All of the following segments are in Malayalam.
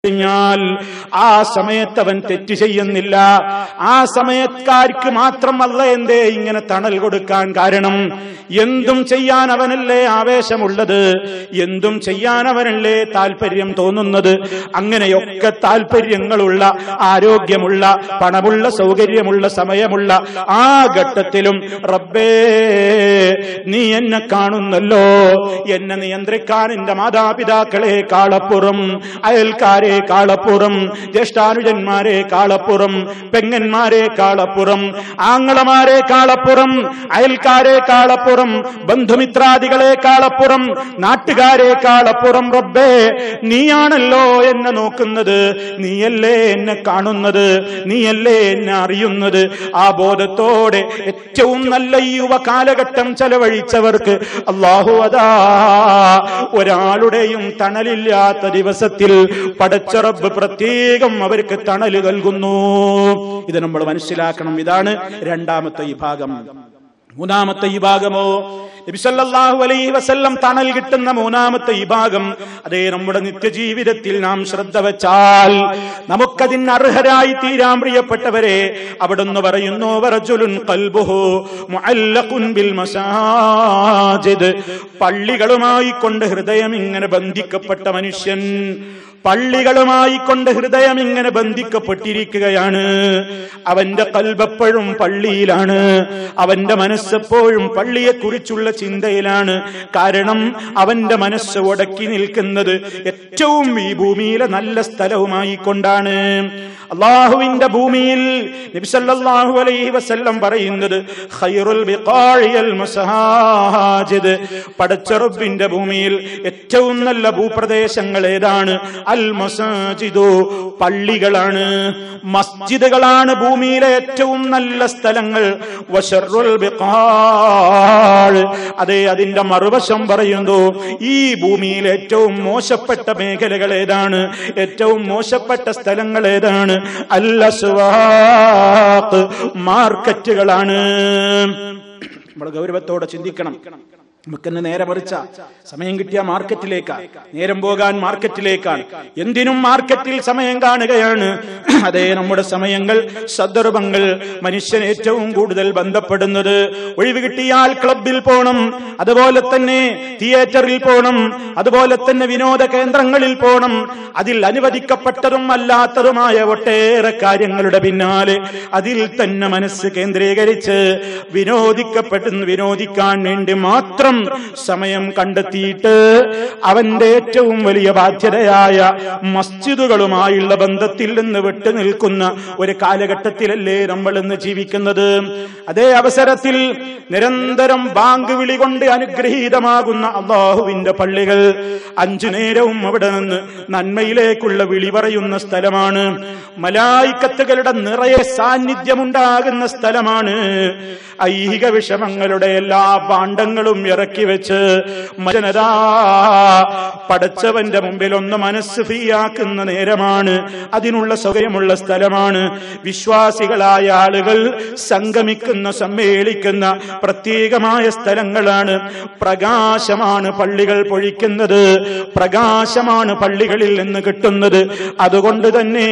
കഴിഞ്ഞാൽ ആ സമയത്ത് അവൻ തെറ്റ് ചെയ്യുന്നില്ല. ആ സമയക്കാർക്ക് മാത്രം അല്ല എന്തേ ഇങ്ങനെ തണൽ കൊടുക്കാൻ കാരണം? എന്തും ചെയ്യാൻ അവനല്ലേ ആവേശമുള്ളത്, എന്തും ചെയ്യാൻ അവനല്ലേ താല്പര്യം തോന്നുന്നത്. അങ്ങനെയൊക്കെ താല്പര്യങ്ങളുള്ള, ആരോഗ്യമുള്ള, പണമുള്ള, സൗകര്യമുള്ള, സമയമുള്ള ആ ഘട്ടത്തിലും റബ്ബേ നീ എന്നെ കാണുന്നല്ലോ, എന്നെ നിയന്ത്രിക്കാൻ എന്റെ മാതാപിതാക്കളെ കാളപ്പുറം, അയൽക്കാരെ കാളപ്പുറം, ജ്യേഷ്ഠാനുജന്മാരെ കാളപ്പുറം, പെങ്ങന്മാരെ കാളപ്പുറം, ആങ്ങളമാരെ കാളപ്പുറം, അയൽക്കാരെ കാളപ്പുറം, ബന്ധുമിത്രാദികളെ കാളപ്പുറം, നാട്ടുകാരെ കാളപ്പുറം റബ്ബേ നീയാണല്ലോ എന്നെ നോക്കുന്നത്, നീയല്ലേ എന്നെ കാണുന്നത്, നീയല്ലേ എന്നെ അറിയുന്നത്. ആ ബോധത്തോടെ ഏറ്റവും നല്ല ഈ യുവ കാലഘട്ടം ചെലവഴിച്ചവർക്ക് അല്ലാഹു അതാ ഒരാളുടെയും തണലില്ലാത്ത ദിവസത്തിൽ പടച്ച റബ്ബ് പ്രത്യേകം അവർക്ക് തണൽ നൽകുന്നു. ഇത് നമ്മൾ മനസ്സിലാക്കണം. ഇതാണ് രണ്ടാമത്തെ ഈ ഭാഗം. മൂന്നാമത്തെ ഈ ഭാഗമോ, നബി സല്ലല്ലാഹു അലൈഹി വസല്ലം തണൽ കിട്ടുന്ന മൂന്നാമത്തെ ഈ ഭാഗം, അതേ നമ്മുടെ നിത്യജീവിതത്തിൽ നാം ശ്രദ്ധ വെച്ചാൽ നമുക്കതിന് അർഹരായി തീരാൻ പ്രിയപ്പെട്ടവരെ. അവിടുന്ന് പറയുന്നു, വറജുലുൻ ഖൽബുഹു മുഅല്ലഖുൻ ബിൽ മസാജിദ്, പള്ളികളുമായി കൊണ്ട് ഹൃദയം ഇങ്ങനെ ബന്ധിക്കപ്പെട്ട മനുഷ്യൻ, പള്ളികളുമായി കൊണ്ട് ഹൃദയം ഇങ്ങനെ ബന്ധിക്കപ്പെട്ടിരിക്കുകയാണ്. അവന്റെ ഖൽബെപ്പോഴും പള്ളിയിലാണ്, അവന്റെ മനസ്സെപ്പോഴും പള്ളിയെക്കുറിച്ചുള്ള ചിന്തയിലാണ്. കാരണം അവന്റെ മനസ്സ് ഉടക്കി നിൽക്കുന്നത് ഏറ്റവും ഈ ഭൂമിയിലെ നല്ല സ്ഥലവുമായി കൊണ്ടാണ്. അല്ലാഹുവിന്റെ ഭൂമിയിൽ നബി സല്ലല്ലാഹു അലൈഹി വസല്ലം പറയുന്നത്, ഖൈറുൽ ബിഖാഇൽ മസാജിദ്, പടച്ച റബ്ബിന്റെ ഭൂമിയിൽ ഏറ്റവും നല്ല ഭൂപ്രദേശങ്ങൾ ഏതാണ്? അൽ മസാജിദു, പള്ളികളാണ്, മസ്ജിദുകളാണ് ഭൂമിയിലെ ഏറ്റവും നല്ല സ്ഥലങ്ങൾ. വശറുൽ ബിഖാഅ്, അതെ അതിന്റെ മറുവശം പറയുന്നു, ഈ ഭൂമിയിൽ ഏറ്റവും മോശപ്പെട്ട മേഖലകൾ ഏതാണ്? ഏറ്റവും മോശപ്പെട്ട സ്ഥലങ്ങൾ ഏതാണ്? അൽ അസ്വാഖ്, മാർക്കറ്റുകളാണ്. നമ്മൾ ഗൗരവത്തോടെ ചിന്തിക്കണം. നമുക്കെന്ന് നേരെ മറിച്ച സമയം കിട്ടിയ മാർക്കറ്റിലേക്കാണ്, നേരം പോകാൻ മാർക്കറ്റിലേക്കാണ്. എന്തിനും മാർക്കറ്റിൽ സമയം കാണുകയാണ്. അതേ നമ്മുടെ സമയങ്ങൾ, സന്ദർഭങ്ങൾ മനുഷ്യൻ ഏറ്റവും കൂടുതൽ ബന്ധപ്പെടുന്നത്, ഒഴിവ് കിട്ടിയാൽ ക്ലബിൽ പോകണം, അതുപോലെ തന്നെ തിയേറ്ററിൽ പോകണം, അതുപോലെ തന്നെ വിനോദ കേന്ദ്രങ്ങളിൽ പോകണം. അതിൽ അനുവദിക്കപ്പെട്ടതും അല്ലാത്തതുമായ ഒട്ടേറെ കാര്യങ്ങളുടെ പിന്നാലെ അതിൽ തന്നെ മനസ്സ് കേന്ദ്രീകരിച്ച് വിനോദിക്കാൻ വേണ്ടി മാത്രം സമയം കണ്ടെത്തിയിട്ട് അവന്റെ ഏറ്റവും വലിയ ബാധ്യതയായ മസ്ജിദുകളുമായുള്ള ബന്ധത്തിൽ നിന്ന് വിട്ടു നിൽക്കുന്ന ഒരു കാലഘട്ടത്തിലല്ലേ നമ്മൾ ഇന്ന് ജീവിക്കുന്നത്. അതേ അവസരത്തിൽ നിരന്തരം ബാങ്ക് വിളി കൊണ്ട് അനുഗ്രഹീതമാകുന്ന അല്ലാഹുവിന്റെ പള്ളികൾ, 5 നേരവും അവിടെ നിന്ന് നന്മയിലേക്കുള്ള വിളി പറയുന്ന സ്ഥലമാണ്. മലായിക്കത്തുകളുടെ നിറയെ സാന്നിധ്യമുണ്ടാകുന്ന സ്ഥലമാണ്. ഐഹിക വിഷമങ്ങളുടെ എല്ലാ പാണ്ഡങ്ങളും ഇറക്കി വെച്ച് ജനതാ പടച്ചവന്റെ മുമ്പിൽ ഒന്ന് മനസ്സ് ഫ്രീയാക്കുന്ന നേരമാണ്. അതിനുള്ള സൗകര്യമുള്ള സ്ഥലമാണ്. വിശ്വാസികളായ ആളുകൾ സംഗമിക്കുന്ന, സമ്മേളിക്കുന്ന പ്രത്യേകമായ സ്ഥലങ്ങളാണ്. പ്രകാശമാണ് പള്ളികൾ പൊഴിക്കുന്നത്, പ്രകാശമാണ് പള്ളികളിൽ നിന്ന് കിട്ടുന്നത്. അതുകൊണ്ട് തന്നെ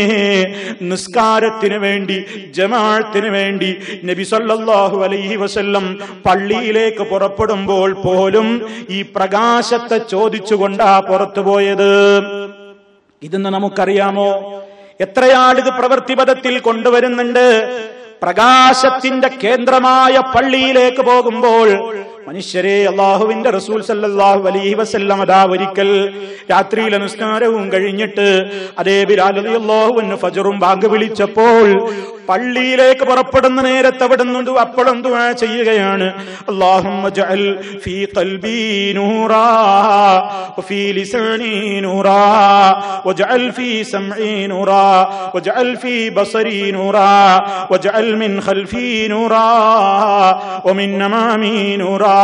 നിസ്കാരത്തിന് വേണ്ടി, ജമാഅത്തിന് വേണ്ടി നബി സല്ലല്ലാഹു അലൈഹി വസല്ലം പള്ളിയിലേക്ക് പുറപ്പെടുമ്പോൾ പോലും ഈ പ്രകാശത്തെ ചോദിച്ചുകൊണ്ടാ പുറത്തുപോയത്. ഇതെന്ന് നമുക്കറിയാമോ? എത്രയാളിത് പ്രവൃത്തിപഥത്തിൽ കൊണ്ടുവരുന്നുണ്ട്. പ്രകാശത്തിന്റെ കേന്ദ്രമായ പള്ളിയിലേക്ക് പോകുമ്പോൾ മനുഷ്യരെ, അല്ലാഹുവിന്റെ റസൂൽ സല്ലല്ലാഹു അലൈഹി വസല്ലം അതാ ഒരിക്കൽ രാത്രിയിലെ നിസ്കാരവും കഴിഞ്ഞിട്ട് അതേ ബിലാൽ റളിയല്ലാഹു അൻഹു ഫജ്റും ബാങ്ക് വിളിച്ചപ്പോൾ പള്ളിയിലേക്ക് പുറപ്പെടുന്ന നേരത്തെ അവിടുന്ന് അപ്പോഴും ദുആ ചെയ്യുകയാണ്. അല്ലാഹുമ്മ ജഅൽ ഫീ ഖൽബി നൂറാ വഫീ ലിസാനി നൂറാ വജഅൽ ഫീ സമഈ നൂറാ വജഅൽ ഫീ ബസരി നൂറാ വജഅൽ മിൻ ഖൽഫി നൂറാ വമിൻ അമാമി നൂറാ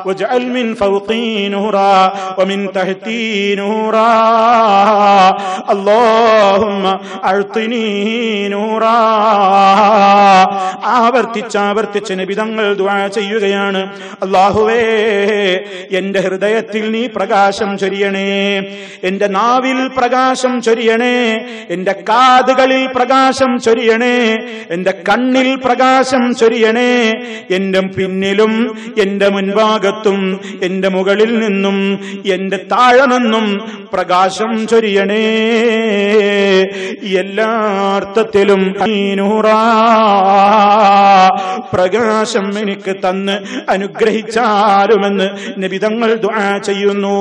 വജ്അൽ മിൻ ഫൗഖി നൂറാ വമിൻ തഹ്തി നൂറാ അല്ലാഹുമ്മ അഅ്തിനി നൂറാ. ആവർത്തിച്ച് നബി തങ്ങൾ ദുആ ചെയ്യുകയാണ്, അല്ലാഹുവേ എന്റെ ഹൃദയത്തിൽ നീ പ്രകാശം ചൊരിയണേ, എന്റെ നാവിൽ പ്രകാശം ചൊരിയണേ, എന്റെ കാതുകളിൽ പ്രകാശം ചൊരിയണേ, എന്റെ കണ്ണിൽ പ്രകാശം ചൊരിയണേ, എന്റെ പിന്നിലും എന്റെ മുൻഭാഗത്തും എന്റെ മുകളിൽ നിന്നും എന്റെ താഴെ നിന്നും പ്രകാശം ചൊരിയണേ. എല്ലാ അർത്ഥത്തിലും പ്രകാശം എനിക്ക് തന്ന് അനുഗ്രഹിച്ചാലുമെന്ന് നബി തങ്ങൾ ദുആ ചെയ്യുന്നു.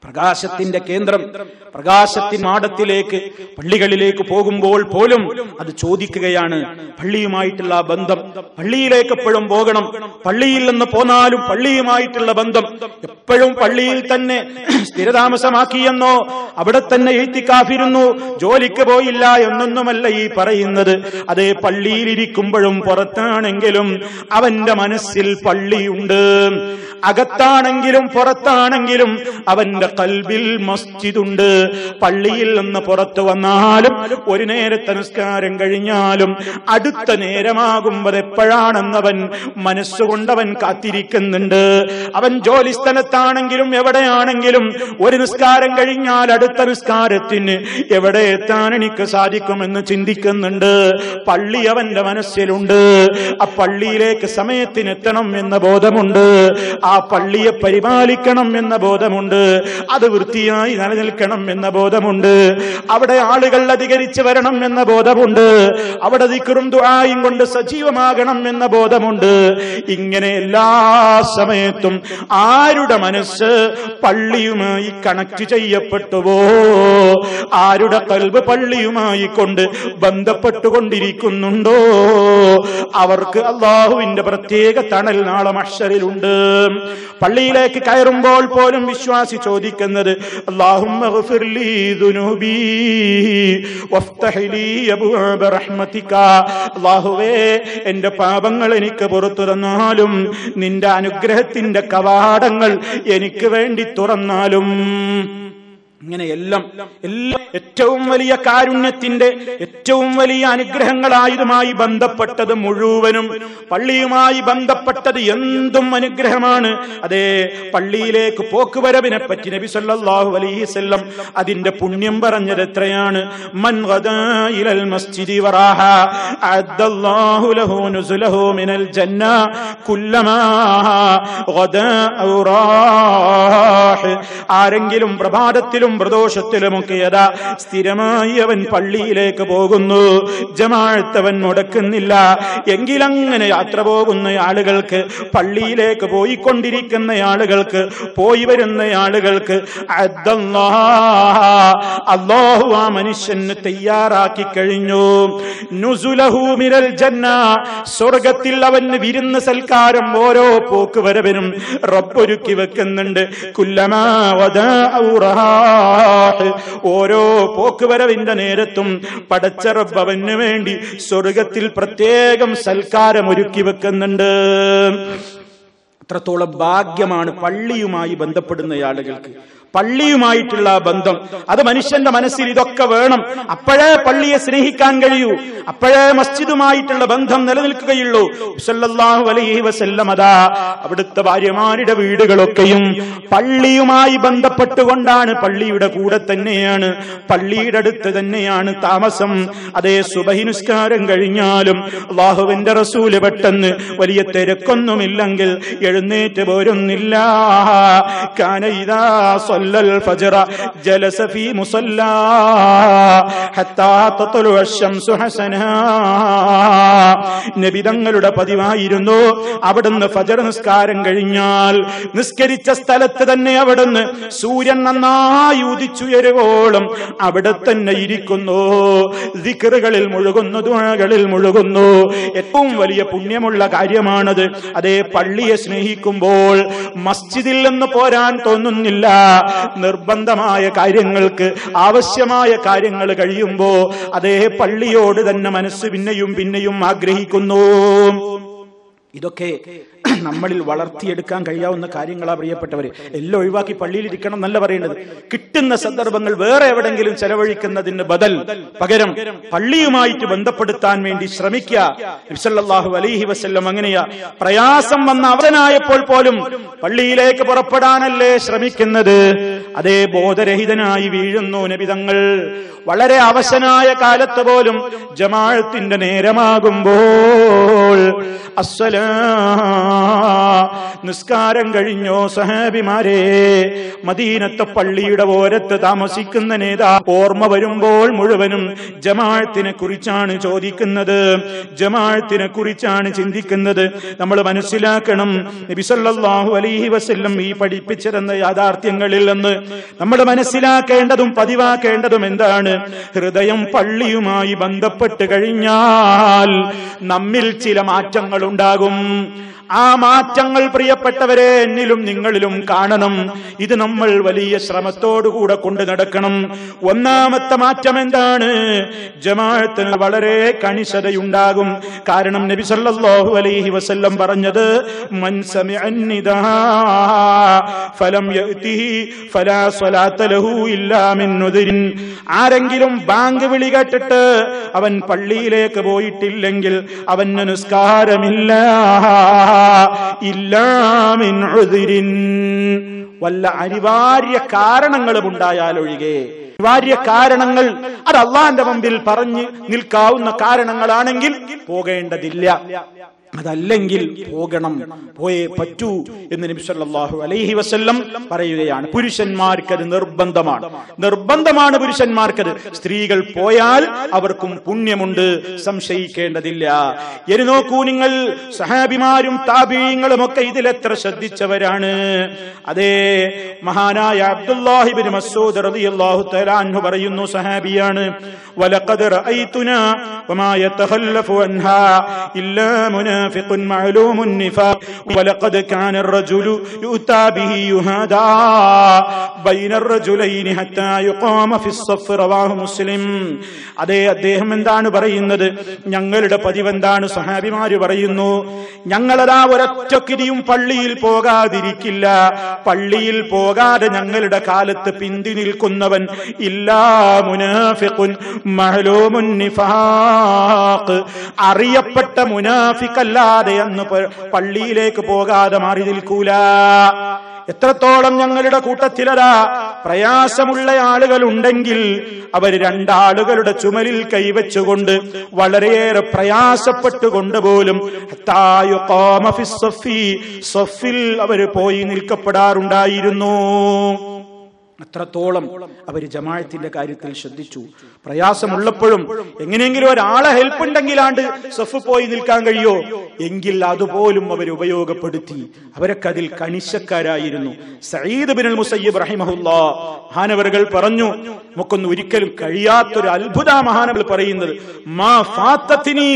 പ്രകാശത്തിന്റെ കേന്ദ്രം, പ്രകാശത്തിൻ മാടത്തിലേക്ക് പള്ളികളിലേക്ക് പോകുമ്പോൾ പോലും അത് ചോദിക്കുകയാണ്, പള്ളിയുമായിട്ടുള്ള ബന്ധം. പള്ളിയിലേക്ക് എപ്പോഴും പോകണം. പള്ളിയിൽ നിന്ന് പോന്നാലും പള്ളിയുമായിട്ടുള്ള ബന്ധം. എപ്പോഴും പള്ളിയിൽ തന്നെ സ്ഥിരതാമസമാക്കിയെന്നോ അവിടെ തന്നെ എഴുത്തിക്കാഫിരുന്നു, ജോലിക്ക് പോയില്ല എന്നൊന്നുമല്ല ഈ പറയുന്നത്. അതേ പള്ളിയിലിരിക്കുമ്പോഴും പുറത്താണെങ്കിലും അവന്റെ മനസ്സിൽ പള്ളിയുണ്ട്. അകത്താണെങ്കിലും പുറത്താണെങ്കിലും അവന്റെ ഖൽബിൽ മസ്ജിദുണ്ട്. പള്ളിയിൽ നിന്ന് പുറത്തു വന്നാലും ഒരു നേരത്തെ നിസ്കാരം കഴിഞ്ഞാലും അടുത്ത നേരമാകുമ്പോൾ എപ്പോഴാണെന്നവൻ മനസ്സുകൊണ്ടവൻ കാത്തിരിക്കുന്നുണ്ട്. അവൻ ജോലി സ്ഥലത്താണെങ്കിലും എവിടെയാണെങ്കിലും ഒരു നിസ്കാരം കഴിഞ്ഞാൽ അടുത്ത നിസ്കാരത്തിന് എവിടെ എത്താൻ എനിക്ക് സാധിക്കുമെന്ന് ചിന്തിക്കുന്നുണ്ട്. പള്ളി അവന്റെ മനസ്സിലുണ്ട്. ആ പള്ളിയിലേക്ക് സമയത്തിന് എത്തണം എന്ന ബോധമുണ്ട്. ആ പള്ളിയെ പരിപാലിക്കണം എന്ന ബോധമുണ്ട്. അത് വൃത്തിയായി നിലനിൽക്കണം എന്ന ബോധമുണ്ട്. അവിടെ ആളുകൾ അധികരിച്ച് വരണം എന്ന ബോധമുണ്ട്. അവിടെ ദിക്റും ദുആയും കൊണ്ട് സജീവമാകണം എന്ന ബോധമുണ്ട്. ഇങ്ങനെ എല്ലാ സമയത്തും ആരുടെ മനസ്സ് പള്ളിയുമായി കണക്ട് ചെയ്യപ്പെട്ടുവോ, ആരുടെ ഖൽബ് പള്ളിയുമായി കൊണ്ട് ബന്ധപ്പെട്ടുകൊണ്ടിരിക്കുന്നുണ്ടോ, അവർക്ക് അല്ലാഹുവിന്റെ പ്രത്യേക തണൽ നാളെ മഹ്ശറിലുണ്ട്. പള്ളിയിലേക്ക് കയറുമ്പോൾ പോലും വിശ്വാസി ചോദിക്കുന്നത്, അല്ലാഹുമ്മ ഗ്ഫിർ ലീ ദുനൂബി വഫ്തഹ് ലീ അബ്വാബ റഹ്മതിക. അല്ലാഹുവേ എന്റെ പാപങ്ങൾ എനിക്ക് പുറത്തു തന്നാലും നിന്റെ അനുഗ്രഹത്തിന്റെ കവാടങ്ങൾ എനിക്ക് വേണ്ടി തുറന്നാലും. ഇങ്ങനെ എല്ലാം ഏറ്റവും വലിയ കാരുണ്യത്തിന്റെ ഏറ്റവും വലിയ അനുഗ്രഹങ്ങളായതുമായി ബന്ധപ്പെട്ടത് മുഴുവനും, പള്ളിയുമായി ബന്ധപ്പെട്ടത് എന്തും അനുഗ്രഹമാണ്. അതേ പള്ളിയിലേക്ക് പോക്കുവരവിനെ പറ്റി നബി സല്ലല്ലാഹു അലൈഹി വസല്ലം അതിന്റെ പുണ്യം പറഞ്ഞത് എത്രയാണ്. മൻ ഗദാ ഇലൽ മസ്ജിദി വറാഹ അഅദ്ദല്ലാഹു ലഹു നുസുലഹു മിനൽ ജന്ന കുല്ലമാ ഗദാ ഔറാഹ്. ആരെങ്കിലും പ്രഭാതത്തിലും പ്രദോഷത്തിലുമൊക്കെ യഥാ സ്ഥിരമായി അവൻ പള്ളിയിലേക്ക് പോകുന്നു, ജമാഅത്ത് അവൻ മുടക്കുന്നില്ല എങ്കിലങ്ങനെ യാത്ര പോകുന്ന ആളുകൾക്ക്, പള്ളിയിലേക്ക് പോയിക്കൊണ്ടിരിക്കുന്ന ആളുകൾക്ക്, പോയി വരുന്ന ആളുകൾക്ക് അല്ലാഹു ആ മനുഷ്യന് തയ്യാറാക്കി കഴിഞ്ഞു നുസുലഹു മിനൽ ജന്ന, സ്വർഗത്തിൽ അവന് വിരുന്ന് സൽക്കാരം ഓരോ പോക്കുവരവിനും റബ്ബൊരുക്കി വെക്കുന്നുണ്ട്. കുല്ലമാ വദാ ഓരോ പോക്കുവരവിന്റെ നേരത്തും പടച്ച റബ്ബ് അവന് വേണ്ടി സ്വർഗത്തിൽ പ്രത്യേകം സൽക്കാരം ഒരുക്കി വെക്കുന്നുണ്ട്. അത്രത്തോളം ഭാഗ്യമാണ് പള്ളിയുമായി ബന്ധപ്പെടുന്ന ആളുകൾക്ക്. പള്ളിയുമായിട്ടുള്ള ബന്ധം അത് മനുഷ്യന്റെ മനസ്സിൽ ഇതൊക്കെ വേണം. അപ്പോഴേ പള്ളിയെ സ്നേഹിക്കാൻ കഴിയൂ, അപ്പോഴേ മസ്ജിദുമായിട്ടുള്ള ബന്ധം നിലനിൽക്കുകയുള്ളൂ. സല്ലല്ലാഹു അലൈഹി വസല്ലം അതാ അവിടുത്തെ ഭാര്യമാരുടെ വീടുകളൊക്കെയും പള്ളിയുമായി ബന്ധപ്പെട്ടുകൊണ്ടാണ്, പള്ളിയുടെ കൂടെ തന്നെയാണ്, പള്ളിയുടെ അടുത്ത് തന്നെയാണ് താമസം. അതേ സുബഹി നിസ്കാരം കഴിഞ്ഞാലും അല്ലാഹുവിന്റെ റസൂല് പെട്ടെന്ന് വലിയ തിരക്കൊന്നുമില്ലെങ്കിൽ എഴുന്നേറ്റ് പോരുന്നില്ല. കാന ഇദാ الفجر جلس في مصلى حتى تطلع الشمس حسنا. നബി തങ്ങളുടെ പതിവായിരുന്നു അവിടുന്ന് ഫജ്ർ നിസ്കാരം കഴിഞ്ഞാൽ നിസ്കരിച്ച സ്ഥലത്ത് തന്നെ അവിടുന്ന് സൂര്യൻ നന്നായി ഉദിച്ചുയരുവോളം അവിടെ തന്നെ ഇരിക്കുന്നു, ദിക്റുകളിൽ മുഴുകുന്നു, ദുആകളിൽ മുഴുകുന്നു. ഏറ്റവും വലിയ പുണ്യമുള്ള കാര്യമാണത്. അതേ പള്ളിയെ സ്നേഹിക്കുമ്പോൾ മസ്ജിദിൽ നിന്ന് പോരാൻ തോന്നുന്നില്ല. നിർബന്ധമായ കാര്യങ്ങൾക്ക്, ആവശ്യമായ കാര്യങ്ങൾ കഴിയുമ്പോ അതേ പള്ളിയോട് തന്നെ മനസ്സ് പിന്നെയും പിന്നെയും ആഗ്രഹിക്കുന്നു. ഇതൊക്കെ നമ്മളിൽ വളർത്തിയെടുക്കാൻ കഴിയാവുന്ന കാര്യങ്ങളാ പ്രിയപ്പെട്ടവര്. എല്ലാം ഒഴിവാക്കി പള്ളിയിലിരിക്കണം എന്നല്ല പറയേണ്ടത്. കിട്ടുന്ന സന്ദർഭങ്ങൾ വേറെ എവിടെങ്കിലും ചെലവഴിക്കുന്നതിന് പകരം പള്ളിയുമായിട്ട് ബന്ധപ്പെടുത്താൻ വേണ്ടി ശ്രമിക്കുക. നബി സല്ലല്ലാഹു അലൈഹി വസല്ലം അങ്ങനെയാ. പ്രയാസം വന്ന അവനായപ്പോൾ പോലും പള്ളിയിലേക്ക് പുറപ്പെടാനല്ലേ ശ്രമിക്കുന്നത്. അതേ ബോധരഹിതനായി വീഴുന്നു നബി തങ്ങൾ. വളരെ അവശനായ കാലത്ത് പോലും ജമാഅത്തിന്റെ നേരമാകുമ്പോൾ നിസ്കാരം കഴിഞ്ഞോ സഹാബിമാരെ? മദീനത്തെ പള്ളിയുടെ ഓരത്ത് താമസിക്കുന്ന നേതാ ഓർമ്മ വരുമ്പോൾ മുഴുവനും ജമാഅത്തിനെ കുറിച്ചാണ് ചോദിക്കുന്നത്, ജമാഅത്തിനെ കുറിച്ചാണ് ചിന്തിക്കുന്നത്. നമ്മൾ മനസ്സിലാക്കണം, നബി സല്ലല്ലാഹു അലൈഹി വസല്ലം ഈ പഠിപ്പിച്ചിരുന്ന യാഥാർത്ഥ്യങ്ങളിൽ നിന്ന് നമ്മൾ മനസ്സിലാക്കേണ്ടതും പതിവാക്കേണ്ടതും എന്താണ്? ഹൃദയം പള്ളിയുമായി ബന്ധപ്പെട്ട് കഴിഞ്ഞാൽ നമ്മിൽ ചില മാറ്റങ്ങൾ ഉണ്ടാകും. ആ മാറ്റങ്ങൾ പ്രിയപ്പെട്ടവരെ എന്നിലും നിങ്ങളിലും കാണണം. ഇത് നമ്മൾ വലിയ ശ്രമത്തോടുകൂടെ കൊണ്ടു നടക്കണം. ഒന്നാമത്തെ മാറ്റം എന്താണ്? ജമാഅത്തിന് വളരെ കണിശതയുണ്ടാകും. കാരണം നബി സല്ലല്ലാഹു അലൈഹി വസല്ലം പറഞ്ഞത്, മൻ സമിഅൻ നിദാ ഫലം യഅതിഹി ഫലാ സ്വലാത്ത ലഹു ഇല്ലാ മിൻ ഉദ്രിൻ. ആരെങ്കിലും ബാങ്ക് വിളി കേട്ടിട്ട് അവൻ പള്ളിയിലേക്ക് പോയിട്ടില്ലെങ്കിൽ അവന് നിസ്കാരമില്ല. ഇല്ലാമിൻ ഉദ്രിൻ, വല്ല അനിവാര്യ കാരണങ്ങളും ഉണ്ടായാലൊഴികെ. അനിവാര്യ കാരണങ്ങൾ അത് അള്ളാന്റെ മുമ്പിൽ പറഞ്ഞു നിൽക്കാവുന്ന കാരണങ്ങളാണെങ്കിൽ പോകേണ്ടതില്ല. അതല്ലെങ്കിൽ പോകണം, പോയേ പറ്റൂ എന്ന് നബി സല്ലല്ലാഹു അലൈഹി വസല്ലം പറയുകയാണ്. പുരുഷന്മാർക്കത് നിർബന്ധമാണ് പുരുഷന്മാർക്കത്. സ്ത്രീകൾ പോയാൽ അവർക്കും പുണ്യമുണ്ട്, സംശയിക്കേണ്ടതില്ല. ഇനി നോക്കൂ നിങ്ങൾ, സഹാബിമാരും താബിഈങ്ങളും ഒക്കെ ഇതിലെത്ര ശ്രദ്ധിച്ചവരാണ്. അതേ മഹാനായ അബ്ദുല്ലാഹി ഇബ്നു മസ്ഊദ് റളിയല്ലാഹു തആല അൻഹു പറയുന്നു, സഹാബിയാണ്, വലഖദ് റഅയ്തുനാ വമാ യതഖല്ലഫു അൻഹാ ഇല്ലാ منافق معلوم النفاق ولقد كان الرجل يؤتى به يهادى بين الرجلين حتى يقام في الصف رواه مسلم. അതേ അദ്ദേഹം എന്താണ് പറയുന്നത്? ഞങ്ങളുടെ പതിവെന്താണ്? സഹാബിമാര് പറയുന്നു, ഞങ്ങളതാ ഒരൊറ്റക്കിരിയും പള്ളിയിൽ പോകാതിരിക്കില്ല. പള്ളിയിൽ പോകാതെ ഞങ്ങളുടെ കാലത്ത് പിന്തി നിൽക്കുന്നവൻ ഇല്ലാ മുനാഫിഖുൻ മഅലൂമുൻ നിഫാഖ്, അറിയപ്പെട്ട മുനാഫിഖല്ലാതെ അന്ന് പള്ളിയിലേക്ക് പോകാതെ മാറി നിൽക്കൂല. എത്രത്തോളം ഞങ്ങളുടെ കൂട്ടത്തിലതാ പ്രയാസമുള്ള ആളുകൾ ഉണ്ടെങ്കിൽ അവർ രണ്ടാളുകളുടെ ചുമലിൽ കൈവച്ചുകൊണ്ട് വളരെയേറെ പ്രയാസപ്പെട്ടുകൊണ്ട് പോലും സഫിൽ അവർ പോയി നിൽക്കപ്പെടാറുണ്ടായിരുന്നു. അത്രത്തോളം അവർ ജമാഅത്തിന്റെ കാര്യത്തിൽ ശ്രദ്ധിച്ചു. പ്രയാസമുള്ളപ്പോഴും എങ്ങനെയെങ്കിലും ഒരാളെ ഹെൽപ്പ് ഉണ്ടെങ്കിലാണ്ട് സഫ് പോയി നിൽക്കാൻ കഴിയോ എങ്കിൽ അതുപോലും അവർ ഉപയോഗപ്പെടുത്തി. അവരൊക്കെ അതിൽ കണിശക്കാരായിരുന്നു. സഈദ് ബിനുൽ മുസയ്യിബ് റഹിമഹുല്ലാഹ് മഹാനവറുകൾ പറഞ്ഞു, നമുക്കൊന്നും ഒരിക്കലും കഴിയാത്തൊരു അത്ഭുത മഹാനവറുകൾ പറയുന്നത്, മാ ഫാത്തതിനി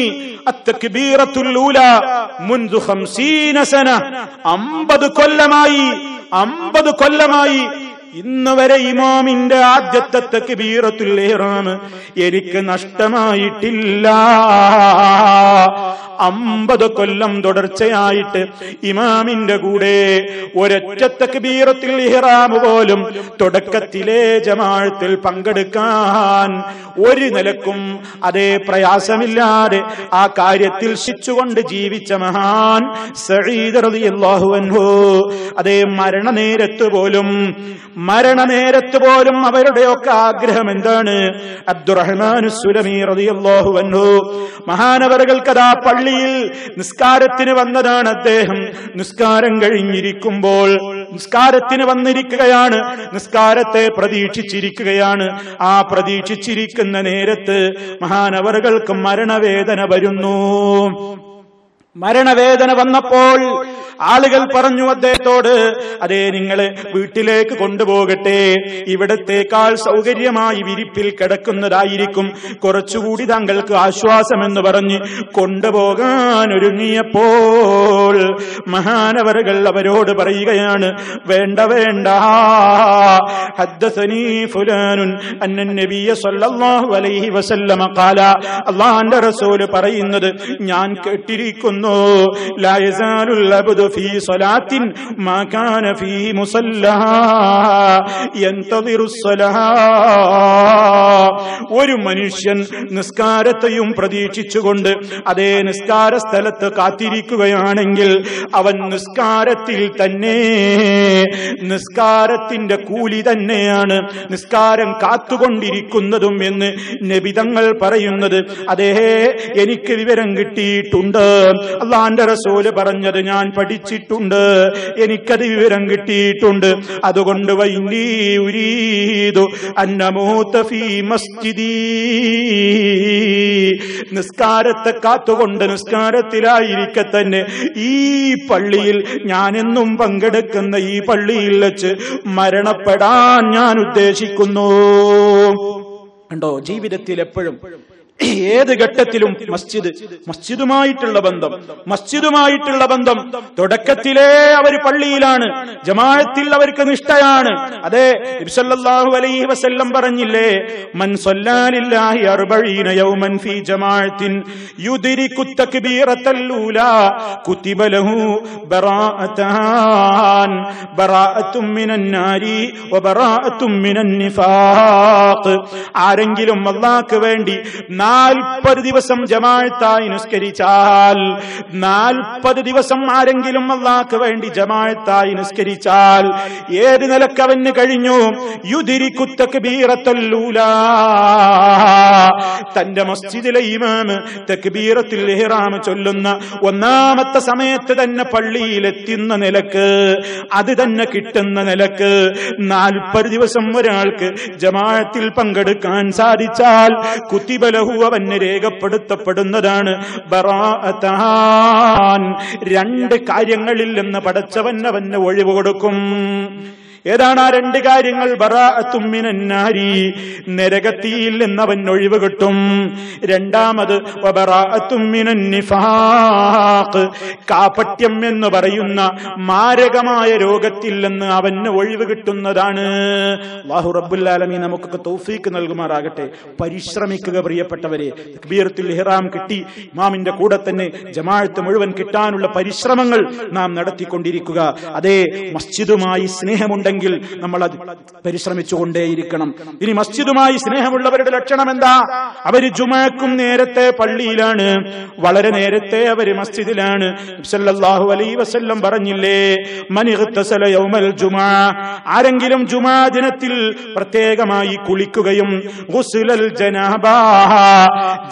അത്തക്ബീറത്തുൽ ഊലാ മുൻദു 50 സന, 50 കൊല്ലമായി ഇന്ന് വരെ ഇമാമിന്റെ ആദ്യത്തെ തക്ബീറത്തുൽ ഇഹ്റാം എനിക്ക് നഷ്ടമായിട്ടില്ല. 50 കൊല്ലം തുടർച്ചയായിട്ട് ഇമാമിന്റെ കൂടെ ഒരൊറ്റ തക്ബീറത്തുൽ ഇഹ്റാം പോലും തുടക്കത്തിലെ ജമാഅത്തിൽ പങ്കെടുക്കാൻ ഒരു നിലക്കും അതേ പ്രയാസമില്ലാതെ ആ കാര്യത്തിൽ ശിച്ചുകൊണ്ട് ജീവിച്ച മഹാൻ സഈദ് റളിയല്ലാഹു അൻഹു. അതേ മരണനേരത്ത് പോലും അവരുടെയൊക്കെ ആഗ്രഹം എന്താണ്? അബ്ദുറഹ്മാൻ സുലമി റളിയല്ലാഹു അൻഹു മഹാനവറുകൾക്കതാ പള്ളിയിൽ നിസ്കാരത്തിന് വന്നതാണ്. അദ്ദേഹം നിസ്കാരം കഴിഞ്ഞിരിക്കുമ്പോൾ നിസ്കാരത്തിന് വന്നിരിക്കുകയാണ്, നിസ്കാരത്തെ പ്രതീക്ഷിച്ചിരിക്കുകയാണ്. ആ പ്രതീക്ഷിച്ചിരിക്കുന്ന നേരത്ത് മഹാനവറുകൾക്ക് മരണവേദന വരുന്നു. മരണവേദന വന്നപ്പോൾ ആളുകൾ പറഞ്ഞു അദ്ദേഹത്തോട്, അതേ നിങ്ങളെ വീട്ടിലേക്ക് കൊണ്ടുപോകട്ടെ, ഇവിടത്തേക്കാൾ സൗകര്യമായി വിരിപ്പിൽ കിടക്കുന്നതായിരിക്കും കുറച്ചുകൂടി താങ്കൾക്ക് ആശ്വാസമെന്ന് പറഞ്ഞ് കൊണ്ടുപോകാൻ ഒരുങ്ങിയപ്പോൾ മഹാനവറുകൾ അവരോട് പറയുകയാണ്, വേണ്ട, ഹദ്ദസനീ ഫുലാനുൻ അന്ന നബിയ സല്ലല്ലാഹു അലൈഹി വസല്ലമ ഖാല, അല്ലാഹുവിന്റെ റസൂൽ പറയുന്നത് ഞാൻ കേട്ടിരിക്കുന്നു, പഠിപ്പിക്കുന്നു, ലാ യസാലുൽ അബ്ദു ഫീ സ്വലാത്തിൻ മാ കാന ഫീ മുസല്ലാ യന്തദിറു സ്വലാ. ഒരു മനുഷ്യൻ നിസ്കാരത്തെയും പ്രതീക്ഷിച്ചുകൊണ്ട് അതേ നിസ്കാര സ്ഥലത്ത് കാത്തിരിക്കുകയാണെങ്കിൽ അവൻ നിസ്കാരത്തിൽ തന്നെ, നിസ്കാരത്തിന്റെ കൂലി തന്നെയാണ് നിസ്കാരം കാത്തുകൊണ്ടിരിക്കുന്നതും എന്ന് നബി തങ്ങൾ പറയുന്നത്. അതേ, എനിക്ക് വിവരം കിട്ടിയിട്ടുണ്ട്, അല്ലാഹുവിന്റെ റസൂല് പറഞ്ഞത് ഞാൻ പഠിച്ചിട്ടുണ്ട്, എനിക്കത് വിവരം കിട്ടിയിട്ടുണ്ട്. അതുകൊണ്ട് വൈന്നീ ഉരീദു അന്നമൂത ഫീ മസ്ജിദി, നിസ്കാരത്തെ കാത്തുകൊണ്ട് നിസ്കാരത്തിലായിരിക്കെ തന്നെ ഈ പള്ളിയിൽ ഞാനെന്നും പങ്കെടുക്കുന്ന ഈ പള്ളിയിൽ വെച്ച് മരണപ്പെടാൻ ഞാൻ ഉദ്ദേശിക്കുന്നു. കണ്ടോ, ജീവിതത്തിൽ എപ്പോഴും ഏത് ഘട്ടത്തിലും മസ്ജിദുമായിട്ടുള്ള ബന്ധം തുടക്കത്തിലേ അവർ പള്ളിയിലാണ്, ജമാഅത്തിൽ അവർക്ക് നിഷ്ഠയാണ്. അതെ, നബി സല്ലല്ലാഹു അലൈഹി വസല്ലം പറഞ്ഞില്ലേ, മൻ സ്വല്ലാ ലില്ലാഹി 40 യൗമൻ ഫീ ജമാഅത്തിൻ യുദ്രികു തക്ബീറത്തൽ ഊലാ കുതിബ ലഹു ബറാഅതാൻ, ബറാഅത്തും മിനൻ നാരി വ ബറാഅത്തും മിനൻ നിഫാഖ്. ആരെങ്കിലും അല്ലാഹുവിന് വേണ്ടി 40 ദിവസം ജമാഅത്തായി നിസ്കരിച്ചാൽ, 40 ദിവസം ആരെങ്കിലും അല്ലാഹുവിന് വേണ്ടി ജമാഅത്തായി നിസ്കരിച്ചാൽ ഏത് നിലക്ക് അവന് കഴിഞ്ഞു? യുദ്രികു തക്ബീറത്തുൽ ഊലാ, തന്റെ മസ്ജിദിലെ ഇമാമ് തക്ബീറത്തുൽ ഇഹ്റാം ചൊല്ലുന്ന ഒന്നാമത്തെ സമയത്ത് തന്നെ പള്ളിയിലെത്തുന്ന നിലക്ക്, അത് തന്നെ കിട്ടുന്ന നിലക്ക് 40 ദിവസം ഒരാൾക്ക് ജമാഅത്തിൽ പങ്കെടുക്കാൻ സാധിച്ചാൽ കുതിബ ലഹു, അവന് രേഖപ്പെടുത്തപ്പെടുന്നതാണ് ബറാഅത്താൻ. 2 കാര്യങ്ങളിൽ നിന്ന് പടച്ചവൻ അവന് ഒഴിവ് കൊടുക്കും. ഏതാണ് ആ 2 കാര്യങ്ങൾ? ബറാഅത്തും മിനൻ നാരി, നരകത്തിയിൽ നിന്നവൻ ഒഴിവ് കിട്ടും. രണ്ടാമത് വബറാഅത്തും മിനൻ നിഫാഖ്, കാപട്യം എന്ന് പറയുന്ന മാരകമായ രോഗത്തിൽ നിന്ന് അവന് ഒഴിവ് കിട്ടുന്നതാണ്. അല്ലാഹു റബ്ബുൽ ആലമീൻ നമുക്കൊക്കെ തൗഫീഖ് നൽകുമാറാകട്ടെ. പരിശ്രമിക്കുക പ്രിയപ്പെട്ടവരെ. തക്ബീറത്തുൽ ഇഹ്റാം കിട്ടി, ഇമാമിന്റെ കൂടെ തന്നെ ജമാഅത്ത് മുഴുവൻ കിട്ടാനുള്ള പരിശ്രമങ്ങൾ നാം നടത്തിക്കൊണ്ടിരിക്കുക. അതേ, മസ്ജിദുമായി സ്നേഹമുണ്ടെങ്കിൽ നമ്മൾ അത് പരിശ്രമിച്ചുകൊണ്ടേയിരിക്കണം. ഇനി മസ്ജിദുമായി സ്നേഹമുള്ളവരുടെ ലക്ഷണം എന്താ? അവര് ജുമഅക്കും നേരത്തെ പള്ളിയിലാണ്, വളരെ നേരത്തെ അവര് മസ്ജിദിലാണ്. സല്ലല്ലാഹു അലൈഹി വസല്ലം പറഞ്ഞില്ലേ, മൻ ഇഗ്തസല യൗമൽ ജുമുഅ, ആരെങ്കിലും ജുമുഅ ദിനത്തിൽ പ്രത്യേകമായി കുളിക്കുകയും, ഗുസ്ലൽ ജനാബ,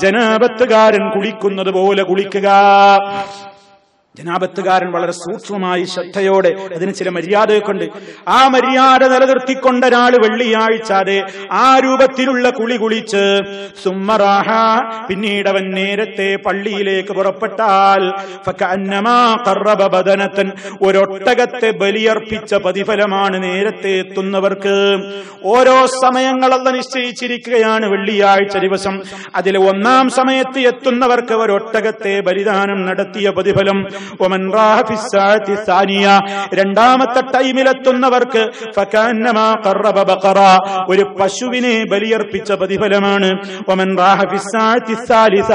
ജനാബത്തുകാരൻ കുളിക്കുന്നത് പോലെ കുളിക്കുക. ജനാബത്തുകാരൻ വളരെ സൂക്ഷ്മമായി ശ്രദ്ധയോടെ, അതിന് ചില മര്യാദയൊക്കെ ഉണ്ട്, ആ മര്യാദ നിലനിർത്തിക്കൊണ്ട ഒരാൾ വെള്ളിയാഴ്ച അതെ ആ രൂപത്തിലുള്ള കുളി കുളിച്ച് സുമ്മറാഹ, പിന്നീട് അവൻ നേരത്തെ പള്ളിയിലേക്ക് പുറപ്പെട്ടാൽ ഫകഅന്നമാ ഖറബ ബദനതൻ, ഒരൊട്ടകത്തെ ബലിയർപ്പിച്ച പ്രതിഫലമാണ് നേരത്തെ എത്തുന്നവർക്ക്. ഓരോ സമയങ്ങളല്ല നിശ്ചയിച്ചിരിക്കുകയാണ് വെള്ളിയാഴ്ച ദിവസം. അതിൽ 1-ാം സമയത്ത് എത്തുന്നവർക്ക് ഒരൊട്ടകത്തെ ബലിദാനം നടത്തിയ പ്രതിഫലം. വമൻ റാഹ ഫിസ്സാഅത്തി സാനിയ, 2-ാമത്തെ ടൈമിലെത്തുന്നവർക്ക് ഫകഅന്നമാ ഖറബ ബഖറ, ഒരു പശുവിനെ ബലിയർപ്പിച്ച പ്രതിഫലമാണ്. വമൻ റാഹ ഫിസ്സാഅത്തി സാലിസ,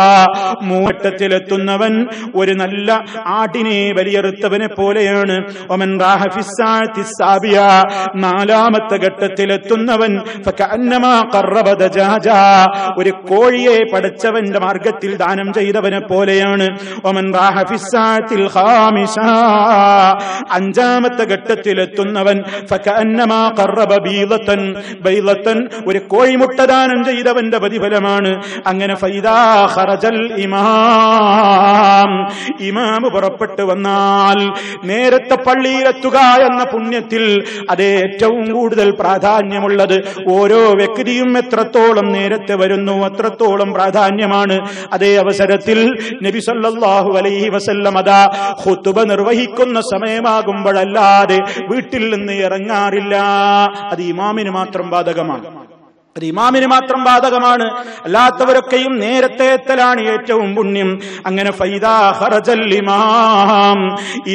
3-ഘട്ടത്തിലെത്തുന്നവൻ ഒരു നല്ല ആടിനെ ബലിയറുത്തവനെ പോലെയാണ്. വമൻ റാഹ ഫിസ്സാഅത്തി സാബിയ, 4-ാമത്തെ ഘട്ടത്തിലെത്തുന്നവൻ ഫകഅന്നമാ ഖറബ ദജാജ, ഒരു കോഴിയെ പടച്ചവന്റെ മാർഗത്തിൽ ദാനം ചെയ്തവനെ പോലെയാണ്. വമൻ റാഹ ഫിസ്സാഅത്തി 5-ാമത്തെ ഘട്ടത്തിലെത്തുന്നവൻ ഫകഅന്നമാ ഖറബ ബീളതൻ, ബൈളതൻ, ഒരു കോഴിമുട്ട ദാനം ചെയ്തവന്റെ പ്രതിഫലമാണ്. അങ്ങനെ ഫൈദാ ഖറജൽ ഇമാം, ഇമാം പുറപ്പെട്ടു വന്നാൽ നേരത്തെ പള്ളിയിലെത്തുക എന്ന പുണ്യത്തിൽ അതേ ഏറ്റവും കൂടുതൽ പ്രാധാന്യമുള്ളത് ഓരോ വ്യക്തിയും എത്രത്തോളം നേരത്തെ വരുന്നു അത്രത്തോളം പ്രാധാന്യമാണ്. അതേ അവസരത്തിൽ നബി സല്ലല്ലാഹു അലൈഹി വസല്ലം അതാ ഖുതുബ നിർവഹിക്കുന്ന സമയമാകുമ്പോഴല്ലാതെ വീട്ടിൽ നിന്ന് ഇറങ്ങാറില്ല. അത് ഇമാമിന് മാത്രം ബാധകമാണ്. അത് ഇമാമിന് മാത്രം ബാധകമാണ്. അല്ലാത്തവരൊക്കെയും നേരത്തെ എത്തലാണ് ഏറ്റവും പുണ്യം. അങ്ങനെ ഫൈദാ ഖറജൽ ഇമാം,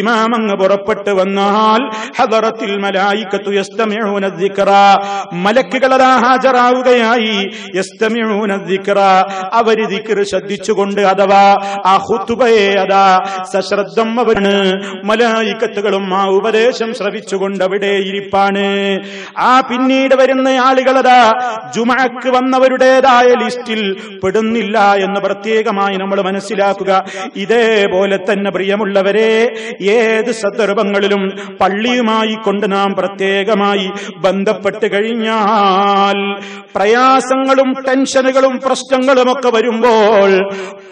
ഇമാം അങ്ങ് പുറപ്പെട്ടു വന്നാൽ ഹദറത്തിൽ മലായികത്തു യസ്തമിഊന ദിക്റ, മലക്കുകൾ അതാ ഹാജരാവുകയായി. യസ്തമിഊന ദിക്റ, അവര് ദിക്ർ ശ്രദ്ധിച്ചുകൊണ്ട്, അഥവാ ആ ഖുതുബയെ അതാ സശ്രദ്ധം അവരാണ്. മലായികത്തുകളും ആ ഉപദേശം ശ്രവിച്ചുകൊണ്ട് അവിടെ ഇരിപ്പാണ്. ആ പിന്നീട് വരുന്ന ആളുകളതാ ജുമഅക്ക് വന്നവരുടേതായ ലിസ്റ്റിൽ പെടുന്നില്ല എന്ന് പ്രത്യേകമായി നമ്മൾ മനസ്സിലാക്കുക. ഇതേപോലെ തന്നെ പ്രിയമുള്ളവരെ, ഏത് സന്ദർഭങ്ങളിലും പള്ളിയുമായി കൊണ്ട് നാം പ്രത്യേകമായി ബന്ധപ്പെട്ട് കഴിഞ്ഞാൽ പ്രയാസങ്ങളും ടെൻഷനുകളും പ്രശ്നങ്ങളുമൊക്കെ വരുമ്പോൾ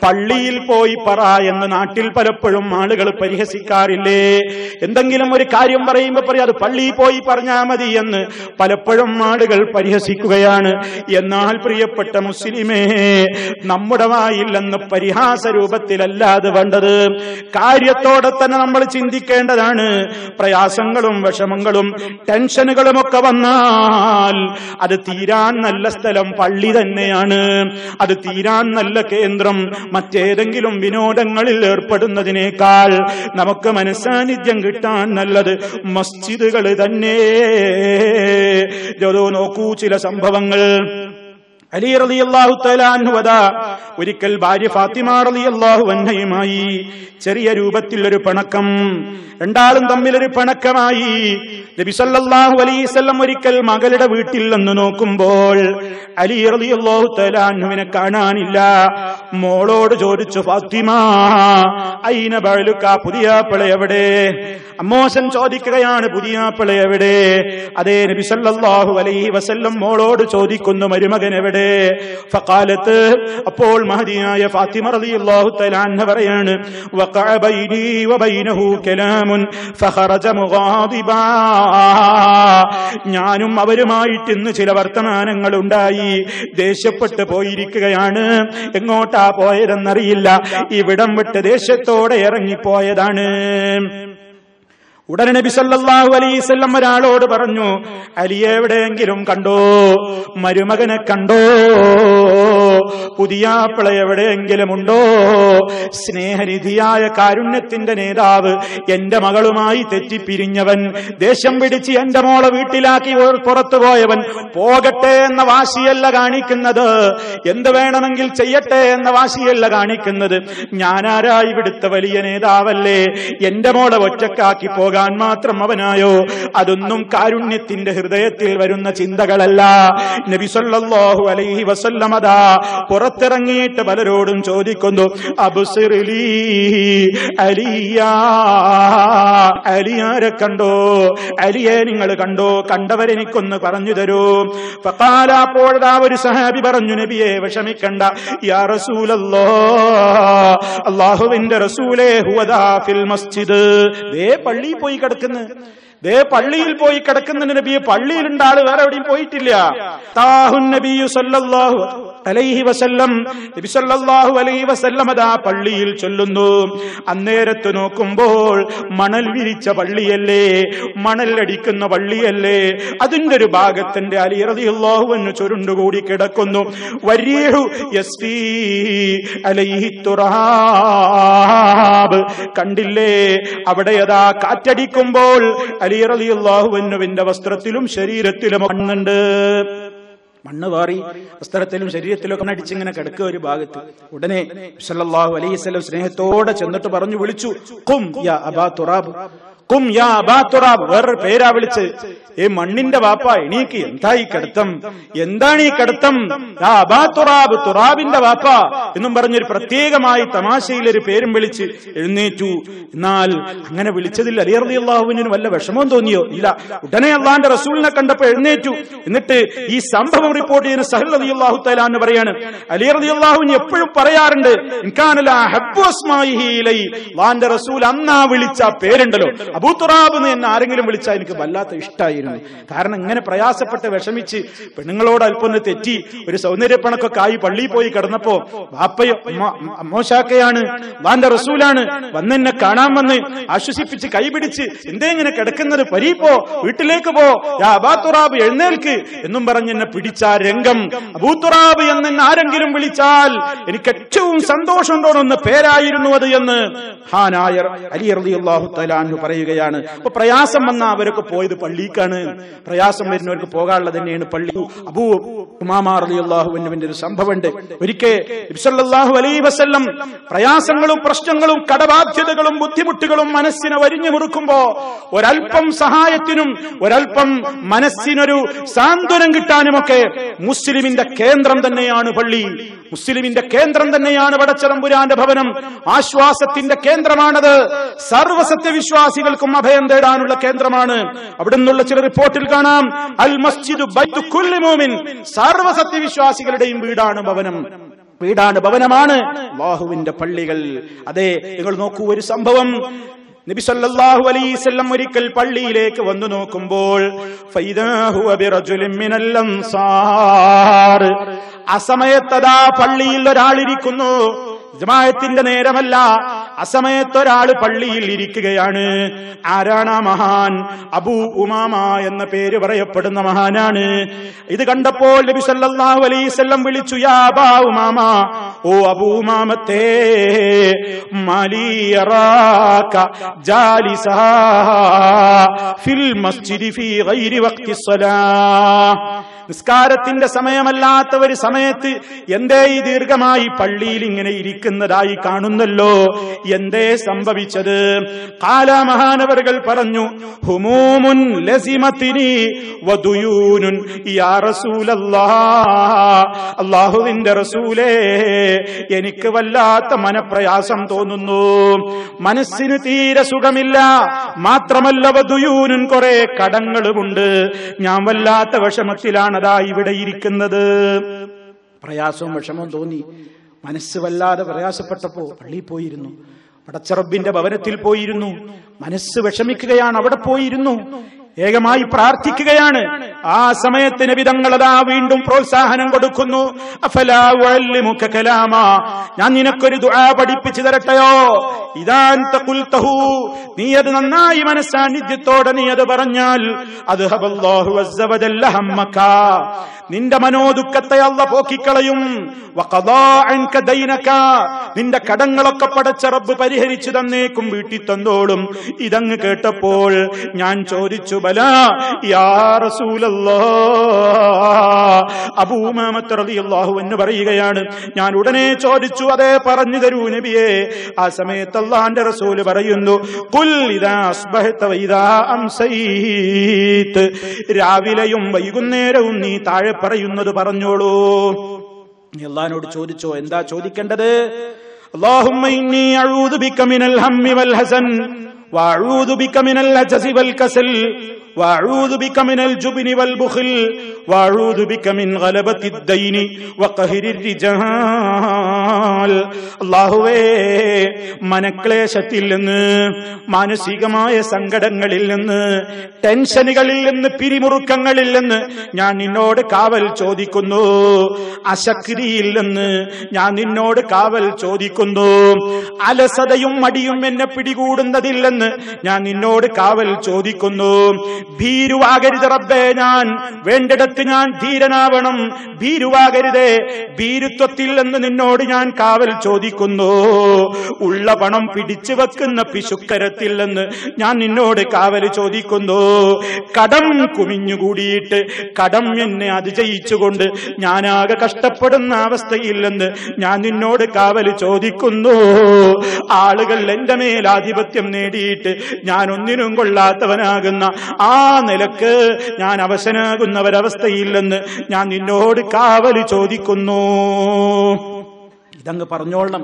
പള്ളിയിൽ പോയി പറ എന്ന് നാട്ടിൽ പലപ്പോഴും ആളുകൾ പരിഹസിക്കാറില്ലേ? എന്തെങ്കിലും ഒരു കാര്യം പറയുമ്പോൾ പറയും അത് പള്ളിയിൽ പോയി പറഞ്ഞാൽ മതി എന്ന് പലപ്പോഴും ആളുകൾ പരിഹസിക്കുകയാണ്. എന്നാൽ പ്രിയപ്പെട്ട മുസ്ലിമേ, നമ്മുടെ വായില്ലെന്ന് പരിഹാസ രൂപത്തിലല്ലാതെ വേണ്ടത് കാര്യത്തോടെ തന്നെ നമ്മൾ ചിന്തിക്കേണ്ടതാണ്. പ്രയാസങ്ങളും വിഷമങ്ങളും ടെൻഷനുകളും ഒക്കെ വന്നാൽ അത് തീരാൻ നല്ല സ്ഥലം പള്ളി തന്നെയാണ്. അത് തീരാൻ നല്ല കേന്ദ്രം മറ്റേതെങ്കിലും വിനോദങ്ങളിൽ ഏർപ്പെടുന്നതിനേക്കാൾ നമുക്ക് മനസ്സാന്നിധ്യം കിട്ടാൻ നല്ലത് മസ്ജിദുകൾ തന്നെ. നോക്കൂ ചില സംഭവങ്ങൾ. അലി റളിയല്ലാഹു തആല അൻഹു ഒരിക്കൽ ഭാര്യ ഫാത്തിമ റളിയല്ലാഹു അൻഹയുമായി ചെറിയ രൂപത്തിൽ ഒരു പിണക്കം, രണ്ടാളും തമ്മിലൊരു പിണക്കമായി. നബി സല്ലല്ലാഹു അലൈഹി വസല്ലം ഒരിക്കൽ മകളുടെ വീട്ടിൽ നിന്ന് നോക്കുമ്പോൾ അലി റളിയല്ലാഹു തആല അൻഹുവിനെ കാണാനില്ല. മോളോട് ചോദിച്ചു, ഫാത്തിമ ഐന ബഅലുക, പുതിയാപ്പിള എവിടെ? അമ്മോശൻ ചോദിക്കുകയാണ്, പുതിയാപ്പിള എവിടെ? അതേ നബി സല്ലല്ലാഹു അലൈഹി വസല്ലം മോളോട് ചോദിക്കുന്നു, മരുമകൻ എവിടെ? ഫഖാലത്ത്, അപ്പോൾ മഹദിയായ ഫാത്തിമ റളിയല്ലാഹു തആല അൻഹ പറയാണ്, വഖഅ ബൈനി വബൈനഹു കലാമുൻ ഫഖറജ മുഗാദിബാ, ഞാനും അവരുമായിട്ട് ഇന്ന് ചില വർത്തമാനങ്ങൾ ഉണ്ടായി, ദേഷ്യപ്പെട്ട് പോയിരിക്കുകയാണ്. എങ്ങോട്ടാ പോയതെന്നറിയില്ല, ഇവിടം വിട്ട് ദേഷ്യത്തോടെ ഇറങ്ങിപ്പോയതാണ്. ഉടനെ നബി സല്ലല്ലാഹു അലൈഹി വസല്ലം ഒരാളോട് പറഞ്ഞു, അലിയെ എവിടെയെങ്കിലും കണ്ടോ? മരുമകനെ കണ്ടോ? പുതിയാപ്പിള എവിടെയെങ്കിലും ഉണ്ടോ? സ്നേഹനിധിയായ കാരുണ്യത്തിന്റെ നേതാവ്, എന്റെ മകളുമായി തെറ്റിപ്പിരിഞ്ഞവൻ, ദേഷ്യം പിടിച്ച് എന്റെ മോളെ വീട്ടിലാക്കി പുറത്തു പോയവൻ, പോകട്ടെ എന്ന വാശിയല്ല കാണിക്കുന്നത്, എന്ത് വേണമെങ്കിൽ ചെയ്യട്ടെ എന്ന വാശിയല്ല കാണിക്കുന്നത്. ഞാനാരാ ഇവിടുത്തെ വലിയ നേതാവല്ലേ? എന്റെ മോളെ ഒറ്റക്കാക്കി പോകാൻ മാത്രം അവനായോ? അതൊന്നും കാരുണ്യത്തിന്റെ ഹൃദയത്തിൽ വരുന്ന ചിന്തകളല്ല. നബി സല്ലല്ലാഹു അലൈഹി വസല്ലം അതാ പുറത്തിറങ്ങിയിട്ട് പലരോടും ചോദിക്കുന്നു, അബ്സിർലി അലിയാ, അലിയാരെ കണ്ടോ? അലിയെ നിങ്ങൾ കണ്ടോ? കണ്ടവരെനിക്കൊന്ന് പറഞ്ഞു തരൂ. ഫഖാല, അപ്പോഴാ ഒരു സഹാബി പറഞ്ഞു, നബിയെ വിഷമിക്കണ്ട, യാ റസൂലല്ലാഹ്, അല്ലാഹുവിന്റെ റസൂലേ, ഹുവദാ ഫിൽ മസ്ജിദ്, ദേ പള്ളിയിൽ പോയി കിടക്കുന്നു, ദേ പള്ളിയിൽ പോയി കിടക്കുന്ന നബിയെ. പള്ളിയിലുണ്ട് ആള്, വേറെ എവിടെയും പോയിട്ടില്ല. താഹുൻ നബിയു സല്ലല്ലാഹു അലൈഹി വസല്ലം, നബി സല്ലല്ലാഹു അലൈഹി വസല്ലം അതാ പള്ളിയിൽ ചൊല്ലുന്നു. അന്നേരത്ത് നോക്കുമ്പോൾ മണൽ വിരിച്ച പള്ളിയല്ലേ, മണലടിക്കുന്ന പള്ളിയല്ലേ, അതിന്റെ ഒരു ഭാഗത്തിന്റെ അലി റളിയല്ലാഹു അൻഹു ചുരുണ്ടുകൂടി കിടക്കുന്നു. വരീഹു യസ്ഫീ അലൈഹി തുറാബ്, കണ്ടില്ലേ അവിടെ അതാ കാറ്റടിക്കുമ്പോൾ അലി റളിയല്ലാഹു അൻഹുവിന്റെ വസ്ത്രത്തിലും ശരീരത്തിലും മണ്ണുണ്ട്. മണ്ണ് വാറി വസ്ത്രത്തിലും ശരീരത്തിലൊക്കെ അടിച്ചിങ്ങനെ കിടക്കുക ഒരു ഭാഗത്ത്. ഉടനെ സല്ലല്ലാഹു അലൈഹി വസല്ലം സ്നേഹത്തോടെ ചെന്നിട്ട് പറഞ്ഞു, വിളിച്ചു, ഖും യാ അബാ തുറാബ്, ഖും യാ അബാ തുറാബ്. വേറൊരു പേരാ വിളിച്ച്, ഏ മണ്ണിന്റെ വാപ്പ എണീക്ക്, എന്താ ഈ കിടത്തം, എന്താണ് ഈ കിടത്തം? യാ അബാ തുറാബ്, തുറാബിന്റെ വാപ്പ എന്നും പറഞ്ഞൊരു പ്രത്യേകമായി തമാശയിലൊരു പേരും വിളിച്ച് എഴുന്നേറ്റു. എന്നാൽ അങ്ങനെ വിളിച്ചതിൽ അലി റളിയല്ലാഹുവിന് വല്ല വിഷമവും തോന്നിയോ? ഇല്ല. ഉടനെ അള്ളാന്റെ റസൂലിനെ കണ്ടപ്പോ എഴുന്നേറ്റു. എന്നിട്ട് ഈ സംഭവം റിപ്പോർട്ട് ചെയ്യുന്ന സഹൽ റളിയല്ലാഹു തആല എന്ന് പറയാണ്, അലി റളിയല്ലാഹുവിന് എപ്പോഴും പറയാറുണ്ട്, ഇൻകാന ലാ ഹബ്ബു അസ്മാഇഹി ഇലൈ, അള്ളാന്റെ റസൂൽ അന്നാ വിളിച്ച പേരുണ്ടല്ലോ, അബൂ തുറാബ് എന്ന് എന്നെ ആരെങ്കിലും വിളിച്ചാൽ എനിക്ക് വല്ലാത്ത ഇഷ്ടമായിരുന്നു. കാരണം ഇങ്ങനെ പ്രയാസപ്പെട്ട് വിഷമിച്ച് പെണ്ണുങ്ങളോട് അല്പം തെറ്റി ഒരു സൗന്ദര്യപ്പണക്കൊക്കെ ആയി പള്ളിയിൽ പോയി കിടന്നപ്പോ വാപ്പയോ മോശാക്കയാണ്, വാന്റെ റസൂലാണ്, വന്നെന്നെ കാണാൻ വന്ന് ആശ്വസിപ്പിച്ച് കൈപിടിച്ച് എന്തേ ഇങ്ങനെ കിടക്കുന്നത്, പരീപ്പോ വീട്ടിലേക്ക് പോ, യാ അബൂ തുറാബ് എഴുന്നേൽക്ക് എന്നും പറഞ്ഞ് എന്നെ പിടിച്ച രംഗം. അബൂ തുറാബ് എന്ന് ആരെങ്കിലും വിളിച്ചാൽ എനിക്ക് ഏറ്റവും സന്തോഷം തോന്നുന്ന പേരായിരുന്നു അത് എന്ന് മഹാനായ അലി റളിയല്ലാഹു തആല അൻഹു പറയുകയാണ്. അപ്പൊ പ്രയാസം വന്ന അവരൊക്കെ പോയത് പള്ളിക്കാണ്. പ്രയാസം വരുന്നവർക്ക് പോകാനുള്ളത് തന്നെയാണ് പള്ളി. അബൂ ഉമാമ റളിയല്ലാഹു അൻഹുവിന്റെ ഒരു സംഭവമുണ്ട്. ഒരിക്കൽ നബി സല്ലല്ലാഹു അലൈഹി വസല്ലം പ്രയാസങ്ങളും പ്രശ്നങ്ങളും കടബാധ്യതകളും ബുദ്ധിമുട്ടുകളും മനസ്സിനെ വരിഞ്ഞു മുറുക്കുമ്പോ ഒരൽപ്പം സഹായത്തിനും ഒരൽപ്പം മനസ്സിനൊരു സാന്ത്വനം കിട്ടാനുമൊക്കെ മുസ്ലിമിന്റെ കേന്ദ്രം തന്നെയാണ് പള്ളി. മുസ്ലിമിന്റെ കേന്ദ്രം തന്നെയാണ് പടച്ചതമ്പുരാന്റെ ഭവനം. ആശ്വാസത്തിന്റെ കേന്ദ്രമാണത്. സർവ്വസത്യവിശ്വാസികൾക്കും അഭയം തേടാനുള്ള കേന്ദ്രമാണ്. അവിടെ നിന്നുള്ള ചില റിപ്പോർട്ടിൽ കാണാം, അൽ മസ്ജിദു ബൈതു കുല്ലി മുഅ്മിൻ, സർവ്വസത്യവിശ്വാസികളുടെയും വീടാണ് ഭവനം. ഭവനമാണ് അല്ലാഹുവിന്റെ പള്ളികൾ. അതെ, നിങ്ങൾ നോക്കൂ ഒരു സംഭവം. നബി സല്ലല്ലാഹു അലൈഹി വസല്ലം ഒരിക്കൽ പള്ളിയിലേക്ക് വന്നു നോക്കുമ്പോൾ ഫൈദാ ഹുവ ബിറജുലിൻ മിനൽ അൻസാർ, അസമയത്തതാ പള്ളിയിൽ ഒരാളിരിക്കുന്നു. ജമാഅത്തിന്റെ നേരമല്ല, അസമയത്തൊരാള് പള്ളിയിൽ ഇരിക്കുകയാണ്. ആരാണ് ആ മഹാൻ? അബൂ ഉമാമ എന്ന പേര് പറയപ്പെടുന്ന മഹാനാണ്. ഇത് കണ്ടപ്പോൾ നബി സല്ലല്ലാഹു അലൈഹി വസല്ലം വിളിച്ചു, യാ അബൂ ഉമാമ, ഓ അബൂ ഉമാമത്തേ, മാലി യറാക ജാലിസാ ഫിൽ മസ്ജിദി ഫീ ഗൈരി വഖ്തി സ്വലാഹ്. നിസ്കാരത്തിന്റെ സമയമല്ലാത്ത ഒരു സമയത്ത് എന്തേ ഈ ദീർഘമായി പള്ളിയിൽ ഇങ്ങനെ ഇരിക്കുന്നതായി കാണുന്നല്ലോ, എന്തേ സംഭവിച്ചത്? ഖാല, മഹാനവറുകൾ പറഞ്ഞു, ഹുമൂമുൻ ലസിമതിനി വദുയൂനുൻ യാ റസൂലല്ലാഹ്, അല്ലാഹുവിന്റെ റസൂലേ, എനിക്ക് വല്ലാത്ത മനപ്രയാസം തോന്നുന്നു, മനസ്സിന് തീരെ സുഖമില്ല, മാത്രമല്ല വദുയൂനുൻ, കുറെ കടങ്ങളുമുണ്ട്, ഞാൻ വല്ലാത്ത വിഷമത്തിലാണ് അതാ ഇവിടെ ഇരിക്കുന്നത്. പ്രയാസവും വിഷമവും തോന്നി. മനസ്സ് വല്ലാതെ പ്രയാസപ്പെട്ടപ്പോ പള്ളിയിൽ പോയിരുന്നു, പടച്ചറബ്ബിന്റെ ഭവനത്തിൽ പോയിരുന്നു. മനസ്സ് വിഷമിക്കുകയാണ്, അവിടെ പോയിരുന്നു, ഏകമായി പ്രാർത്ഥിക്കുകയാണ്. ആ സമയത്ത് നബി തങ്ങൾ അതാ വീണ്ടും പ്രോത്സാഹനം കൊടുക്കുന്നു. അഫലാ ഉഅല്ലിമുക കലാമാ, ഞാൻ നിനക്കൊരു ദുആ പഠിപ്പിച്ചു തരട്ടെയോ? ഇദാ അൻത ഖുൽതഹു, നീ അത് നന്നായി മനസ്സാന്നിധ്യത്തോടെ നീ അത് പറഞ്ഞാൽ, അദ്ഹബല്ലാഹു അസ്സ വജല്ല ഹമ്മക, നിന്റെ മനോദുഃഖത്തെ അല്ലാഹു പോക്കിക്കളയും. വഖദാ അൻക ദൈനക, നിന്റെ കടങ്ങളൊക്കെ പടച്ച റബ്ബ് പരിഹരിച്ചു തന്നേക്കും, വീട്ടിൽ തന്നോളും. ഇതങ്ങ് കേട്ടപ്പോൾ ഞാൻ ചോദിച്ചു, ബലാ യാ റസൂലല്ലാഹ്. അബൂ ഉമാമ റളിയല്ലാഹു അൻഹു പറയുകയാണ്, ഞാൻ ഉടനെ ചോദിച്ചു, അതേ പറഞ്ഞു തരൂ നബിയേ. ആ സമയത്ത് അല്ലാഹുവിന്റെ റസൂല് പറയുന്നു, ഖുൽ ഇദാ അസ്ബഹത വഇദാ അംസൈത, രാവിലെയും വൈകുന്നേരവും നീ താഴെ പറയുന്നത് പറഞ്ഞോളൂ. അല്ലാഹുവിനോട് ചോദിച്ചോ, എന്താ ചോദിക്കേണ്ടത്? അല്ലാഹുമ്മ ഇന്നി അഊദു ബിക മിനൽ ഹമ്മി വൽ ഹസൻ വഅഊദു ബിക മിനൽ അജ്സി വൽ കസൽ വഅഊദു ബിക മിനൽ ജുബ്നി വൽ ബുഖൽ വഅഊദു ബിക മിൻ ഗലബത്തിദ് ദൈനി വഖഹരിർ റിജാൽ. അല്ലാഹുവേ, മനക്ലേശത്തിൽ നിന്ന്, മാനസികമായ സങ്കടങ്ങളിൽ നിന്ന്, ടെൻഷനുകളിൽ നിന്ന്, പിരിമുറുക്കങ്ങളിൽ നിന്ന് ഞാൻ നിന്നോട് കാവൽ ചോദിക്കുന്നു. അശക്തിയിൽ നിന്ന് ഞാൻ നിന്നോട് കാവൽ ചോദിക്കുന്നു. അലസതയും മടിയും എന്നെ പിടികൂടുന്നതില്ലെന്ന് ഞാൻ നിന്നോട് കാവൽ ചോദിക്കുന്നു. ഭീരുവാകരുത് റബ്ബേ, ഞാൻ വേണ്ടിടത്ത് ഞാൻ ധീരനാവണം, ഭീരുവാകരുതേ, ഭീരുത്വത്തിൽ നിന്ന് നിന്നോട് ഞാൻ കാവൽ ചോദിക്കുന്നു. ഉള്ള പണം പിടിച്ചു വെക്കുന്ന പിശുക്കരത്തിൽ നിന്ന് ഞാൻ നിന്നോട് കാവൽ ചോദിക്കുന്നു. കടം കുമിഞ്ഞുകൂടിയിട്ട് കടം എന്നെ അതിജയിച്ചുകൊണ്ട് ഞാനാകെ കഷ്ടപ്പെടുന്ന അവസ്ഥയിൽ നിന്ന് ഞാൻ നിന്നോട് കാവൽ ചോദിക്കുന്നു. ആളുകൾ എന്റെ മേൽ ആധിപത്യം നേടിയിട്ട് ഞാൻ ഒന്നിനും കൊള്ളാത്തവനാകുന്ന ആ നിലക്ക് ഞാൻ അവശനാകുന്ന ഒരവസ്ഥയിൽ നിന്ന് ഞാൻ നിന്നോട് കാവൽ ചോദിക്കുന്നു. ഇതങ്ങ് പറഞ്ഞോളണം,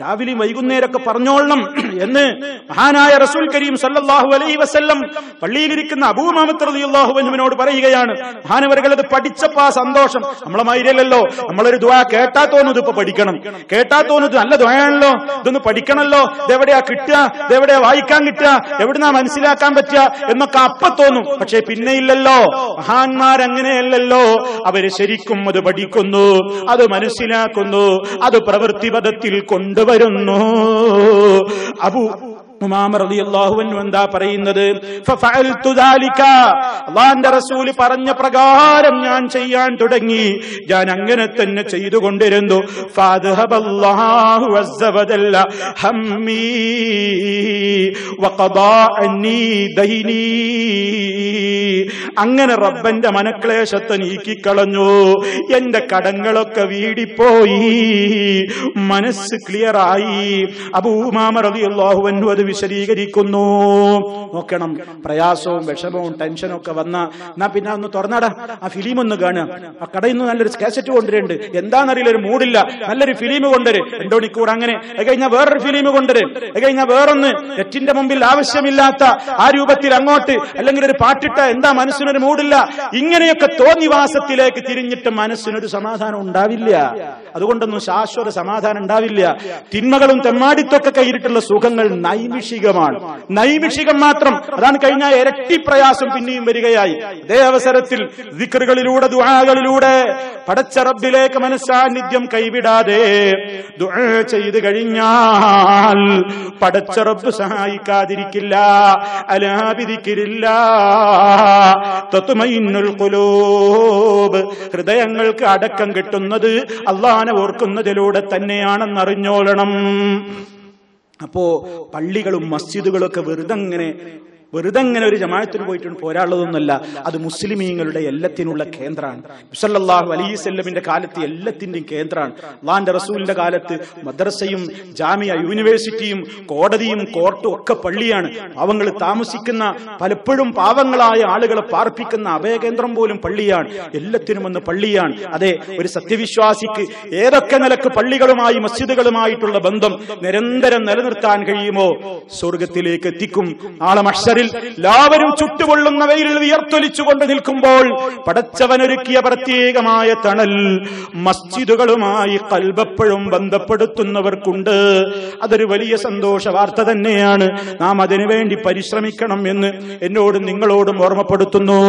രാവിലെയും വൈകുന്നേരമൊക്കെ പറഞ്ഞോളണം എന്ന് മഹാനായ റസൂൽ കരീം സല്ലല്ലാഹു അലൈഹി വസല്ലം പള്ളിയിലിരിക്കുന്ന അബൂ ഉമാമത്ത് റളിയല്ലാഹു അൻഹുവിനോട് പറയുകയാണ്. മഹാനവറുകൾ അത് പഠിച്ചപ്പോ ആ സന്തോഷം നമ്മളെ മാതിരിയല്ലല്ലോ. നമ്മളൊരു ദുആ കേട്ടാ തോന്നുന്നത് ഇപ്പൊ പഠിക്കണം, കേട്ടാ തോന്നുന്നത് നല്ല ദുആയാണല്ലോ, ഇതൊന്ന് പഠിക്കണല്ലോ, ഇതെവിടെയാ കിട്ടുക, ഇതെവിടെയാ വായിക്കാൻ കിട്ടുക, എവിടുന്നാ മനസ്സിലാക്കാൻ പറ്റുക എന്നൊക്കെ അപ്പൊ തോന്നും. പക്ഷെ പിന്നെ ഇല്ലല്ലോ, മഹാന്മാരങ്ങനെയല്ലല്ലോ. അവര് ശരിക്കും അത് പഠിക്കുന്നു, അത് മനസ്സിലാക്കുന്നു, അത് പ്രവൃത്തിപദത്തിൽ കൊണ്ടുവരുന്നു. അബൂ ഉമാമ റളിയല്ലാഹു അൻഹു എന്താ പറയുന്നത്? ഫഫഅൽതു ദാലിക, അല്ലാഹുവിന്റെ റസൂൽ പറഞ്ഞ പ്രകാരം ഞാൻ ചെയ്യാൻ തുടങ്ങി, ഞാൻ അങ്ങനെ തന്നെ ചെയ്തുകൊണ്ടിരുന്നു. ഫഅദ്ഹബല്ലാഹു അസ്സ വജല്ല ഹമ്മി വഖദാ അന്നി ദൈനി. അങ്ങനെ റബ്ബന്റെ മനക്ലേശത്തെ നീക്കിക്കളഞ്ഞു, എന്റെ കടങ്ങളൊക്കെ വീടിപ്പോയി, മനസ്സ് ക്ലിയറായി. അബൂ ഉമാമ റളിയല്ലാഹു അൻഹു അത് വിശദീകരിക്കുന്നു. നോക്കണം, പ്രയാസവും വിഷമവും ടെൻഷനും ഒക്കെ വന്ന എന്നാ പിന്നെ ഒന്ന് തുറന്നാടാ, ആ ഫിലിം ഒന്ന് കാണുക, ആ കടയിൽ നിന്ന് നല്ലൊരു കാസറ്റ് കൊണ്ടുവരുന്നുണ്ട്, എന്താണെന്നറിയില്ല, ഒരു മൂടില്ല, നല്ലൊരു ഫിലിം കൊണ്ടുവരും, 2 മണിക്കൂർ അങ്ങനെ, അത് കഴിഞ്ഞാൽ വേറൊരു ഫിലിം കൊണ്ടുവരും, അത് കഴിഞ്ഞാൽ വേറൊന്ന്, നെറ്റിന്റെ മുമ്പിൽ ആവശ്യമില്ലാത്ത ആ രൂപത്തിൽ അങ്ങോട്ട്, അല്ലെങ്കിൽ ഒരു പാട്ടിട്ട എന്താ മനസ്സിനൊരു മൂടില്ല, ഇങ്ങനെയൊക്കെ തോന്നിവാസത്തിലേക്ക് തിരിഞ്ഞിട്ട് മനസ്സിനൊരു സമാധാനം ഉണ്ടാവില്ല. അതുകൊണ്ടൊന്നും ശാശ്വത സമാധാനം ഉണ്ടാവില്ല. തിന്മകളും തെമ്മാടിത്തൊക്കെ കയ്യിലിട്ടുള്ള സുഖങ്ങൾ നൈമിഷികമാണ്, നൈമിഷികം മാത്രം. അതാണ് കഴിഞ്ഞ ഇരട്ടി പ്രയാസം പിന്നെയും വരികയായി. അതേ അവസരത്തിൽ ദിക്റുകളിലൂടെ ദുആകളിലൂടെ പടച്ച റബ്ബിലേക്ക് മനസ്സാന്നിധ്യം കൈവിടാതെ ദുആ ചെയ്തു കഴിഞ്ഞാൽ പടച്ച റബ്ബ് സഹായിക്കാതിരിക്കില്ല. അലാ ബിദിക്രില്ലാഹ് തത്മഇന്നുൽ ഖുലൂബ്, ഹൃദയങ്ങൾക്ക് അടക്കം കിട്ടുന്നത് അല്ലാഹനെ ഓർക്കുന്നതിലൂടെ തന്നെയാണെന്നറിഞ്ഞോളണം. അപ്പോ പള്ളികളും മസ്ജിദുകളും ഒക്കെ വെറുതെ ഒരു ജമാഅത്തിന് പോയിട്ടുണ്ട് പോരാളുതൊന്നുമല്ല. അത് മുസ്ലിമീങ്ങളുടെ എല്ലാത്തിനുള്ള കേന്ദ്രമാണ്. സല്ലല്ലാഹു അലൈഹി വസല്ലമിന്റെ കാലത്ത് എല്ലാത്തിന്റെയും കേന്ദ്രമാണ്. അല്ലാഹുവിന്റെ റസൂലിന്റെ കാലത്ത് മദ്രസയും ജാമിയ യൂണിവേഴ്സിറ്റിയും കോടതിയും കോർട്ടും ഒക്കെ പള്ളിയാണ്. പാവങ്ങൾ താമസിക്കുന്ന, പലപ്പോഴും പാവങ്ങളായ ആളുകളെ പാർപ്പിക്കുന്ന അഭയകേന്ദ്രം പോലും പള്ളിയാണ്. എല്ലാത്തിനും ഒന്ന് പള്ളിയാണ്. അതെ, ഒരു സത്യവിശ്വാസിക്ക് ഏതൊക്കെ നിലക്ക് പള്ളികളുമായി മസ്ജിദുകളുമായിട്ടുള്ള ബന്ധം നിരന്തരം നിലനിർത്താൻ കഴിയുമോ സ്വർഗത്തിലേക്ക് എത്തിക്കും. നാളെ മഹ്ശറിൽ എല്ലാവരും ചുട്ടുപൊള്ളുന്ന വെയിലിൽ വിയർത്തൊലിച്ചുകൊണ്ട് നിൽക്കുമ്പോൾ പടച്ചവനൊരുക്കിയ പ്രത്യേകമായ തണൽ മസ്ജിദുകളുമായി ഖൽബെപ്പോഴും ബന്ധപ്പെടുത്തുന്നവർക്കുണ്ട്. അതൊരു വലിയ സന്തോഷ വാർത്ത തന്നെയാണ്. നാം അതിനുവേണ്ടി പരിശ്രമിക്കണം എന്ന് എന്നോടും നിങ്ങളോടും ഓർമ്മപ്പെടുത്തുന്നു.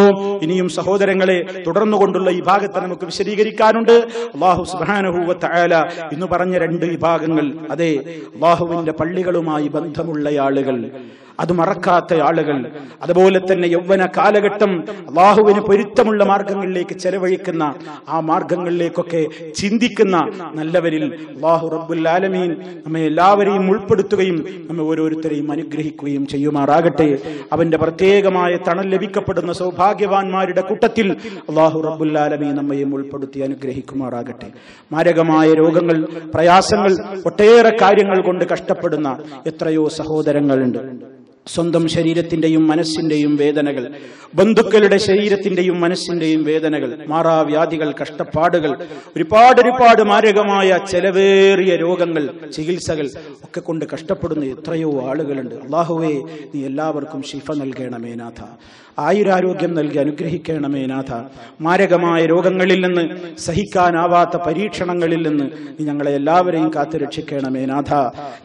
ഇനിയും സഹോദരങ്ങളെ, തുടർന്നുകൊണ്ടുള്ള ഈ ഭാഗത്ത് നമുക്ക് വിശദീകരിക്കാനുണ്ട്. അല്ലാഹു സുബ്ഹാനഹു വ തആല ഇന്ന് പറഞ്ഞ 2 വിഭാഗങ്ങൾ, അതെ, അല്ലാഹുവിന്റെ പള്ളികളുമായി ബന്ധമുള്ള ആളുകൾ, അത് മറക്കാത്ത ആളുകൾ, അതുപോലെ തന്നെ യൗവന കാലഘട്ടം അല്ലാഹുവിന് പൊരുത്തമുള്ള മാർഗങ്ങളിലേക്ക് ചെലവഴിക്കുന്ന, ആ മാർഗങ്ങളിലേക്കൊക്കെ ചിന്തിക്കുന്ന നല്ലവരിൽ അല്ലാഹു റബ്ബുൽ ആലമീൻ നമ്മെ എല്ലാവരെയും ഉൾപ്പെടുത്തുകയും നമ്മെ ഓരോരുത്തരെയും അനുഗ്രഹിക്കുകയും ചെയ്യുമാറാകട്ടെ. അവന്റെ പ്രത്യേകമായ തണൽ ലഭിക്കപ്പെടുന്ന സൗഭാഗ്യവാന്മാരുടെ കൂട്ടത്തിൽ അല്ലാഹു റബ്ബുൽ ആലമീൻ നമ്മയും ഉൾപ്പെടുത്തി അനുഗ്രഹിക്കുമാറാകട്ടെ. മാരകമായ രോഗങ്ങൾ, പ്രയാസങ്ങൾ, ഒട്ടേറെ കാര്യങ്ങൾ കൊണ്ട് കഷ്ടപ്പെടുന്ന എത്രയോ സഹോദരങ്ങളുണ്ട്. സ്വന്തം ശരീരത്തിന്റെയും മനസ്സിന്റെയും വേദനകൾ, ബന്ധുക്കളുടെ ശരീരത്തിന്റെയും മനസ്സിന്റെയും വേദനകൾ, മാറാവ്യാധികൾ, കഷ്ടപ്പാടുകൾ, ഒരുപാട് മാരകമായ ചെലവേറിയ രോഗങ്ങൾ, ചികിത്സകൾ ഒക്കെ കൊണ്ട് കഷ്ടപ്പെടുന്ന എത്രയോ ആളുകളുണ്ട്. അല്ലാഹുവേ, നീ എല്ലാവർക്കും ശിഫ നൽകണമേ നാഥ. ആയുരാരോഗ്യം നൽകി അനുഗ്രഹിക്കണമേ നാഥ. മാരകമായ രോഗങ്ങളിൽ നിന്ന്, സഹിക്കാനാവാത്ത പരീക്ഷണങ്ങളിൽ നിന്ന് നീ ഞങ്ങളെ എല്ലാവരെയും കാത്തു രക്ഷിക്കണമേ നാഥ.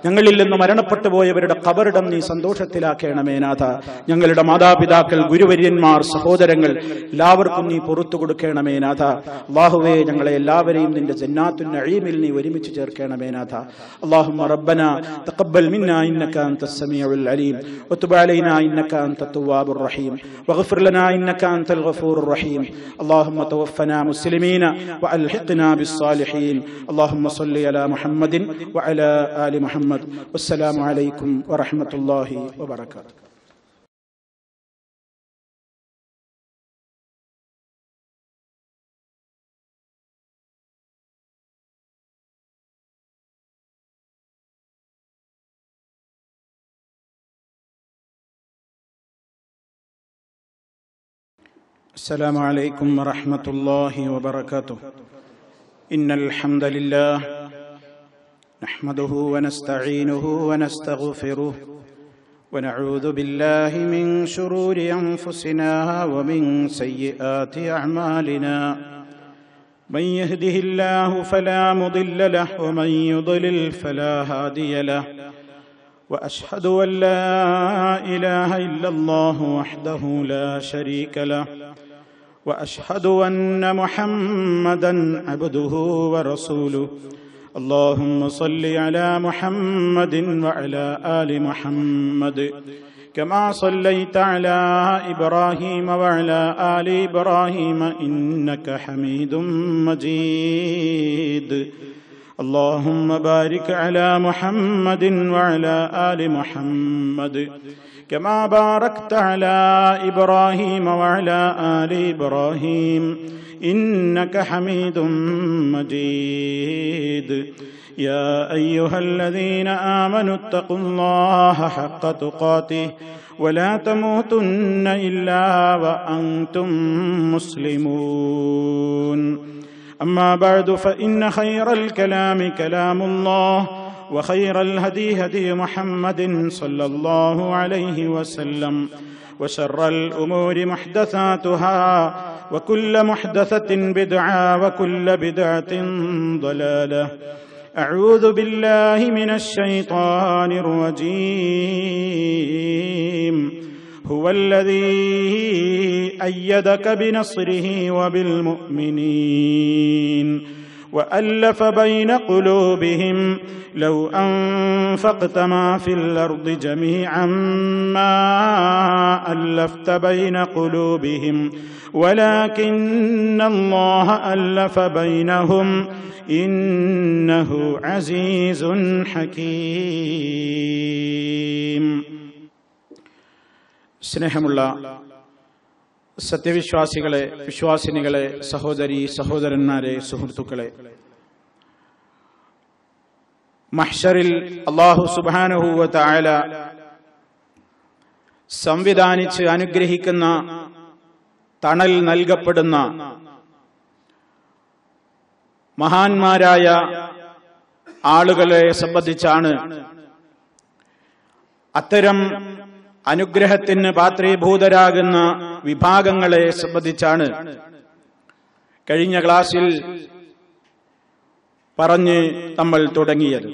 ഞങ്ങളിൽ നിന്ന് മരണപ്പെട്ടു പോയവരുടെ ഖബറിടം നീ സന്തോഷത്തിലാക്കണമേ നാഥ. ഞങ്ങളുടെ മാതാപിതാക്കൾ, ഗുരുവര്യന്മാർ, സഹോദരങ്ങൾ എല്ലാവർക്കും നീ പുറത്തു കൊടുക്കണമേ നാഥ. അല്ലാഹുവേ, ഞങ്ങളെ എല്ലാവരെയും നിന്റെ ജന്നാത്തുൻ നഈമിൽ നീ ഒരുമിച്ച് ചേർക്കണമേ നാഥ. അല്ലാഹുമ്മ റബ്ബനാ തഖബ്ബൽ മിന്നാ ഇന്നക അൻതസ് സമീഉൽ അലീം വതുബ് അലൈനാ ഇന്നക അൻതത് തവ്വാബുർ റഹീം واغفر لنا إنك أنت الغفور الرحيم. اللهم توفنا مسلمين وألحقنا بالصالحين. اللهم صل على محمد وعلى آل محمد. والسلام عليكم ورحمة الله وبركاته. السلام عليكم ورحمة الله وبركاته. إن الحمد لله نحمده ونستعينه ونستغفره ونعوذ بالله من شرور أنفسنا ومن سيئات أعمالنا من يهده الله فلا مضل له ومن يضلل فلا هادي له وأشهد أن لا إله إلا الله وحده لا شريك له وأشهد أن محمدا عبده ورسوله اللهم صل على محمد وعلى آل محمد كما صليت على إبراهيم وعلى آل إبراهيم إنك حميد مجيد اللهم بارك على محمد وعلى آل محمد كما باركت على إبراهيم وعلى آل إبراهيم إنك حميد مجيد يا أيها الذين آمنوا اتقوا الله حق تقاته ولا تموتن إلا وأنتم مسلمون أما بعد فإن خير الكلام كلام الله وخير الهدي هدي محمد صلى الله عليه وسلم وشر الأمور محدثاتها وكل محدثة بدعة وكل بدعة ضلالة أعوذ بالله من الشيطان الرجيم هو الذي أيدك بنصره وبالمؤمنين وألف بين قلوبهم لو أنفقت ما في الأرض جميعا ما ألفت بين قلوبهم ولكن الله ألف بينهم إنه عزيز حكيم. സ്നേഹമുള്ള സത്യവിശ്വാസികളെ, വിശ്വാസിനികളെ, സഹോദരി സഹോദരന്മാരെ, സുഹൃത്തുക്കളെ, മഹ്ശറിൽ അല്ലാഹു സുബ്ഹാനഹു വ തആല സംവിധാനിച്ച് അനുഗ്രഹിക്കുന്ന തണൽ നൽകപ്പെടുന്ന മഹാന്മാരായ ആളുകളെ സംബന്ധിച്ചാണ്, അത്തരം അനുഗ്രഹത്തിന് പാത്രീഭൂതരാകുന്ന വിഭാഗങ്ങളെ സംബന്ധിച്ചാണ് കഴിഞ്ഞ ക്ലാസ്സിൽ പറഞ്ഞ് നമ്മൾ തുടങ്ങിയത്.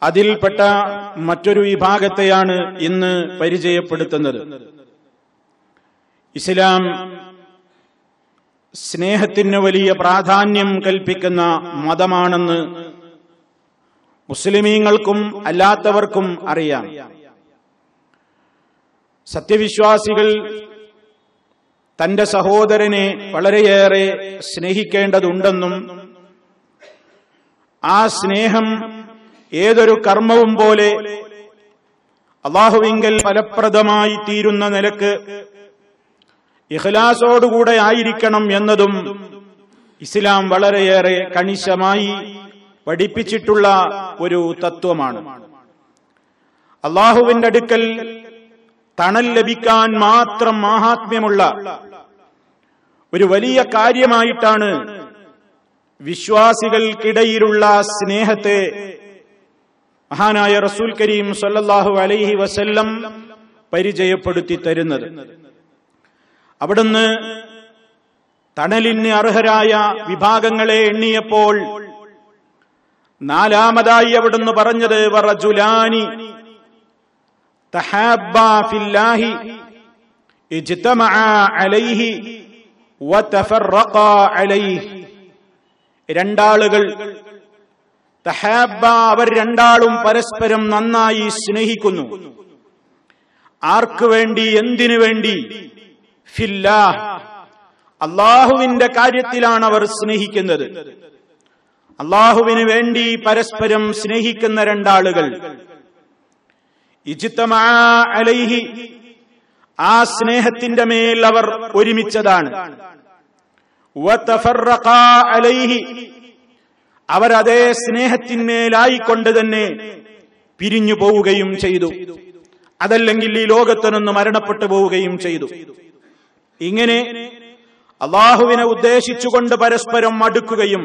അതിൽപ്പെട്ട മറ്റൊരു വിഭാഗത്തെയാണ് ഇന്ന് പരിചയപ്പെടുത്തുന്നത്. ഇസ്ലാം സ്നേഹത്തിന് വലിയ പ്രാധാന്യം കൽപ്പിക്കുന്ന മതമാണെന്ന് മുസ്ലിമീങ്ങൾക്കും അല്ലാത്തവർക്കും അറിയാം. സത്യവിശ്വാസികൾ തന്റെ സഹോദരനെ വളരെയേറെ സ്നേഹിക്കേണ്ടതുണ്ടെന്നും ആ സ്നേഹം ഏതൊരു കർമ്മവും പോലെ അല്ലാഹുവിങ്കൽ ഫലപ്രദമായി തീരുന്ന നിലക്ക് ഇഖ്ലാസോടുകൂടെ ആയിരിക്കണം എന്നതും ഇസ്ലാം വളരെയേറെ കണിശമായി പഠിപ്പിച്ചിട്ടുള്ള ഒരു തത്വമാണ്. അല്ലാഹുവിന്റെ അടുക്കൽ തണൽ ലഭിക്കാൻ മാത്രം മാഹാത്മ്യമുള്ള ഒരു വലിയ കാര്യമായിട്ടാണ് വിശ്വാസികൾക്കിടയിലുള്ള സ്നേഹത്തെ മഹാനായ റസൂൽ കരീം സല്ലല്ലാഹു അലൈഹി വസല്ലം പരിചയപ്പെടുത്തി തരുന്നത്. അവിടുന്ന് തണലിന് അർഹരായ വിഭാഗങ്ങളെ എണ്ണിയപ്പോൾ നാലാമതായി അവിടുന്ന് പറഞ്ഞത് വറജുലാനി തഹാബ്ബാ ഫില്ലാഹി ഇജ്തമഅ അലൈഹി വതഫറഖാ അലൈഹി. രണ്ടാളുകൾ തഹാബ്ബ, അവർ രണ്ടാളും പരസ്പരം നന്നായി സ്നേഹിക്കുന്നു. ആർക്ക് വേണ്ടി, എന്തിനു വേണ്ടി? ഫില്ലാഹ്, അല്ലാഹുവിന്റെ കാര്യത്തിലാണ് അവർ സ്നേഹിക്കുന്നത്. അല്ലാഹുവിന് വേണ്ടി പരസ്പരം സ്നേഹിക്കുന്ന രണ്ടാളുകൾ. ഇജ്തമഅ അലൈഹി, ആ സ്നേഹത്തിന്റെ മേൽ അവർ ഒരുമിച്ചതാണ്. വതഫറഖാ അലൈഹി, അവർ അതേ സ്നേഹത്തിന്മേലായിക്കൊണ്ട് തന്നെ പിരിഞ്ഞു പോവുകയും ചെയ്തു. അതല്ലെങ്കിൽ ഈ ലോകത്തു നിന്ന് മരണപ്പെട്ടു പോവുകയും ചെയ്തു. ഇങ്ങനെ അള്ളാഹുവിനെ ഉദ്ദേശിച്ചുകൊണ്ട് പരസ്പരം അടുക്കുകയും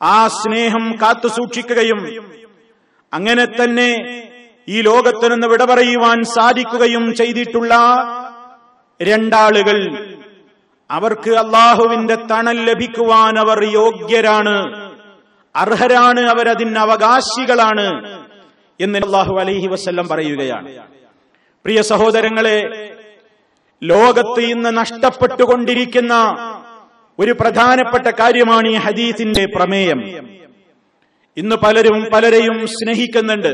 ആ സ്നേഹം കാത്തു സൂക്ഷിക്കുകയും അങ്ങനെ തന്നെ ഈ ലോകത്തു നിന്ന് വിട പറയുവാൻ സാധിക്കുകയും ചെയ്തിട്ടുള്ള രണ്ടാളുകൾ, അവർക്ക് അള്ളാഹുവിന്റെ തണൽ ലഭിക്കുവാൻ അവർ യോഗ്യരാണ്, അർഹരാണ്, അവരതിന് അവകാശികളാണ് എന്ന് സല്ലല്ലാഹു അലൈഹി വസല്ലം പറയുകയാണ്. പ്രിയ സഹോദരങ്ങളെ, ലോകത്ത് ഇന്ന് നഷ്ടപ്പെട്ടുകൊണ്ടിരിക്കുന്ന ഒരു പ്രധാനപ്പെട്ട കാര്യമാണ് ഈ ഹദീസിന്റെ പ്രമേയം. ഇന്ന് പലരും പലരെയും സ്നേഹിക്കുന്നുണ്ട്,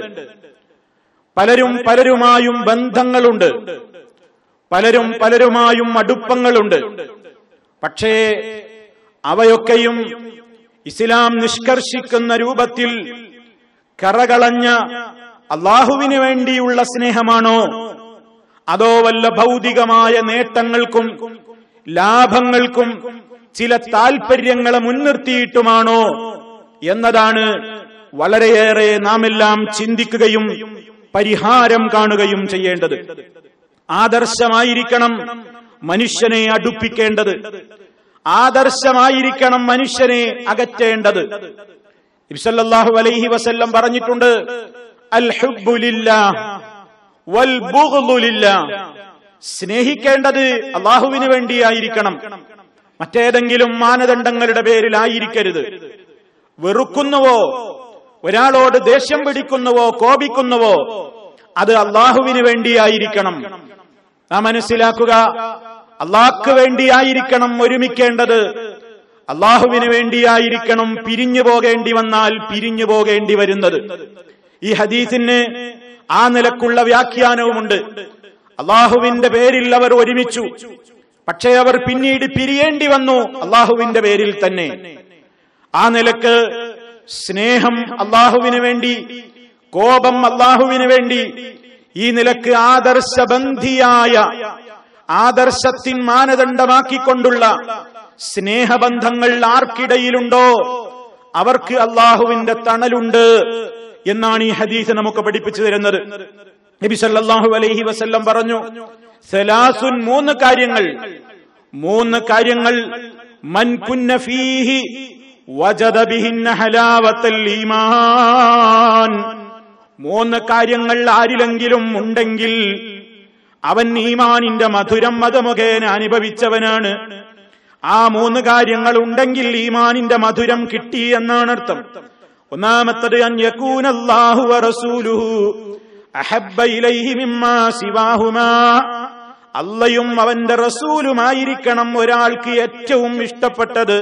പലരും പലരുമായും ബന്ധങ്ങളുണ്ട്, പലരും പലരുമായും അടുപ്പങ്ങളുണ്ട്. പക്ഷേ അവയൊക്കെയും ഇസ്ലാം നിഷ്കർഷിക്കുന്ന രൂപത്തിൽ കറകളഞ്ഞ അള്ളാഹുവിന് വേണ്ടിയുള്ള സ്നേഹമാണോ, അതോ വല്ല ഭൗതികമായ നേട്ടങ്ങൾക്കും ലാഭങ്ങൾക്കും ചില താൽപര്യങ്ങളെ മുൻനിർത്തിയിട്ടുമാണോ എന്നതാണ് വളരെയേറെ നാം എല്ലാം ചിന്തിക്കുകയും പരിഹാരം കാണുകയും ചെയ്യേണ്ടത്. ആദർശമായിരിക്കണം മനുഷ്യനെ അടുപ്പിക്കേണ്ടത്, ആദർശമായിരിക്കണം മനുഷ്യനെ അകറ്റേണ്ടത്. നബി സല്ലല്ലാഹു അലൈഹി വസല്ലം പറഞ്ഞിട്ടുണ്ട്, അൽ ഹുബ്ബു ലില്ലാഹ് വൽ ബുഗ്ളു ലില്ലാഹ്. സ്നേഹിക്കേണ്ടത് അള്ളാഹുവിന് വേണ്ടിയായിരിക്കണം, മറ്റേതെങ്കിലും മാനദണ്ഡങ്ങളുടെ പേരിലായിരിക്കരുത്. വെറുക്കുന്നുവോ, ഒരാളോട് ദേഷ്യം പിടിക്കുന്നുവോ, കോപിക്കുന്നുവോ, അത് അള്ളാഹുവിന് വേണ്ടിയായിരിക്കണം. നാം മനസ്സിലാക്കുക, അള്ളാഹ്ക്ക് വേണ്ടിയായിരിക്കണം ഒരുമിക്കേണ്ടത്, അള്ളാഹുവിന് വേണ്ടിയായിരിക്കണം പിരിഞ്ഞു പോകേണ്ടി വന്നാൽ പിരിഞ്ഞു പോകേണ്ടി വരുന്നത്. ഈ ഹദീസിന് ആ നിലക്കുള്ള വ്യാഖ്യാനവുമുണ്ട്. അള്ളാഹുവിന്റെ പേരിൽ അവർ ഒരുമിച്ചു, പക്ഷേ അവർ പിന്നീട് പിരിയേണ്ടി വന്നു അള്ളാഹുവിന്റെ പേരിൽ തന്നെ. ആ നിലക്ക് സ്നേഹം അള്ളാഹുവിന് വേണ്ടി, കോപം അള്ളാഹുവിന് വേണ്ടി, ഈ നിലക്ക് ആദർശബന്ധിയായ, ആദർശത്തിൻ മാനദണ്ഡമാക്കിക്കൊണ്ടുള്ള സ്നേഹബന്ധങ്ങൾ ആർക്കിടയിലുണ്ടോ അവർക്ക് അള്ളാഹുവിന്റെ തണലുണ്ട് എന്നാണ് ഈ ഹദീസ് നമുക്ക് പഠിപ്പിച്ചു തരുന്നത്. നബി സല്ലല്ലാഹു അലൈഹി വസല്ലം പറഞ്ഞു, സലാസുൻ, മൂന്ന് കാര്യങ്ങൾ മൻ കുന്ന ഫീഹി വജദ ബിഹിന്ന ഹലാവത്തൽ ഈമാൻ. മൂന്ന് കാര്യങ്ങൾ ആരിലെങ്കിലും ഉണ്ടെങ്കിൽ അവൻ ഈമാനിന്റെ മധുരം മതമുഖേന അനുഭവിച്ചവനാണ്. ആ മൂന്ന് കാര്യങ്ങൾ ഉണ്ടെങ്കിൽ ഈമാനിന്റെ മധുരം കിട്ടി എന്നാണ് അർത്ഥം. ഒന്നാമത്തത്, അൻ യകൂനല്ലാഹു വറസൂലുഹു അഹബ്ബ ഇലൈഹി മിമ്മാ സിവാഹുമാ. അള്ളയും അവന്റെ റസൂലുമായിരിക്കണം ഒരാൾക്ക് ഏറ്റവും ഇഷ്ടപ്പെട്ടത്.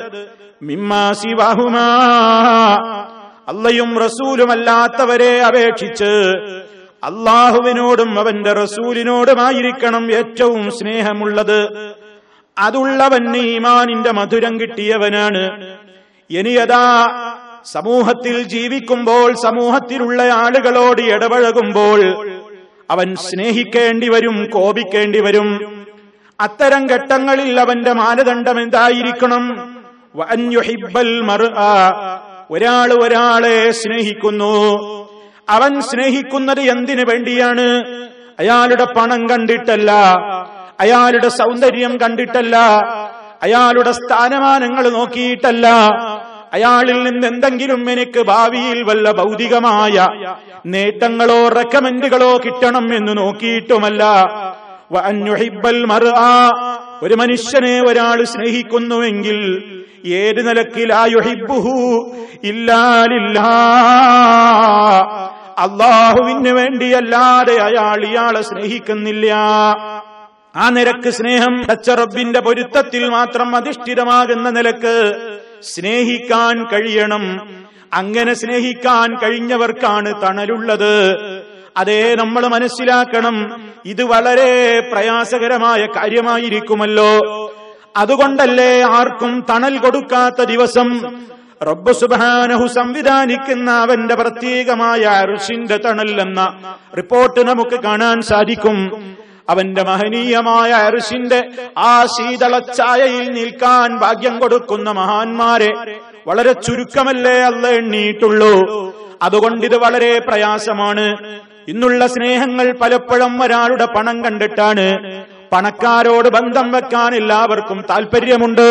മിമ്മാ സിവാഹുമാ, അള്ളയും റസൂലുമല്ലാത്തവരെ അപേക്ഷിച്ച് അള്ളാഹുവിനോടും അവന്റെ റസൂലിനോടുമായിരിക്കണം ഏറ്റവും സ്നേഹമുള്ളത്. അതുള്ളവൻ ഈമാനിന്റെ മധുരം കിട്ടിയവനാണ്. ഇനിയതാ സമൂഹത്തിൽ ജീവിക്കുമ്പോൾ, സമൂഹത്തിലുള്ള ആളുകളോട് ഇടപഴകുമ്പോൾ അവൻ സ്നേഹിക്കേണ്ടി വരും, കോപിക്കേണ്ടി വരും. അത്തരം ഘട്ടങ്ങളിൽ അവന്റെ മാനദണ്ഡം എന്തായിരിക്കണം? വഅൻ യുഹിബ്ബൽ മർഅ, ഒരാളെ സ്നേഹിക്കുന്നു. അവൻ സ്നേഹിക്കുന്നത് എന്തിനു വേണ്ടിയാണ്? അയാളുടെ പണം കണ്ടിട്ടല്ല, അയാളുടെ സൗന്ദര്യം കണ്ടിട്ടല്ല, അയാളുടെ സ്ഥാനമാനങ്ങൾ നോക്കിയിട്ടല്ല, അയാളിൽ നിന്ന് എന്തെങ്കിലും എനിക്ക് ഭാവിയിൽ വല്ല ഭൗതികമായ നേട്ടങ്ങളോ റെക്കമെൻഡുകളോ കിട്ടണം എന്ന് നോക്കിയിട്ടുമല്ല. വഅൻ യുഹിബ്ബൽ മർഅ, ഒരു മനുഷ്യനെ ഒരാൾ സ്നേഹിക്കുന്നുവെങ്കിൽ ഏത് നിലക്ക് ലാ യുഹിബ്ബുഹു ഇല്ലാ ലില്ലാഹ്, അള്ളാഹുവിന് വേണ്ടിയല്ലാതെ അയാൾ ഇയാളെ സ്നേഹിക്കുന്നില്ല. ആ നിലക്ക് സ്നേഹം പടച്ച റബ്ബിന്റെ പൊരുത്തത്തിൽ മാത്രം അധിഷ്ഠിതമാകുന്ന നിലക്ക് സ്നേഹിക്കാൻ കഴിയണം. അങ്ങനെ സ്നേഹിക്കാൻ കഴിഞ്ഞവർക്കാണ് തണലുള്ളത്. അതേ നമ്മൾ മനസ്സിലാക്കണം, ഇത് വളരെ പ്രയാസകരമായ കാര്യമായിരിക്കുമല്ലോ. അതുകൊണ്ടല്ലേ ആർക്കും തണൽ കൊടുക്കാത്ത ദിവസം റബ്ബ് സുബ്ഹാനഹു സംവിധാനിക്കുന്ന അവന്റെ പ്രത്യേകമായ അർശിന്റെ തണൽ എന്ന റിപ്പോർട്ട് നമുക്ക് കാണാൻ സാധിക്കും. അവന്റെ മഹനീയമായ അർശിന്റെ ആ ശീതളച്ചായയിൽ നിൽക്കാൻ ഭാഗ്യം കൊടുക്കുന്ന മഹാന്മാരെ വളരെ ചുരുക്കമല്ലേ അല്ലാഹ് എണ്ണിയിട്ടുള്ളൂ. അതുകൊണ്ടിത് വളരെ പ്രയാസമാണ്. ഇന്നുള്ള സ്നേഹങ്ങൾ പലപ്പോഴും ഒരാളുടെ പണം കണ്ടിട്ടാണ്. പണക്കാരോട് ബന്ധം വെക്കാൻ എല്ലാവർക്കും താല്പര്യമുണ്ട്.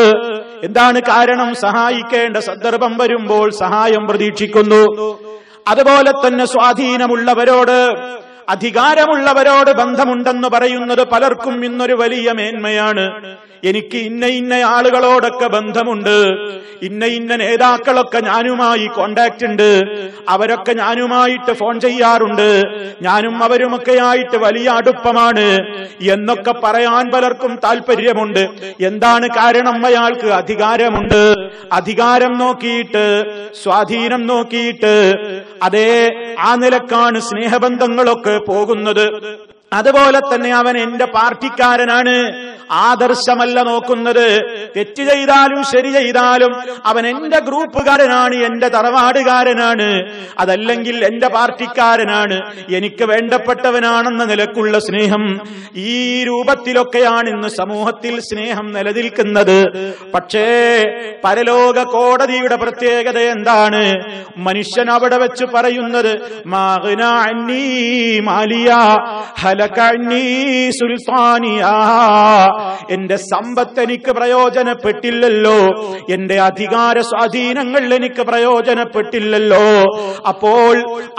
എന്താണ് കാരണം? സഹായിക്കേണ്ട സന്ദർഭം വരുമ്പോൾ സഹായം പ്രതീക്ഷിക്കുന്നു. അതുപോലെ തന്നെ സ്വാധീനമുള്ളവരോട്, അധികാരമുള്ളവരോട് ബന്ധമുണ്ടെന്ന് പറയുന്നത് പലർക്കും ഇന്നൊരു വലിയ മേന്മയാണ്. എനിക്ക് ഇന്ന ആളുകളോടൊക്കെ ബന്ധമുണ്ട്, ഇന്ന നേതാക്കളൊക്കെ ഞാനുമായി കോണ്ടാക്ട് ഉണ്ട്, അവരൊക്കെ ഞാനുമായിട്ട് ഫോൺ ചെയ്യാറുണ്ട്, ഞാനും അവരുമൊക്കെയായിട്ട് വലിയ അടുപ്പമാണ് എന്നൊക്കെ പറയാൻ പലർക്കും താല്പര്യമുണ്ട്. എന്താണ് കാരണം? അയാൾക്ക് അധികാരമുണ്ട്. അധികാരം നോക്കിയിട്ട്, സ്വാധീനം നോക്കിയിട്ട്, അതേ ആ നിലക്കാണ് സ്നേഹബന്ധങ്ങളൊക്കെ പോകുന്നത്. അതുപോലെ തന്നെ അവൻ എന്റെ പാർട്ടിക്കാരനാണ്, ആദർശമല്ല നോക്കുന്നത്. തെറ്റ് ചെയ്താലും ശരി ചെയ്താലും അവൻ എന്റെ ഗ്രൂപ്പുകാരനാണ്, എന്റെ തറവാടുകാരനാണ്, അതല്ലെങ്കിൽ എന്റെ പാർട്ടിക്കാരനാണ്, എനിക്ക് വേണ്ടപ്പെട്ടവനാണെന്ന നിലക്കുള്ള സ്നേഹം. ഈ രൂപത്തിലൊക്കെയാണ് ഇന്ന് സമൂഹത്തിൽ സ്നേഹം നിലനിൽക്കുന്നത്. പക്ഷേ പരലോക കോടതിയുടെ പ്രത്യേകത എന്താണ്? മനുഷ്യൻ അവിടെ വെച്ച് പറയുന്നത് മാഗ്നാ അന്നീ മാലിയാ ഹലകഅന്നീ സുൽത്താനിയാ, എന്റെ സമ്പത്ത് എനിക്ക് പ്രയോജനപ്പെട്ടില്ലല്ലോ, എന്റെ അധികാര സ്വാധീനങ്ങൾ എനിക്ക് പ്രയോജനപ്പെട്ടില്ലല്ലോ. അപ്പോൾ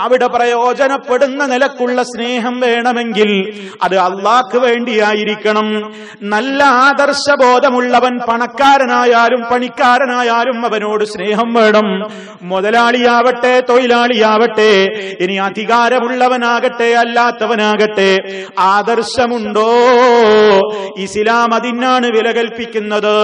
അവിടെ പ്രയോജനപ്പെടുന്ന നിലക്കുള്ള സ്നേഹം വേണമെങ്കിൽ അത് അള്ളാഹ്ക്ക് വേണ്ടിയായിരിക്കണം. നല്ല ആദർശബോധമുള്ളവൻ പണക്കാരനായാലും പണിക്കാരനായാലും അവനോട് സ്നേഹം വേണം. മുതലാളിയാവട്ടെ തൊഴിലാളിയാവട്ടെ, ഇനി അധികാരമുള്ളവനാകട്ടെ അല്ലാത്തവനാകട്ടെ, ആദർശമുണ്ടോ? ഇസ്ലാം അതിനാണ് വില കൽപ്പിക്കുന്നത്.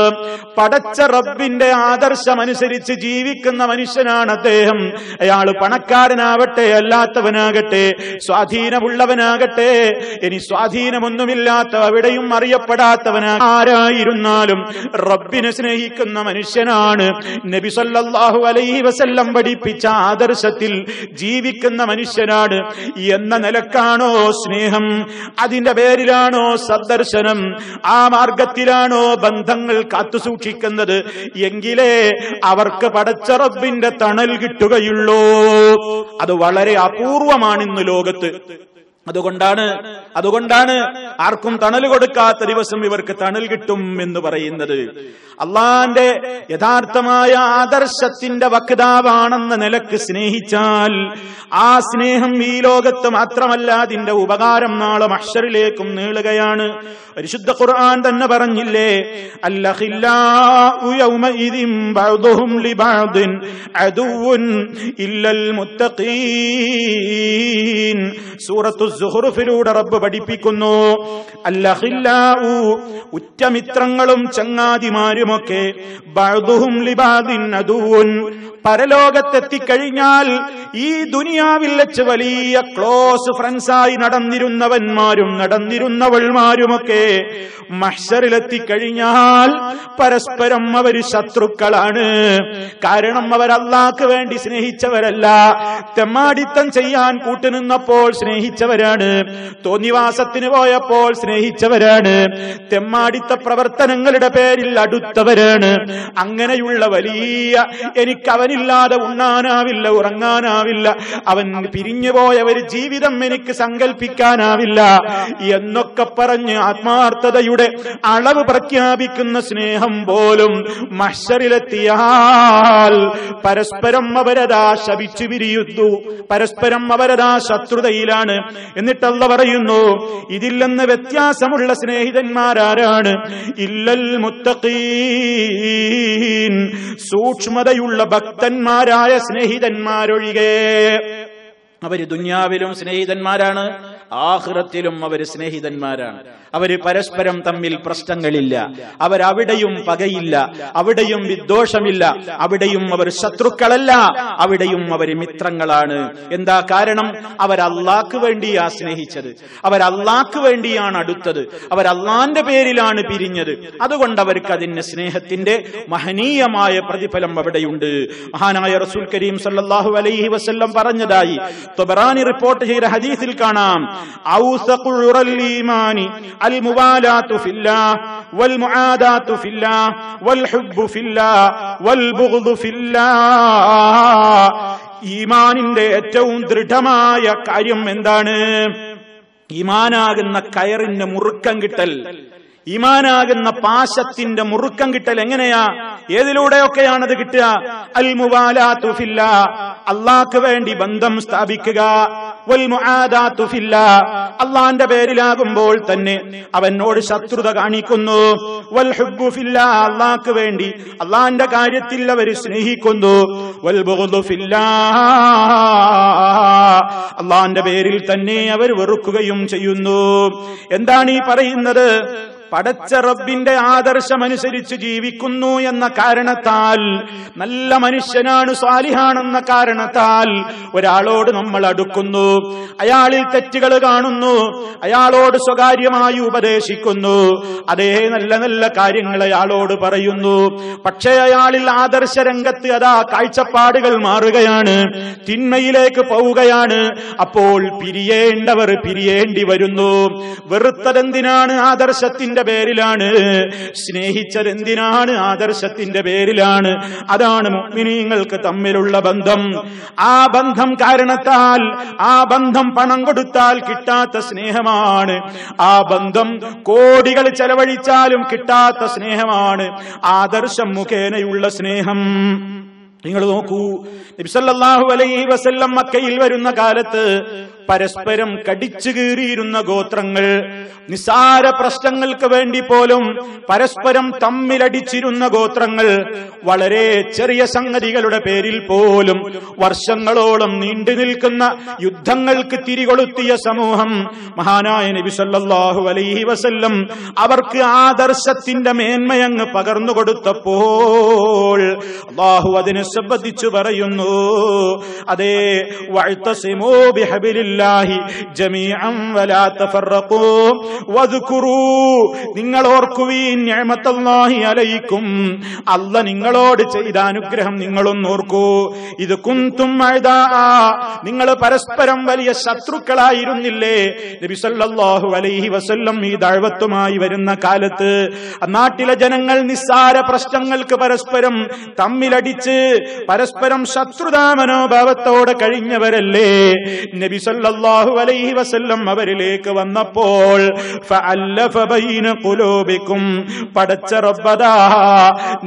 പടച്ച റബ്ബിന്റെ ആദർശമനുസരിച്ച് ജീവിക്കുന്ന മനുഷ്യനാണ് അദ്ദേഹം. അയാൾ പണക്കാരനാവട്ടെ അല്ലാത്തവനാകട്ടെ, സ്വാധീനമുള്ളവനാകട്ടെ, ഇനി സ്വാധീനമൊന്നുമില്ലാത്ത അവിടെയും അറിയപ്പെടാത്തവനാരായിരുന്നാലും റബ്ബിനെ സ്നേഹിക്കുന്ന മനുഷ്യനാണ്. നബി സല്ലല്ലാഹു അലൈഹി വസല്ലം പഠിപ്പിച്ച ആദർശത്തിൽ ജീവിക്കുന്ന മനുഷ്യനാണ് എന്ന നിലക്കാണോ സ്നേഹം? അതിന്റെ പേരിലാണോ സദ്ദർശനം? ആ മാർഗത്തിലാണോ ബന്ധങ്ങൾ കാത്തുസൂക്ഷിക്കുന്നത്? എങ്കിലേ അവർക്ക് പടച്ച റബ്ബിന്റെ തണൽ കിട്ടുകയുള്ളൂ. അത് വളരെ അപൂർവമാണ് ഇന്ന് ലോകത്ത്. അതുകൊണ്ടാണ് ആർക്കും തണൽ കൊടുക്കാത്ത ദിവസം ഇവർക്ക് തണൽ കിട്ടും എന്ന് പറയുന്നത്. അള്ളാന്റെ യഥാർത്ഥമായ ആദർശത്തിന്റെ വക്താവാണെന്ന നിലക്ക് സ്നേഹിച്ചാൽ ആ സ്നേഹം ഈ ലോകത്ത് മാത്രമല്ല, അതിന്റെ ഉപകാരം നാളെ മഹ്ശറിലേക്കും നീളുകയാണ്. പരിശുദ്ധ ഖുർആൻ തന്നെ പറഞ്ഞില്ലേ, അൽഖില്ലാഉ യൗമഇദിൻ ബഅദുഹും ലിബഅദിൻ അദുവ്വുൻ ഇല്ലൽ മുത്തഖീൻ. സൂറത്തു സുഹ്റുഫിലൂടെ റബ്ബ് പഠിപ്പിക്കുന്നു, അൽഖില്ലാഉ ഉറ്റമിത്രങ്ങളും ചങ്ങാതിമാരുമൊക്കെ, ബഅദുഹും ലിബഅദിൻ അദുവ്വുൻ പരലോകത്തെത്തിക്കഴിഞ്ഞാൽ ഈ ദുനിയാവിൽ വെച്ച് വലിയ ക്ലോസ് ഫ്രണ്ട്സായി നടന്നിരുന്നവന്മാരും നടന്നിരുന്നവൾമാരുമൊക്കെ മഹ്ശറിലെത്തിക്കഴിഞ്ഞാൽ പരസ്പരം അവർ ശത്രുക്കളാണ്. കാരണം അവർ അല്ലാഹ്ക്ക് വേണ്ടി സ്നേഹിച്ചവരല്ല, തെമ്മാടിത്തം ചെയ്യാൻ കൂട്ടുനിന്നപ്പോൾ സ്നേഹിച്ചവരാണ്, തോന്നിവാസത്തിന് പോയപ്പോൾ സ്നേഹിച്ചവരാണ്, തെമ്മാടിത്ത പ്രവർത്തനങ്ങളുടെ പേരിൽ അടുത്തവരാണ്. അങ്ങനെയുള്ള വലിയ എനിക്ക് അവനില്ലാതെ ഉണ്ണാനാവില്ല, ഉറങ്ങാനാവില്ല, അവൻ പിരിഞ്ഞുപോയ ഒരു ജീവിതം എനിക്ക് സങ്കല്പിക്കാനാവില്ല എന്നൊക്കെ പറഞ്ഞ് ആത്മാർത്ഥതയുടെ അളവ് പ്രഖ്യാപിക്കുന്ന സ്നേഹം പോലും മഹ്ശറിലെത്തിയാൽ പരസ്പരം അവരതാ ശപിച്ചു പിരിയുന്നു, പരസ്പരം അവരതാ ശത്രുതയിലാണ്. എന്നിട്ട് അല്ലാഹു പറയുന്നു, ഇതിൽ നിന്ന് വ്യത്യാസമുള്ള സ്നേഹിതന്മാരാരാണ്? ഇല്ലൽ മുത്തഖീൻ, സൂക്ഷ്മതയുള്ള ഭക്തന്മാരായ സ്നേഹിതന്മാരൊഴികെ. അവര് ദുനിയാവിലും സ്നേഹിതന്മാരാണ്, ആഖിറത്തിലും അവര് സ്നേഹിതന്മാരാണ്. അവര് പരസ്പരം തമ്മിൽ പ്രശ്നങ്ങളില്ല, അവരവിടെയും പകയില്ല, അവിടെയും വിദ്വേഷമില്ല, അവിടെയും അവർ ശത്രുക്കളല്ല, അവിടെയും അവര് മിത്രങ്ങളാണ്. എന്താ കാരണം? അവരല്ലാഹ്ക്ക് വേണ്ടിയാ സ്നേഹിച്ചത്, അവരല്ലാഹ്ക്ക് വേണ്ടിയാണ് അടുത്തത്, അവരല്ലാന്റെ പേരിലാണ് പിരിഞ്ഞത്. അതുകൊണ്ട് അവർക്ക് അതിന് സ്നേഹത്തിന്റെ മഹനീയമായ പ്രതിഫലം അവിടെയുണ്ട്. മഹാനായ റസൂൽ കരീം സല്ലല്ലാഹു അലൈഹി വസല്ലം പറഞ്ഞതായി തബറാനി റിപ്പോർട്ട് ചെയ്ത ഹദീസിൽ കാണാം, ഔസഖുൽ ഈമാനി അൽ മുവാലാത്തു ഫില്ലാഹ് വൽ മുആദാത്തു ഫില്ലാഹ് വൽ ഹുബ്ബു ഫില്ലാഹ് വൽ ബുഗ്ദു ഫില്ലാഹ്. ഈമാനിന്റെ ഏറ്റവും ദൃഢമായ കാര്യം എന്താണ്? ഈമാനാകുന്ന കയറിന് മുറുക്കം കിട്ടൽ. ഈമാനാകുന്ന പാശത്തിന്റെ മുറുക്കം കിട്ടൽ എങ്ങനെയാ? ഏതിലൂടെയൊക്കെയാണത് കിട്ടുക? അൽ മുവാലാത്തു ഫില്ലാ, അള്ളാഹ്ക്ക് വേണ്ടി ബന്ധം സ്ഥാപിക്കുക. വൽ മുആദാത്തു ഫില്ലാ, അള്ളാന്റെ പേരിലാകുമ്പോൾ തന്നെ അവനോട് ശത്രുത കാണിക്കുന്നു. വൽ ഹുബ്ബു ഫില്ലാ, അള്ളാഹ്ക്ക് വേണ്ടി അള്ളാന്റെ കാര്യത്തിൽ അവർ സ്നേഹിക്കുന്നു. വൽ ബുഗ്ദു ഫില്ലാ, അള്ളാന്റെ പേരിൽ തന്നെ അവർ വെറുക്കുകയും ചെയ്യുന്നു. എന്താണ് ഈ പറയുന്നത്? പടച്ച റബ്ബിന്റെ ആദർശമനുസരിച്ച് ജീവിക്കുന്നു എന്ന കാരണത്താൽ, നല്ല മനുഷ്യനാണ്, സ്വാലിഹാണെന്ന കാരണത്താൽ ഒരാളോട് നമ്മൾ അടുക്കുന്നു, അയാളിൽ തെറ്റുകൾ കാണുന്നു, അയാളോട് സ്വകാര്യമായി ഉപദേശിക്കുന്നു, അതേ നല്ല നല്ല കാര്യങ്ങൾ അയാളോട് പറയുന്നു. പക്ഷേ അയാളിൽ ആദർശ രംഗത്ത് അതാ കാഴ്ചപ്പാടുകൾ മാറുകയാണ്, തിന്മയിലേക്ക് പോവുകയാണ്. അപ്പോൾ പിരിയേണ്ടവർ പിരിയേണ്ടി വരുന്നു. വെറുത്തതെന്തിനാണ്? ആദർശത്തിന്റെ പേരിലാണ്. സ്നേഹിച്ചതെന്തിനാണ്? ആദർശത്തിന്റെ പേരിലാണ്. അതാണ് മുഅ്മിനീങ്ങൾക്ക് തമ്മിലുള്ള ബന്ധം. ആ ബന്ധം കാരണത്താൽ, ആ ബന്ധം പണം കൊടുത്താൽ കിട്ടാത്ത സ്നേഹമാണ്. ആ ബന്ധം കോടികൾ ചെലവഴിച്ചാലും കിട്ടാത്ത സ്നേഹമാണ് ആദർശം മുഖേനയുള്ള സ്നേഹം. നിങ്ങൾ നോക്കൂ, നബി സല്ലല്ലാഹു അലൈഹി വസല്ലം മക്കയിൽ വരുന്ന കാലത്ത് പരസ്പരം കടിച്ചു കീറിയിരുന്ന ഗോത്രങ്ങൾ, നിസാര പ്രശ്നങ്ങൾക്ക് വേണ്ടി പോലും പരസ്പരം തമ്മിലടിച്ചിരുന്ന ഗോത്രങ്ങൾ, വളരെ ചെറിയ സംഗതികളുടെ പേരിൽ പോലും വർഷങ്ങളോളം നീണ്ടു നിൽക്കുന്ന യുദ്ധങ്ങൾക്ക് തിരികൊളുത്തിയ സമൂഹം മഹാനായ നബി സല്ലല്ലാഹു അലൈഹി വസല്ലം അവർക്ക് ആദർശത്തിന്റെ മേന്മയങ്ങ് പകർന്നു കൊടുത്തപ്പോൾ അല്ലാഹു അതിനെ സംബന്ധിച്ചു പറയുന്നു, അതേ, വഅ്തസിമൂ ബിഹബിലില്ലാഹി ജമീഅൻ വലാ തഫറഖൂ വദ്കുറൂ, നിങ്ങൾ ഓർക്കുവീൻ നിഅമത്തല്ലാഹി അലൈക്കും, അല്ലാഹ് നിങ്ങളോട് ചെയ്ത അനുഗ്രഹം നിങ്ങളൊന്ന് ഓർക്കൂ. ഇത് കുന്തും അഅദാ, നിങ്ങൾ പരസ്പരം വലിയ ശത്രുക്കളായിരുന്നില്ലേ? നബി സല്ലല്ലാഹു അലൈഹി വസല്ലം ഈ ദഅവത്തുമായി വരുന്ന കാലത്ത് നാട്ടിലെ ജനങ്ങൾ നിസ്സാര പ്രശ്നങ്ങൾക്ക് പരസ്പരം തമ്മിലടിച്ച് പരസ്പരം ശത്രുതാ മനോഭാവത്തോടെ കഴിഞ്ഞവരല്ലേ? നബി സല്ലല്ലാഹു അലൈഹി വസല്ലം അവരിലേക്ക് വന്നപ്പോൾ ഫഅല്ലഫ ബൈന ഖുലൂബിക്കും, പടച്ച റബ്ബദാ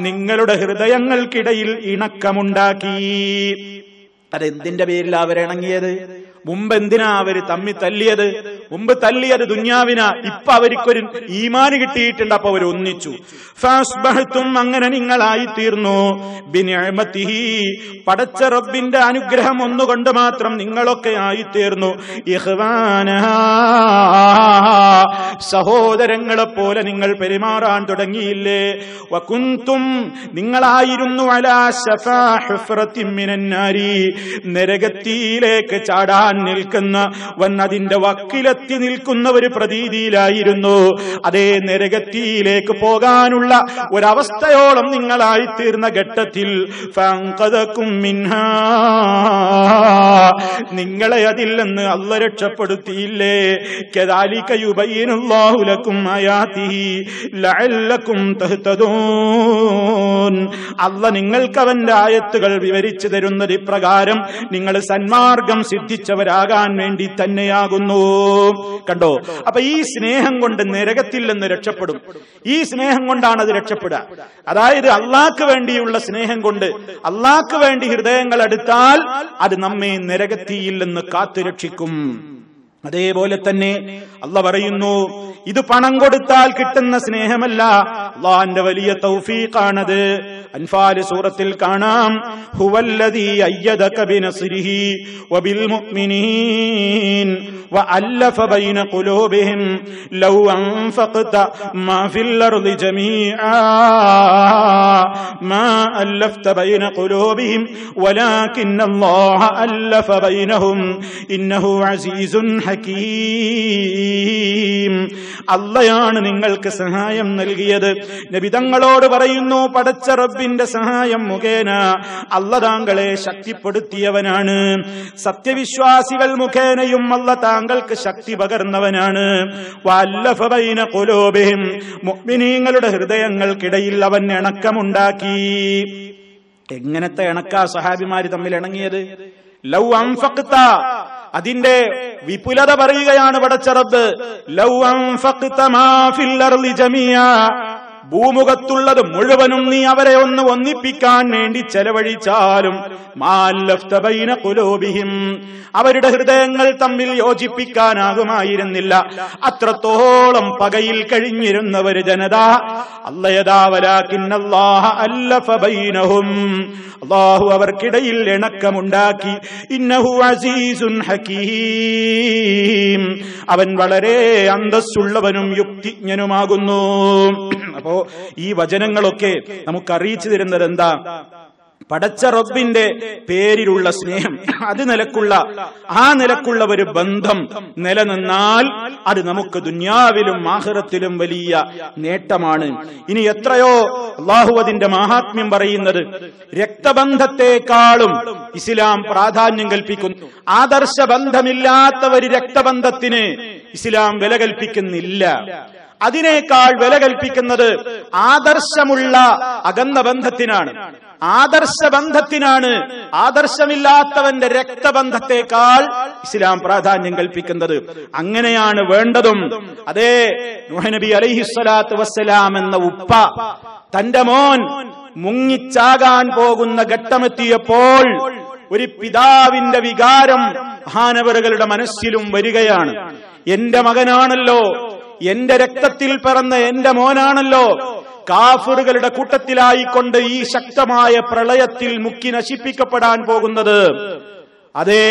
നിങ്ങളുടെ ഹൃദയങ്ങൾക്കിടയിൽ ഇണക്കമുണ്ടാക്കി. അതെന്തിന്റെ പേരിലാ അവരിണങ്ങിയത്? മുമ്പ് എന്തിനാ അവര് തമ്മി തല്ലിയത്? മുമ്പ് തല്ലിയത് ദുന്യാവിനാ. ഇപ്പൊ അവർക്കൊരു ഈമാന് കിട്ടിയിട്ടുണ്ട്, അപ്പൊ അവർ ഒന്നിച്ചു. ഫഅസ്ബഹ്തും, അങ്ങനെ നിങ്ങളായി തീർന്നു. ബിനിഅമതിഹി, പടച്ച റബ്ബിന്റെ അനുഗ്രഹം ഒന്നുകൊണ്ട് മാത്രം നിങ്ങളൊക്കെ ആയിത്തീർന്നു. ഇഖ്വാനാ, സഹോദരങ്ങളെ പോലെ നിങ്ങൾ പെരുമാറാൻ തുടങ്ങിയില്ലേ? വകുന്തും, നിങ്ങളായിരുന്നു അലാ ശഫാ ഹുഫ്റത്തിൻ മിനന്നാരി, നരകത്തിയിലേക്ക് ചാടാൻ നിൽക്കുന്ന അതിന്റെ വക്കിലെത്തി നിൽക്കുന്ന ഒരു പ്രതീതിയിലായിരുന്നു. അതേ, നരകത്തിയിലേക്ക് പോകാനുള്ള ഒരവസ്ഥയോളം നിങ്ങളായിത്തീർന്ന ഘട്ടത്തിൽ ഫഅൻഖദകും മിൻഹാ, നിങ്ങളെ അതിൽ നിന്ന് അല്ലാഹ് രക്ഷപ്പെടുത്തിയില്ലേ? കദാലിക യുബയ്യിനുല്ലാഹു ലക്കും ആയാതിഹി ലഅല്ലകും തഹ്തദൂൻ, അല്ലാഹ് നിങ്ങൾക്ക് അവന്റെ ആയത്തുകൾ വിവരിച്ചു തരുന്നത് ഇപ്രകാരം നിങ്ങൾ സന്മാർഗം സിദ്ധിച്ചവരാകാൻ വേണ്ടി തന്നെയാകുന്നു. കണ്ടോ? അപ്പൊ ഈ സ്നേഹം കൊണ്ട് നരകത്തിൽ നിന്ന് രക്ഷപ്പെടും. ഈ സ്നേഹം കൊണ്ടാണ് അത് രക്ഷപ്പെടുക. അതായത് അള്ളാഹ്ക്ക് വേണ്ടിയുള്ള സ്നേഹം കൊണ്ട്, അള്ളാഹ്ക്ക് വേണ്ടി ഹൃദയങ്ങൾ അടുത്താൽ അത് നമ്മെ നരകത്തിയിൽ നിന്ന് കാത്തുരക്ഷിക്കും. അതേപോലെ തന്നെ അല്ലാഹ് പറയുന്നു, ഇത് പണം കൊടുത്താൽ കിട്ടുന്ന സ്നേഹമല്ല, അല്ലാഹുവിന്റെ വലിയ തൗഫീഖാണത്. അൻഫാൽ സൂറത്തിൽ കാണാം, ഹുവല്ലദീ അയ്യദക ബിനസ്രിഹി വബിൽ മുഅ്മിനീൻ വഅല്ലഫ ബൈന ഖുലൂബിഹിം ലൗ അൻഫഖത മാ ഫിൽ അർളി ജമീആ മാ അല്ലഫത ബൈന ഖുലൂബിഹിം വലാകിന്നല്ലാഹ അല്ലഫ ബൈനഹും ഇന്നഹു അസീസുൻ ഹകീം. അല്ലാഹയാണ് നിങ്ങൾക്ക് സഹായം നൽകിയത്. നബി തങ്ങളോട് പറയുന്നു, പടച്ച റബ്ബിന്റെ സഹായം മുഖേന അല്ലാഹ് താങ്കളെ ശക്തിപ്പെടുത്തിയവനാണ്. സത്യവിശ്വാസികൾ മുഖേനയും അല്ലാഹ് താങ്കൾക്ക് ശക്തി പകർന്നവനാണ്. വഅല്ലഫ ബൈന ഖുലൂബിഹിം, മുഅ്മിനീങ്ങളുടെ ഹൃദയങ്ങൾക്കിടയിൽ അവൻ ഇണക്കമുണ്ടാക്കി. എങ്ങനത്തെ ഇണക്കാ സഹാബിമാര് തമ്മിൽ ഇണങ്ങിയത്? ലൗ അൻഫഖത, അതിന്റെ വിപുലത പറയുകയാണ് പടച്ച റബ്ബ്. ലൗ അൻഫഖ്ത മാ ഫിൽ അർളി ജമിയാ, ഭൂമുഖത്തുള്ളത് മുഴുവനും നീ അവരെ ഒന്ന് ഒന്നിപ്പിക്കാൻ വേണ്ടി ചെലവഴിച്ചാലും മാല്ലഫ്ത ബൈന ഖുലൂബിഹിം, അവരുടെ ഹൃദയങ്ങൾ തമ്മിൽ യോജിപ്പിക്കാനാകുമായിരുന്നില്ല. അത്രത്തോളം പകയിൽ കഴിഞ്ഞിരുന്നവർ ജനത. അല്ലാഹു വലാകിന്നല്ലാഹ അല്ലഫ ബൈനഹും, അല്ലാഹു അവർക്കിടയിൽ ഇണക്കമുണ്ടാക്കി. ഇന്നഹു അസീസുൻ ഹകീം, അവൻ വളരെ അന്തസ്സുള്ളവനും യുക്തിജ്ഞനുമാകുന്നു. അപ്പോ ഈ വചനങ്ങളൊക്കെ നമുക്ക് അറിയിച്ചു തരുന്നത് എന്താ? പടച്ച റബ്ബിന്റെ പേരിലുള്ള സ്നേഹം, അത് നിലക്കുള്ള ഒരു ബന്ധം നിലനിന്നാൽ അത് നമുക്ക് ദുനിയാവിലും ആഖിറത്തിലും വലിയ നേട്ടമാണ്. ഇനി എത്രയോ അല്ലാഹു അതിന്റെ മഹാത്മ്യം പറയുന്നത്. രക്തബന്ധത്തെക്കാളും ഇസ്ലാം പ്രാധാന്യം കൽപ്പിക്കുന്നു. ആദർശ ബന്ധമില്ലാത്ത ഒരു രക്തബന്ധത്തിന് ഇസ്ലാം വില കൽപ്പിക്കുന്നില്ല. അതിനേക്കാൾ വില കൽപ്പിക്കുന്നത് ആദർശമുള്ള അകന്ന ബന്ധത്തിനാണ്, ആദർശബന്ധത്തിനാണ്. ആദർശമില്ലാത്തവന്റെ രക്തബന്ധത്തെക്കാൾ ഇസ്ലാം പ്രാധാന്യം കൽപ്പിക്കുന്നത്. അങ്ങനെയാണ് വേണ്ടതും. അതേ, നൂഹ് നബി അലൈഹിസ്സലാത്തു വസ്സലാം എന്ന ഉപ്പ തന്റെ മോൻ മുങ്ങിച്ചാകാൻ പോകുന്ന ഘട്ടമെത്തിയപ്പോൾ ഒരു പിതാവിന്റെ വികാരം മഹാനവറുകളുടെ മനസ്സിലും വരികയാണ്. എന്റെ മകനാണല്ലോ, എന്റെ രക്തത്തിൽ പിറന്ന എന്റെ മോനാണല്ലോ കാഫിറുകളുടെ കൂട്ടത്തിലായിക്കൊണ്ട് ഈ ശക്തമായ പ്രളയത്തിൽ മുക്കി നശിപ്പിക്കപ്പെടാൻ പോകുന്നത്. അതെ,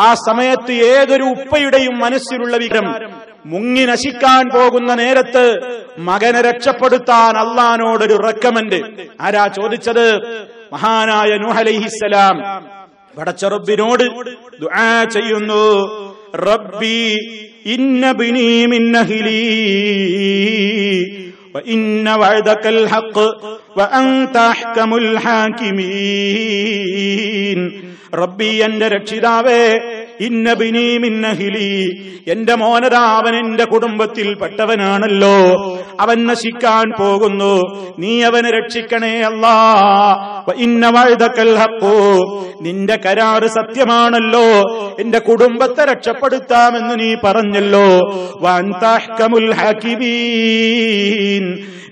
ആ സമയത്ത് ഏതൊരു ഉപ്പയുടെയും മനസ്സിലുള്ള വികാരം മുങ്ങി നശിക്കാൻ പോകുന്ന നേരത്ത് മകനെ രക്ഷപ്പെടുത്താൻ അള്ളാനോടൊരു റെക്കമെന്റ് ആരാ ചോദിച്ചത്? മഹാനായ നൂഹ് അലൈഹിസ്സലാം പടച്ച റബ്ബിനോട് ദുആ ചെയ്യുന്നു. റബ്ബി ഇന്ന ബിനി മിൻ അഹ്ലി വഇന്ന വഅദകൽ ഹഖ് വഅൻത അഹ്കമുൽ ഹാകിമീൻ. റബ്ബി, എന്റെ രക്ഷിതാവേ, ഇന്ന ബിനി മിൻ അഹ്ലി, എന്റെ മോനതാ അവൻ എന്റെ കുടുംബത്തിൽ പെട്ടവനാണല്ലോ, അവൻ നശിക്കാൻ പോകുന്നു, നീ അവനെ രക്ഷിക്കണേ അല്ലാ. വഇന്ന വഅദകൽ ഹഖ്, നിന്റെ കരാറ് സത്യമാണല്ലോ, എന്റെ കുടുംബത്തെ രക്ഷപ്പെടുത്താമെന്ന് നീ പറഞ്ഞല്ലോ. വഅൻത അഹ്കമുൽ ഹാകിമീൻ,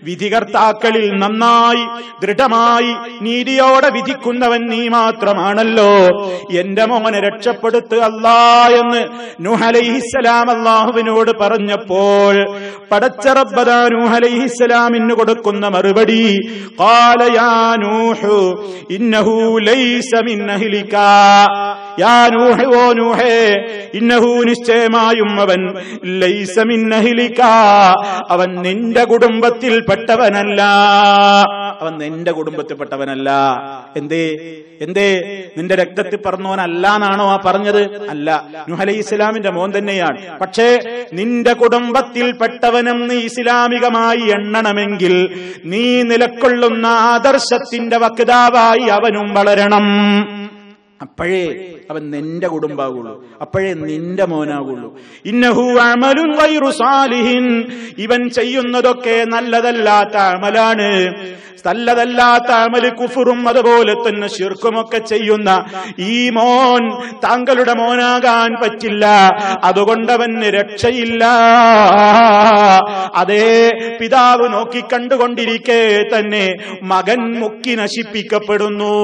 വിധികർത്താക്കളിൽ നന്നായി ദൃഢമായി നീതിയോടെ വിധിക്കുന്നവൻ നീ മാത്രമാണല്ലോ, എന്റെ മോനെ രക്ഷപ്പെടുത്തുക അല്ലാ എന്ന് നൂഹ് അലൈഹിസ്സലാം അല്ലാഹുവിനോട് പറഞ്ഞപ്പോൾ പടച്ച റബ്ബ് നൂഹ് അലൈഹിസ്സലാമിന് കൊടുക്കുന്ന മറുപടി, ഖാല യാ നൂഹ് ഇന്നഹു ലൈസ മിൻ അഹ്ലിക, യാ നൂഹ്, ഓ നൂഹേ, ഇന്നഹു, നിശ്ചയമായും അവൻ, ലൈസ മിൻ അഹ്ലിക, അവൻ നിന്റെ കുടുംബത്തിൽ പെട്ടവനല്ല, അവൻ നിന്റെ കുടുംബത്തിൽപ്പെട്ടവനല്ല. എന്തേ നിന്റെ രക്തത്തിൽ പറഞ്ഞവനല്ല എന്നാണോ ആ പറഞ്ഞത്? അല്ല, നൂഹ് അലൈഹിസ്സലാമിന്റെ മോൻ തന്നെയാണ്. പക്ഷേ നിന്റെ കുടുംബത്തിൽ പെട്ടവനെന്ന് ഇസ്ലാമികമായി എണ്ണണമെങ്കിൽ നീ നിലക്കൊള്ളുന്ന ആദർശത്തിന്റെ വക്താവായി അവനും വളരണം. അപ്പോഴേ അവൻ നിന്റെ കുടുംബാകുള്ളൂ, അപ്പോഴേ നിന്റെ മോനാകുള്ളൂ. ഇന്നഹു അമലുൻ ഗൈറു സാലിഹിൻ, ഇവൻ ചെയ്യുന്നതൊക്കെ നല്ലതല്ലാത്ത അമലാണ്. നല്ലതല്ലാത്ത അമല് കുഫറും അതുപോലെ തന്നെ ശിർക്കുമൊക്കെ ചെയ്യുന്ന ഈ മോൻ താങ്കളുടെ മോനാകാൻ പറ്റില്ല, അതുകൊണ്ടവന് രക്ഷയില്ല. അതേ, പിതാവ് നോക്കിക്കണ്ടുകൊണ്ടിരിക്കെ തന്നെ മകൻ മുക്കി നശിപ്പിക്കപ്പെടുന്നു.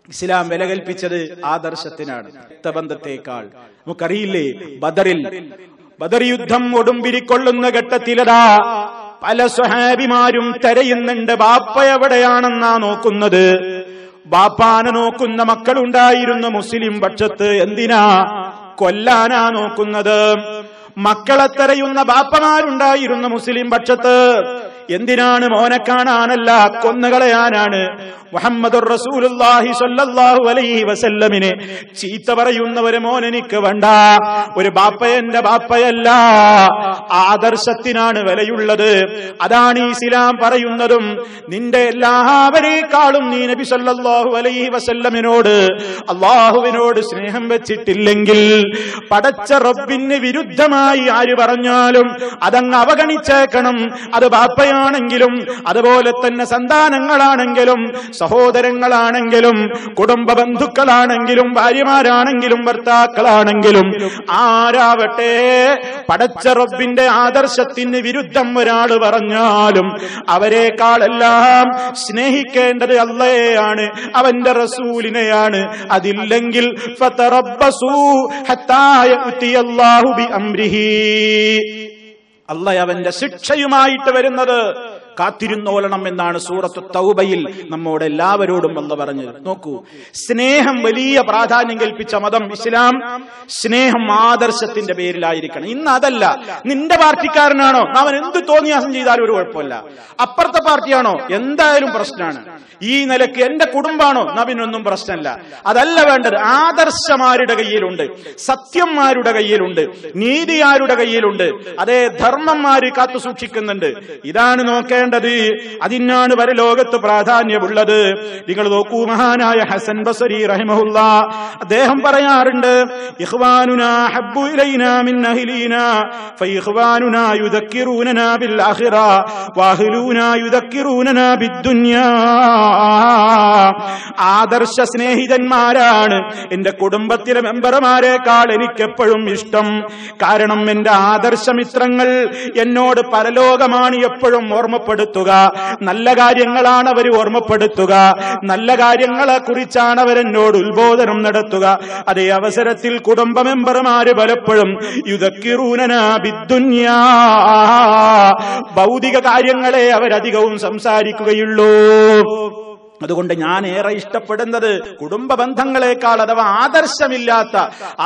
ഇസ്ലാം വില കൽപ്പിച്ചത് ആദർശത്തിനാണ്, രക്തബന്ധത്തെക്കാൾ. നമുക്കറിയില്ലേ, ബദർ യുദ്ധം ഒടുമ്പിരിക്കൊള്ളുന്ന ഘട്ടത്തിലതാ പല സ്വഹാബിമാരും തെരയുന്നുണ്ട്. ബാപ്പ എവിടെയാണെന്നാ നോക്കുന്നത്. ബാപ്പാനെ നോക്കുന്ന മക്കളുണ്ടായിരുന്നു മുസ്ലിം പക്ഷത്ത്. എന്തിനാ? കൊല്ലാനാ നോക്കുന്നത്. മക്കളെ തെരയുന്ന ബാപ്പമാരുണ്ടായിരുന്നു മുസ്ലിം പക്ഷത്ത്. എന്തിനാണ്? മോനെ കാണാനല്ല, കൊന്നുകളയാനാണ്. മുഹമ്മദുർ റസൂലുള്ളാഹി സ്വല്ലല്ലാഹു അലൈഹി വസല്ലമിനെ ചീത്ത പറയുന്നവരെ മോനെനിക്ക് വേണ്ട. ഒരു ബാപ്പ എന്റെ ബാപ്പയല്ല, ആദർശത്തിനാണ് വിലയുള്ളത്. അതാണ് ഇസ്ലാം പറയുന്നതും. നിന്റെ എല്ലാവരേക്കാളും നീ നബി സ്വല്ലല്ലാഹു അലൈഹി വസല്ലമിനോട്, അള്ളാഹുവിനോട് സ്നേഹം വെച്ചിട്ടില്ലെങ്കിൽ പടച്ച റബ്ബിന് വിരുദ്ധമായി ആര് പറഞ്ഞാലും അതങ്ങ് അവഗണിച്ചേക്കണം. അത് ബാപ്പയെ വാപ്പയാണെങ്കിലും അതുപോലെ തന്നെ സന്താനങ്ങളാണെങ്കിലും സഹോദരങ്ങളാണെങ്കിലും കുടുംബ ബന്ധുക്കളാണെങ്കിലും ഭാര്യമാരാണെങ്കിലും ഭർത്താക്കളാണെങ്കിലും ആരാവട്ടെ, പടച്ച റബ്ബിന്റെ ആദർശത്തിന് വിരുദ്ധം ഒരാൾ പറഞ്ഞാലും അവരെക്കാളെല്ലാം സ്നേഹിക്കേണ്ടത് അല്ലാഹുവെയാണ്, അവന്റെ റസൂലിനെയാണ്. അതില്ലെങ്കിൽ ഫതറബ്ബസൂ ഹത്താ യഅതിയല്ലാഹു ബിഅംരിഹി, അല്ലാഹു അവന്റെ ശിക്ഷയുമായിട്ട് വരുന്നത് കാത്തിരുന്നോളണം എന്നാണ് സൂറത്തു തൗബയിൽ നമ്മോട് എല്ലാവരോടും അല്ലാഹു പറഞ്ഞത്. നോക്കൂ, സ്നേഹം വലിയ പ്രാധാന്യം കൽപ്പിച്ച മതം ഇസ്ലാം. സ്നേഹം ആദർശത്തിന്റെ പേരിലായിരിക്കണം. ഇന്ന് അതല്ല. നിന്റെ പാർട്ടിക്കാരനാണോ, അവൻ എന്ത് തോന്നിയാസം ചെയ്താലും ഒരു കുഴപ്പമില്ല. അപ്പുറത്തെ പാർട്ടിയാണോ, എന്തായാലും പ്രശ്നമാണ്. ഈ നിലയ്ക്ക് എന്റെ കുടുംബാണോ, നബിനൊന്നും പ്രശ്നമല്ല. അതല്ല വേണ്ടത്. ആദർശമാരുടെ കയ്യിലുണ്ട്, സത്യന്മാരുടെ കയ്യിലുണ്ട്, നീതിയാരുടെ കയ്യിലുണ്ട്, അതേ ധർമ്മന്മാര് കാത്തു സൂക്ഷിക്കുന്നുണ്ട്. ഇതാണ് നോക്കേണ്ടത്. അതിനാണ് പരലോകത്ത് പ്രാധാന്യമുള്ളത്. നിങ്ങൾ നോക്കൂ, മഹാനായ ഹസൻ ബസരി റഹിമഹുല്ലാ അദ്ദേഹം പറയാറുണ്ട്, ഇഖ്വാനുനാ ഹബ്ബു ഇലൈനാ മിൻ അഹ്ലീനാ ഫഇഖ്വാനുനാ യുദക്കിറൂനനാ ബിൽ ആഖിറ വഅഹ്ലൂനാ യുദക്കിറൂനനാ ബിദ്ദുനിയാ. ആദർശ സ്നേഹിതന്മാരാണ് എന്റെ കുടുംബത്തിലെ മെമ്പർമാരെക്കാൾ എനിക്കെപ്പോഴും ഇഷ്ടം. കാരണം എന്റെ ആദർശമിത്രങ്ങൾ എന്നോട് പരലോകമാണ് എപ്പോഴും ഓർമ്മപ്പെടുത്തുക. നല്ല കാര്യങ്ങളാണ് അവർ ഓർമ്മപ്പെടുത്തുക, നല്ല കാര്യങ്ങളെ കുറിച്ചാണ് അവരെന്നോട് ഉത്ബോധനം നടത്തുക. അതേ അവസരത്തിൽ കുടുംബ മെമ്പർമാര് പലപ്പോഴും യുദക്കിറൂനനാ ബിദ്ദുനിയാ, ഭൗതിക കാര്യങ്ങളെ അവരധികവും സംസാരിക്കുകയുള്ളൂ. അതുകൊണ്ട് ഞാൻ ഏറെ ഇഷ്ടപ്പെടുന്നത് കുടുംബ ബന്ധങ്ങളെക്കാൾ, അഥവാ ആദർശമില്ലാത്ത,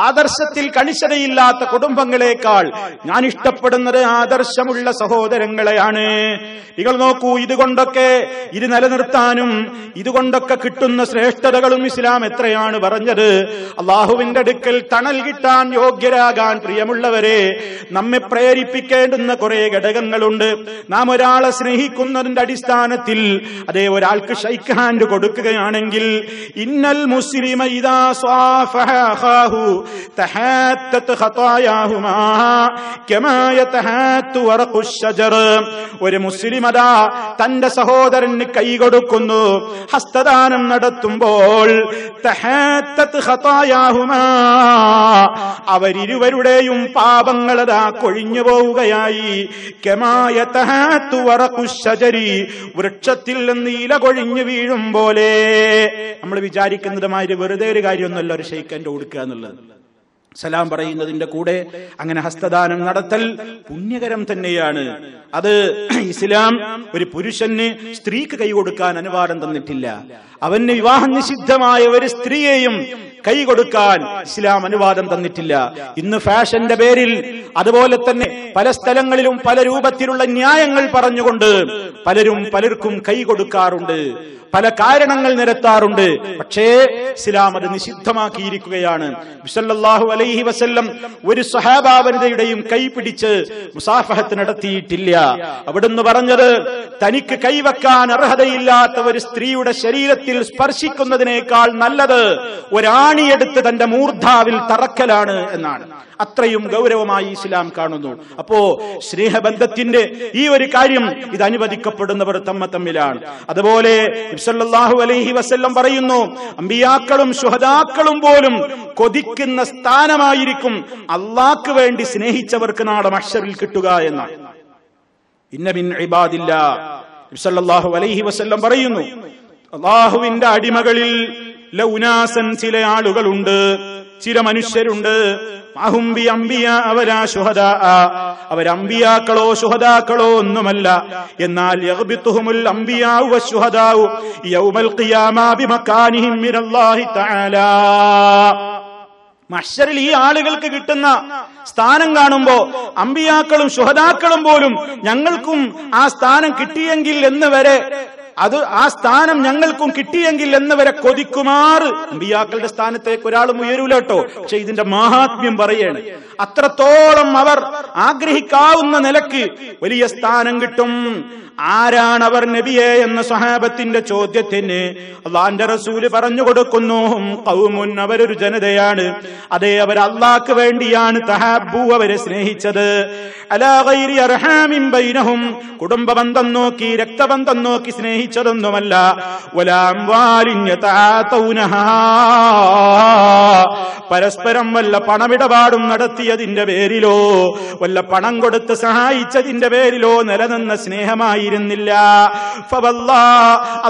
ആദർശത്തിൽ കണിശതയില്ലാത്ത കുടുംബങ്ങളെക്കാൾ ഞാൻ ഇഷ്ടപ്പെടുന്നത് ആദർശമുള്ള സഹോദരങ്ങളെയാണ്. നിങ്ങൾ നോക്കൂ, ഇതുകൊണ്ടൊക്കെ ഇത് നിലനിർത്താനും ഇതുകൊണ്ടൊക്കെ കിട്ടുന്ന ശ്രേഷ്ഠതകളും ഇസ്ലാം എത്രയാണ് പറഞ്ഞത്. അള്ളാഹുവിന്റെ അടുക്കൽ തണൽ കിട്ടാൻ യോഗ്യരാകാൻ പ്രിയമുള്ളവരെ, നമ്മെ പ്രേരിപ്പിക്കേണ്ടുന്ന കുറെ ഘടകങ്ങളുണ്ട്. നാം ഒരാളെ സ്നേഹിക്കുന്നതിന്റെ അടിസ്ഥാനത്തിൽ അതേ ഒരാൾക്ക് ഷൈക്ക് ഹാൻഡ് കൊടുക്കുകയാണെങ്കിൽ, ഇന്നൽ മുസ്ലിമ ഇദാ സ്വാഫഹ അഖാഹു തഹാത്തത് ഖതായാഹുമാ കമാ യതഹാത്തു വറഖുശ് ശജർ. ഒരു മുസ്ലിം അതാ തന്റെ സഹോദരന് കൈ കൊടുക്കുന്നു, ഹസ്തദാനം നടത്തുമ്പോൾ തഹാത്തത് ഖതായാഹുമാ, അവരിരുവരുടെയും പാപങ്ങളതാ കൊഴിഞ്ഞു പോവുകയായി. കമാ യതഹാത്തു വറഖുശ് ശജരി, വൃക്ഷത്തിൽ നിന്ന് ഇല കൊഴിഞ്ഞു വീഴും പോലെ. നമ്മൾ വിചാരിക്കുന്നതുമായി വെറുതെ ഒരു കാര്യമൊന്നുമല്ല ഒരു ഷെയ്ക്കൻ്റെ കൊടുക്കുക എന്നുള്ളത്. സലാം പറയുന്നതിന്റെ കൂടെ അങ്ങനെ ഹസ്തദാനം നടത്തൽ പുണ്യകരം തന്നെയാണ്. അത് ഇസ്ലാം ഒരു പുരുഷന് സ്ത്രീക്ക് കൈ കൊടുക്കാൻ അനുവാദം തന്നിട്ടില്ല. അവന് വിവാഹം നിഷിദ്ധമായ ഒരു സ്ത്രീയെയും കൈ കൊടുക്കാൻ ഇസ്ലാം അനുവാദം തന്നിട്ടില്ല. ഇന്ന് ഫാഷന്റെ പേരിൽ അതുപോലെ തന്നെ പല സ്ഥലങ്ങളിലും പല രൂപത്തിലുള്ള ന്യായങ്ങൾ പറഞ്ഞുകൊണ്ട് പലരും പലർക്കും കൈ കൊടുക്കാറുണ്ട്, പല കാരണങ്ങൾ നിരത്താറുണ്ട്. പക്ഷേ ഇസ്ലാം അത് നിഷിദ്ധമാക്കിയിരിക്കുകയാണ്. സല്ലല്ലാഹു അലൈഹി വസല്ലം ഒരു സ്വഹാബാവനിതയുടെയും കൈ പിടിച്ച് മുസാഫഹത്ത് നടത്തിയിട്ടില്ല. അവിടുന്ന് പറഞ്ഞത്, തനിക്ക് കൈവെക്കാൻ അർഹതയില്ലാത്ത ഒരു സ്ത്രീയുടെ ശരീരത്തിൽ സ്പർശിക്കുന്നതിനേക്കാൾ നല്ലത് ഒരാണിയെടുത്ത് തന്റെ മൂർധാവിൽ തറക്കലാണ് എന്നാണ്. അത്രയും ഗൗരവമായി ഇസ്ലാം കാണുന്നു. അപ്പോ സ്നേഹബന്ധത്തിന്റെ ഈ ഒരു കാര്യം ഇത് അനുവദിക്കപ്പെടുന്നവർ തമ്മിലാണ്. അതുപോലെ സല്ലല്ലാഹു അലൈഹി വസല്ലം പറയുന്നു, അമ്പിയാക്കളും ശുഹദാക്കളും പോലും കൊതിക്കുന്ന സ്ഥാനമായിരിക്കും അല്ലാഹ്ക്ക് വേണ്ടി സ്നേഹിച്ചവർക്ക് നാളെ മഹ്ശറിൽ കിട്ടുക എന്നാണ്. ഇന്ന മിൻ ഇബാദില്ലാ, സല്ലല്ലാഹു അലൈഹി വസല്ലം പറയുന്നു, അല്ലാഹുവിന്റെ അടിമകളിൽ ലൗനാസൻ, ചില ആളുകളുണ്ട്, ചില മനുഷ്യരുണ്ട്, അവരമ്പിയാക്കളോ ശുഹദാക്കളോ ഒന്നുമല്ല, എന്നാൽ യഗ്ബിതുഹുമുൽ അംബിയാഉ വശുഹദാഉ യൗമൽ ഖിയാമ ബിമകാനിഹിം മിനല്ലാഹി തആലാ. മഹ്ശറിൽ ഈ ആളുകൾക്ക് കിട്ടുന്ന സ്ഥാനം കാണുമ്പോ അമ്പിയാക്കളും ശുഹദാക്കളും പോലും ഞങ്ങൾക്കും ആ സ്ഥാനം കിട്ടിയെങ്കിൽ എന്ന് വരെ, ആ സ്ഥാനം ഞങ്ങൾക്കും കിട്ടിയെങ്കിൽ എന്ന് വരെ കൊതിക്കുമാറ്. അമ്പിയാക്കളുടെ സ്ഥാനത്തേക്ക് ഒരാളും ഉയരൂല കേട്ടോ, പക്ഷെ ഇതിന്റെ മഹാത്മ്യം പറയാണ്. അത്രത്തോളം അവർ ആഗ്രഹിക്കാവുന്ന നിലക്ക് വലിയ സ്ഥാനം കിട്ടും. ആരാണ് അവർ നബിയെ എന്ന സ്വഹാബത്തിന്റെ ചോദ്യത്തിന് അല്ലാഹുവിന്റെ റസൂല് പറഞ്ഞു കൊടുക്കുന്നു, ഖൗമുൻ, അവരൊരു ജനതയാണ്. അതേ, അവർ അല്ലാഹ്ക്ക് വേണ്ടിയാണ് തഹബ്ബു, അവരെ സ്നേഹിച്ചത്. അലാ ഗൈരി അർഹാമിൻ ബൈനഹും, കുടുംബബന്ധം നോക്കി രക്തബന്ധം നോക്കി സ്നേഹിച്ചതൊന്നുമല്ല. വലാ അംവാലിൻ യതആതൗനഹാ, പരസ്പരം വല്ല പണമിടപാടും നടത്തിയതിന്റെ പേരിലോ വല്ല പണം കൊടുത്ത് സഹായിച്ചതിന്റെ പേരിലോ നിലനിന്ന സ്നേഹമായി ില്ല.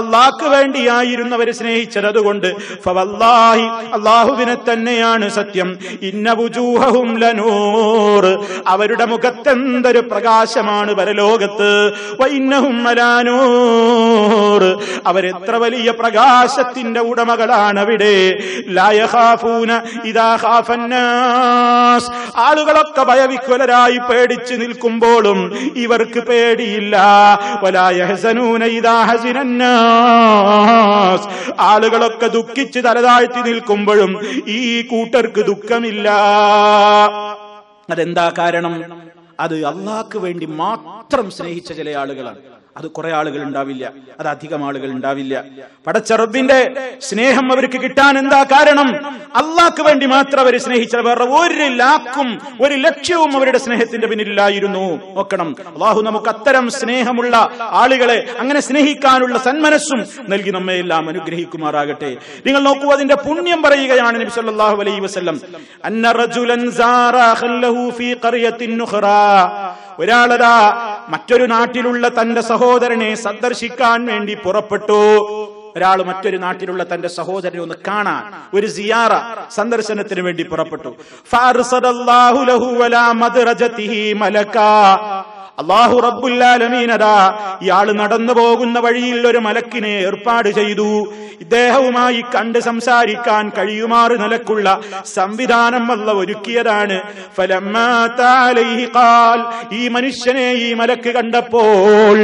അല്ലാഹ്ക്ക് വേണ്ടിയായിരുന്നവരെ സ്നേഹിച്ചത്. അതുകൊണ്ട് ഫവല്ലാഹി, അല്ലാഹുവിനെ തന്നെയാണ് സത്യം, ഇന്ന വുജൂഹഹും ലനൂർ, അവരുടെ മുഖത്തെന്തൊരു പ്രകാശമാണ് പരലോകത്ത്. വഇന്നഹും അലാ നൂർ, അവരെത്ര വലിയ പ്രകാശത്തിന്റെ ഉടമകളാണ് അവിടെ. ലാ യഖാഫൂന ഇദാ ഖാഫന്നാസ്, ആളുകളൊക്കെ ഭയവിഹ്വലരായി പേടിച്ചു നിൽക്കുമ്പോഴും ഇവർക്ക് പേടിയില്ല. വലാ യഹ്സനൂന ഇദാ ഹസിനന്നാസ്, ആളുകളൊക്കെ ദുഃഖിച്ച് തലതാഴ്ത്തി നിൽക്കുമ്പോഴും ഈ കൂട്ടർക്ക് ദുഃഖമില്ല. അതെന്താ കാരണം? അത് അല്ലാഹ്ക്ക് വേണ്ടി മാത്രം സ്നേഹിച്ച ചില ആളുകളാണ്. അത് കുറെ ആളുകൾ ഉണ്ടാവില്ല, അത് അധികം ആളുകൾ ഉണ്ടാവില്ല. പടച്ച റബ്ബിന്റെ സ്നേഹം അവർക്ക് കിട്ടാൻ എന്താ കാരണം? അല്ലാഹ്ക്ക് വേണ്ടി മാത്രം അവർ സ്നേഹിച്ച, വേറെ ഒരു ലാക്കും ഒരു ലക്ഷ്യവും അവരുടെ സ്നേഹത്തിന്റെ പിന്നിലായിരുന്നു. നോക്കണം, അല്ലാഹു നമുക്ക് അത്തരം സ്നേഹമുള്ള ആളുകളെ, അങ്ങനെ സ്നേഹിക്കാനുള്ള സന്മനസ്സും നൽകി നമ്മെ എല്ലാം അനുഗ്രഹിക്കുമാറാകട്ടെ. നിങ്ങൾ നോക്കൂ, അതിന്റെ പുണ്യം പറയുകയാണ് നബി സല്ലല്ലാഹു അലൈഹി വസല്ലം, അന്ന റജുലൻ സാറ ഖല്ലഹു ഫീ ഖറിയത്തിൻ നുഖ്റാ, ഒരാളതാ മറ്റൊരു നാട്ടിലുള്ള തന്റെ സഹോദരനെ സന്ദർശിക്കാൻ വേണ്ടി പുറപ്പെട്ടു. ഒരാൾ മറ്റൊരു നാട്ടിലുള്ള തന്റെ സഹോദരനെ ഒന്ന് കാണാൻ, ഒരു സിയാറ, സന്ദർശനത്തിന് വേണ്ടി പുറപ്പെട്ടു. ഫഅർസലല്ലാഹു ലഹു വലാ മദ്റജതിഹി മലക്കാ, അല്ലാഹു റബ്ബുൽ ആലമീൻ അതാ ഇയാള് നടന്നു പോകുന്ന വഴിയിൽ ഒരു മലക്കിനെ ഏർപ്പാട് ചെയ്തു. ഇദ്ദേഹവുമായി കണ്ട് സംസാരിക്കാൻ കഴിയുമാറ് നിലക്കുള്ള സംവിധാനം അല്ലാഹു ഒരുക്കിയതാണ്. ഫലമ്മാ തഅലൈഹി ഖാൽ, ഈ മനുഷ്യനെ ഈ മലക്ക് കണ്ടപ്പോൾ,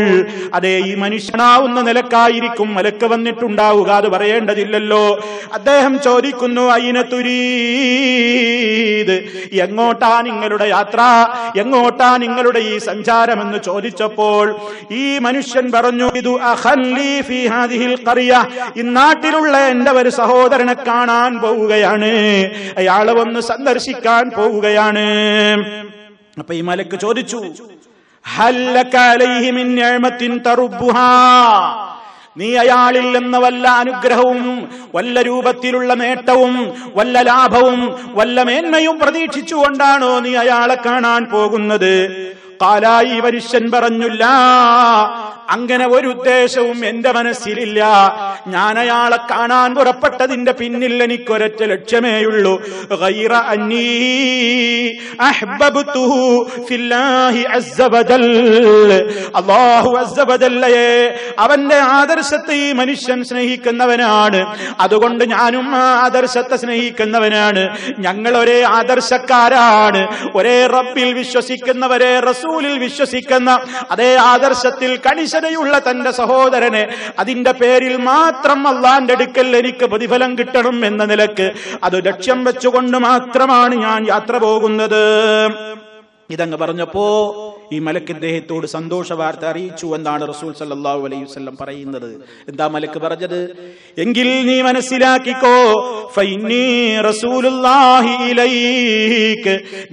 അതേ, ഈ മനുഷ്യനാവുന്ന നിലക്കായിരിക്കും മലക്ക് വന്നിട്ടുണ്ടാവുക, അത് പറയേണ്ടതില്ലല്ലോ. അദ്ദേഹം ചോദിക്കുന്നു, അയിന തുരീദ്, എങ്ങോട്ടാ നിങ്ങളുടെ യാത്ര, എങ്ങോട്ടാ നിങ്ങളുടെ ഈ സഞ്ചാരം എന്ന് ചോദിച്ചപ്പോൾ ഈ മനുഷ്യൻ പറഞ്ഞു, ഇതു അഖല്ലി ഫീ ഹാദിഹിൽ ഖറിയ, ഈ നാട്ടിലുള്ള എന്റെ ഒരു സഹോദരനെ കാണാൻ പോവുകയാണ്, അയാളെ ഒന്ന് സന്ദർശിക്കാൻ പോവുകയാണ്. അപ്പൊ ഈ മലക്ക് ചോദിച്ചു, ഹൽ ലക അലൈഹി മിൻ നിഅമത്തിൻ തറുബ്ബുഹാ, നീ അയാളിൽ നിന്ന് വല്ല അനുഗ്രഹവും വല്ല രൂപത്തിലുള്ള നേട്ടവും വല്ല ലാഭവും വല്ല മേന്മയും പ്രതീക്ഷിച്ചുകൊണ്ടാണോ നീ അയാളെ കാണാൻ പോകുന്നത്? കാലായി മനുഷ്യൻ പറഞ്ഞില്ല, അങ്ങനെ ഒരു ഉദ്ദേശവും എന്റെ മനസ്സിലില്ല. ഞാൻ അയാളെ കാണാൻ പുറപ്പെട്ടതിന്റെ പിന്നിൽ എനിക്കൊരൊറ്റ ലക്ഷ്യമേയുള്ളൂ. ഗൈറ അന്നീ അഹ്ബബ്തുഹു ഫില്ലാഹി അസ്സ വജൽ, അല്ലാഹു അസ്സ വജല്ലയെ, അവന്റെ ആദർശത്തെ ഈ മനുഷ്യൻ സ്നേഹിക്കുന്നവനാണ്, അതുകൊണ്ട് ഞാനും ആ ആദർശത്തെ സ്നേഹിക്കുന്നവനാണ്. ഞങ്ങൾ ഒരേ ആദർശക്കാരാണ്, ഒരേ റബ്ബിൽ വിശ്വസിക്കുന്നവരെ, റസൂലിൽ വിശ്വസിക്കുന്ന അതേ ആദർശത്തിൽ കണിശതയുള്ള തന്റെ സഹോദരനെ അതിന്റെ പേരിൽ മാത്രം അല്ലാഹുവിന്റെ അടുക്കൽ എനിക്ക് പ്രതിഫലം കിട്ടണം എന്ന നിലക്ക് അത് ലക്ഷ്യം വെച്ചുകൊണ്ട് മാത്രമാണ് ഞാൻ യാത്ര പോകുന്നത്. ഇതങ്ങ് പറഞ്ഞപ്പോ ഈ മലക്ക് ഇദ്ദേഹത്തോട് സന്തോഷ വാർത്ത അറിയിച്ചു എന്നാണ് റസൂൽ സല്ലല്ലാഹു അലൈഹി വസല്ലം പറയുന്നത്. എന്താ മലക്ക് പറഞ്ഞത്? എങ്കിൽ നീ മനസ്സിലാക്കിക്കോ, ഫഇന്നീ റസൂലുള്ളാഹി ഇലൈക,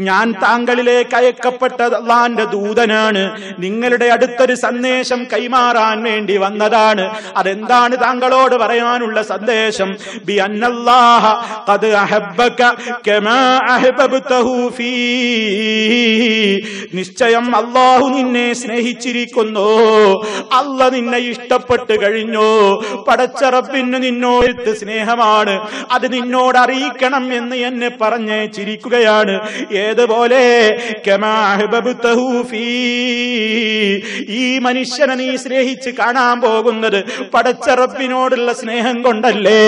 ഞാൻ താങ്കളിലേക്ക് അയക്കപ്പെട്ട അല്ലാഹുവിന്റെ ദൂതനാണ്, നിങ്ങളുടെ അടുത്തൊരു സന്ദേശം കൈമാറാൻ വേണ്ടി വന്നതാണ്. അതെന്താണ് താങ്കളോട് പറയാനുള്ള സന്ദേശം? ബി അന്നല്ലാഹ ഖദ് അഹബ്ബക കമാ അഹ്ബബ്തഹു ഫീ, നിശ്ചയം അല്ലാഹു നിന്നെ സ്നേഹിച്ചിരിക്കുന്നു, അല്ലാഹു നിന്നെ ഇഷ്ടപ്പെട്ട് കഴിഞ്ഞു. പടച്ച റബ്ബിന് നിന്നോട് സ്നേഹമാണ്, അത് നിന്നോട് അറിയിക്കണം എന്ന് എന്നെ പറഞ്ഞേച്ചിരിക്കുകയാണ്. ഏതുപോലെ കമാ അഹ്ബബ്തഹു ഫീ, ഈ മനുഷ്യനെ നീ സ്നേഹിച്ച് കാണാൻ പോകുന്നത് പടച്ച റബ്ബിനോടുള്ള സ്നേഹം കൊണ്ടല്ലേ?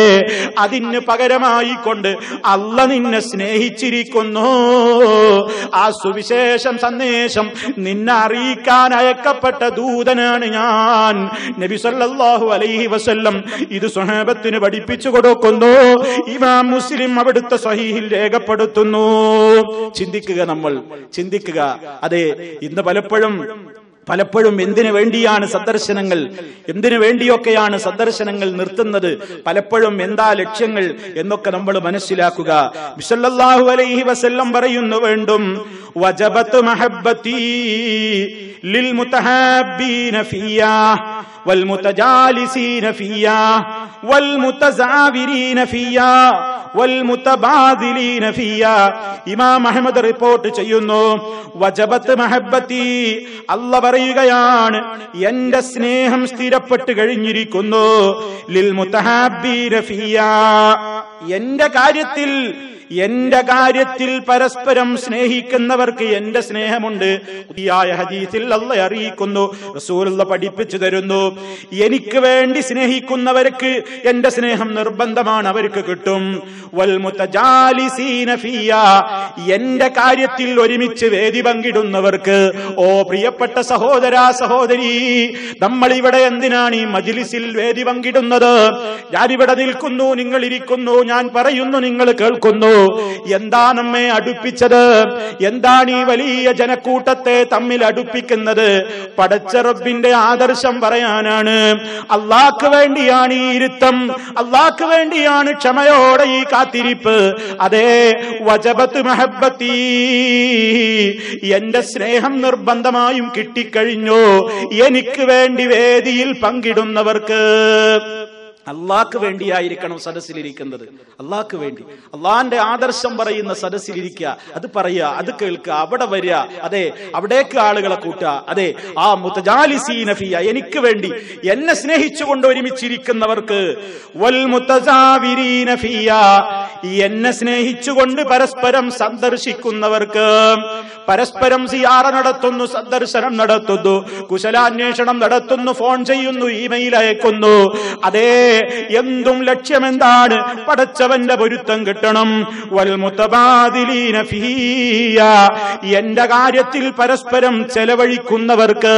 അതിന് പകരമായി കൊണ്ട് അല്ലാഹു നിന്നെ സ്നേഹിച്ചിരിക്കുന്നു. ആ സുവിശേഷം സന്ദേശം നിന്നെ അറിയിക്കാൻ അയക്കപ്പെട്ട ദൂതനാണ് ഞാൻ. നബി സല്ലല്ലാഹു അലൈഹി വസല്ലം ഇത് സ്വഹാബത്തിന് പഠിപ്പിച്ചു കൊടുക്കുന്നു. ഇമാം മുസ്ലിം അവിടുത്തെ സ്വഹീഹിൽ രേഖപ്പെടുത്തുന്നു. ചിന്തിക്കുക. അതെ, ഇന്ന് പലപ്പോഴും എന്തിനു വേണ്ടിയാണ് സന്ദർശനങ്ങൾ, എന്തിനു വേണ്ടിയൊക്കെയാണ് സന്ദർശനങ്ങൾ നിർത്തുന്നത്, പലപ്പോഴും എന്താ ലക്ഷ്യങ്ങൾ എന്നൊക്കെ നമ്മൾ മനസ്സിലാക്കുക. സല്ലല്ലാഹു അലൈഹി വസല്ലം പറയുന്നു വേണ്ടും വജബത്ത് മഹബ്ബതി ലിൽ മുതഹാബ്ബീന ഫിയാ വൽ മുതജാലിസീന ഫിയാ വൽ മുതസാവിരീന ഫിയാ വൽ മുതബാദിലീന ഫിയാ. ഇമാം അഹ്മദ് റിപ്പോർട്ട് ചെയ്യുന്നു, വജബത്ത് മഹബ്ബതി, അല്ലാഹ് പറയുകയാണ് എന്റെ സ്നേഹം സ്ഥിരപ്പെട്ട് കഴിഞ്ഞിരിക്കുന്നു. ലിൽ മുതഹാബ്ബീന ഫിയാ, എന്റെ കാര്യത്തിൽ പരസ്പരം സ്നേഹിക്കുന്നവർക്ക് എന്റെ സ്നേഹമുണ്ട്. ഹദീസിൽ അല്ലാഹ് അറിയിക്കുന്നു, റസൂലുള്ളാഹ് പഠിപ്പിച്ചു തരുന്നു, എനിക്ക് വേണ്ടി സ്നേഹിക്കുന്നവർക്ക് എന്റെ സ്നേഹം നിർബന്ധമാണ്, അവർക്ക് കിട്ടും. വൽ മുതജാലിസീന ഫിയാ, എന്റെ കാര്യത്തിൽ ഒരുമിച്ച് വേദി പങ്കിടുന്നവർക്ക്. ഓ പ്രിയപ്പെട്ട സഹോദരാ സഹോദരി, നമ്മൾ ഇവിടെ എന്തിനാണ് ഈ മജ്ലിസിൽ വേദി പങ്കിടുന്നത്? ഞാനിവിടെ നിൽക്കുന്നു, നിങ്ങൾ ഇരിക്കുന്നു, ഞാൻ പറയുന്നു, നിങ്ങൾ കേൾക്കുന്നു. എന്താ നമ്മെ അടുപ്പിച്ചത്? എന്താണ് ഈ വലിയ ജനക്കൂട്ടത്തെ തമ്മിൽ അടുപ്പിക്കുന്നത്? പടച്ച റബ്ബിന്റെ ആദർശം പറയാനാണ്. അല്ലാഹ്ക്ക് വേണ്ടിയാണ് ഈ ഇരുത്തം, അല്ലാഹ്ക്ക് വേണ്ടിയാണ് ക്ഷമയോടെ ഈ കാത്തിരിപ്പ്. അതെ, വജബത്ത് മഹബ്ബത്തി, എന്റെ സ്നേഹം നിർബന്ധമായും കിട്ടിക്കഴിഞ്ഞു. എനിക്ക് വേണ്ടി വേദിയിൽ പങ്കിടുന്നവർക്ക്. അള്ളാഹ്ക്ക് വേണ്ടിയായിരിക്കണം സദസ്സിലിരിക്കുന്നത്. അള്ളാഹ്ക്ക് വേണ്ടി, അള്ളാഹിന്റെ ആദർശം പറയുന്ന സദസ്സിലിരിക്കുക, അത് പറയുക, അത് കേൾക്കുക, അവിടെ വരിക. അതെ, അവിടേക്ക് ആളുകളെ കൂട്ടുക. അതെ, ആ മുതജാലിസീന ഫിയ, എനിക്ക് വേണ്ടി എന്നെ സ്നേഹിച്ചുകൊണ്ട് ഒരുമിച്ചിരിക്കുന്നവർക്ക്. വൽ മുതസാവിരീന ഫിയ, എന്നെ സ്നേഹിച്ചുകൊണ്ട് പരസ്പരം സന്ദർശിക്കുന്നവർക്ക്. പരസ്പരം സിയാറ നടത്തുന്നു, സന്ദർശനം നടത്തുന്നു, കുശലാന്വേഷണം നടത്തുന്നു, ഫോൺ ചെയ്യുന്നു, ഇമെയിൽ അയക്കുന്നു. അതേ, എന്തും ലക്ഷ്യമെന്താണ്? പടച്ചവന്റെ പൊരുത്തം കിട്ടണം. വൽ മുതബാദിലീന ഫിയ, എന്റെ കാര്യത്തിൽ പരസ്പരം ചെലവഴിക്കുന്നവർക്ക്,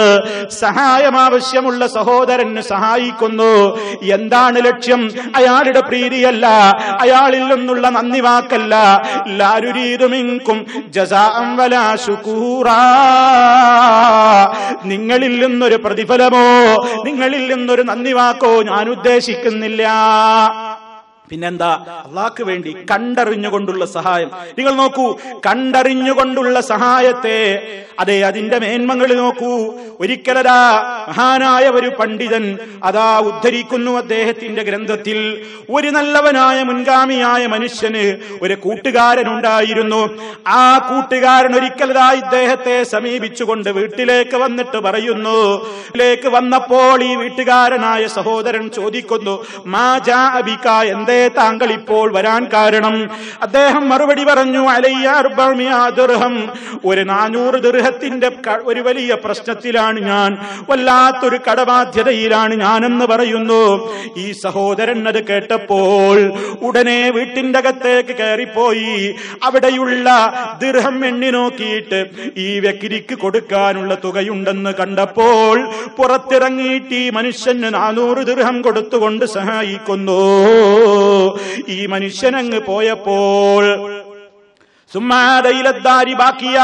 സഹായം ആവശ്യമുള്ള സഹോദരന് സഹായിക്കുന്നു. എന്താണ് ലക്ഷ്യം? അയാളുടെ പ്രീതിയല്ല, അയാളിൽ നിന്നുള്ള നന്ദി വാക്കല്ല. ലാ യുരീദു മിൻകും ജസാഅൻ വലാ ശുകൂറാ, നിങ്ങളിൽ നിന്നൊരു പ്രതിഫലമോ നിങ്ങളിൽ നിന്നൊരു നന്ദി വാക്കോ ഞാൻ ഉദ്ദേശിക്കുന്നില്ല. പിന്നെന്താ? അള്ളാഹ്ക്ക് വേണ്ടി കണ്ടറിഞ്ഞുകൊണ്ടുള്ള സഹായം. നിങ്ങൾ നോക്കൂ, കണ്ടറിഞ്ഞുകൊണ്ടുള്ള സഹായത്തെ, അതെ, അതിന്റെ മേന്മകൾ നോക്കൂ. ഒരിക്കലതാ മഹാനായ ഒരു പണ്ഡിതൻ അതാ ഉദ്ധരിക്കുന്നു അദ്ദേഹത്തിന്റെ ഗ്രന്ഥത്തിൽ, ഒരു നല്ലവനായ മുൻഗാമിയായ മനുഷ്യന് ഒരു കൂട്ടുകാരനുണ്ടായിരുന്നു. ആ കൂട്ടുകാരൻ ഒരിക്കലതാ ഇദ്ദേഹത്തെ സമീപിച്ചുകൊണ്ട് വീട്ടിലേക്ക് വന്നിട്ട് പറയുന്നു. വീട്ടിലേക്ക് വന്നപ്പോൾ ഈ വീട്ടുകാരനായ സഹോദരൻ ചോദിക്കുന്നു, മാ ജാ ബിക, എന്തേ താങ്കൾ ഇപ്പോൾ വരാൻ കാരണം? അദ്ദേഹം മറുപടി പറഞ്ഞു, അലയ്യ 400 ദിർഹം, ഒരു 400 ദിർഹത്തിന്റെ ഒരു വലിയ പ്രശ്നത്തിലാണ് ഞാൻ, വല്ലാത്തൊരു കടബാധ്യതയിലാണ് ഞാനെന്ന് പറയുന്നു. ഈ സഹോദരൻ അത് കേട്ടപ്പോൾ ഉടനെ വീട്ടിന്റെ അകത്തേക്ക് കയറിപ്പോയി. അവിടെയുള്ള ദിർഹം എണ്ണി നോക്കിയിട്ട് ഈ വ്യക്തിക്ക് കൊടുക്കാനുള്ള തുകയുണ്ടെന്ന് കണ്ടപ്പോൾ പുറത്തിറങ്ങിയിട്ട് ഈ മനുഷ്യന് 400 ദിർഹം കൊടുത്തുകൊണ്ട് സഹായിക്കുന്നു. ഈ മനുഷ്യനങ്ങ് പോയപ്പോൾ സുമ്മാദയിലദ്ദാരി ബാക്കിയ,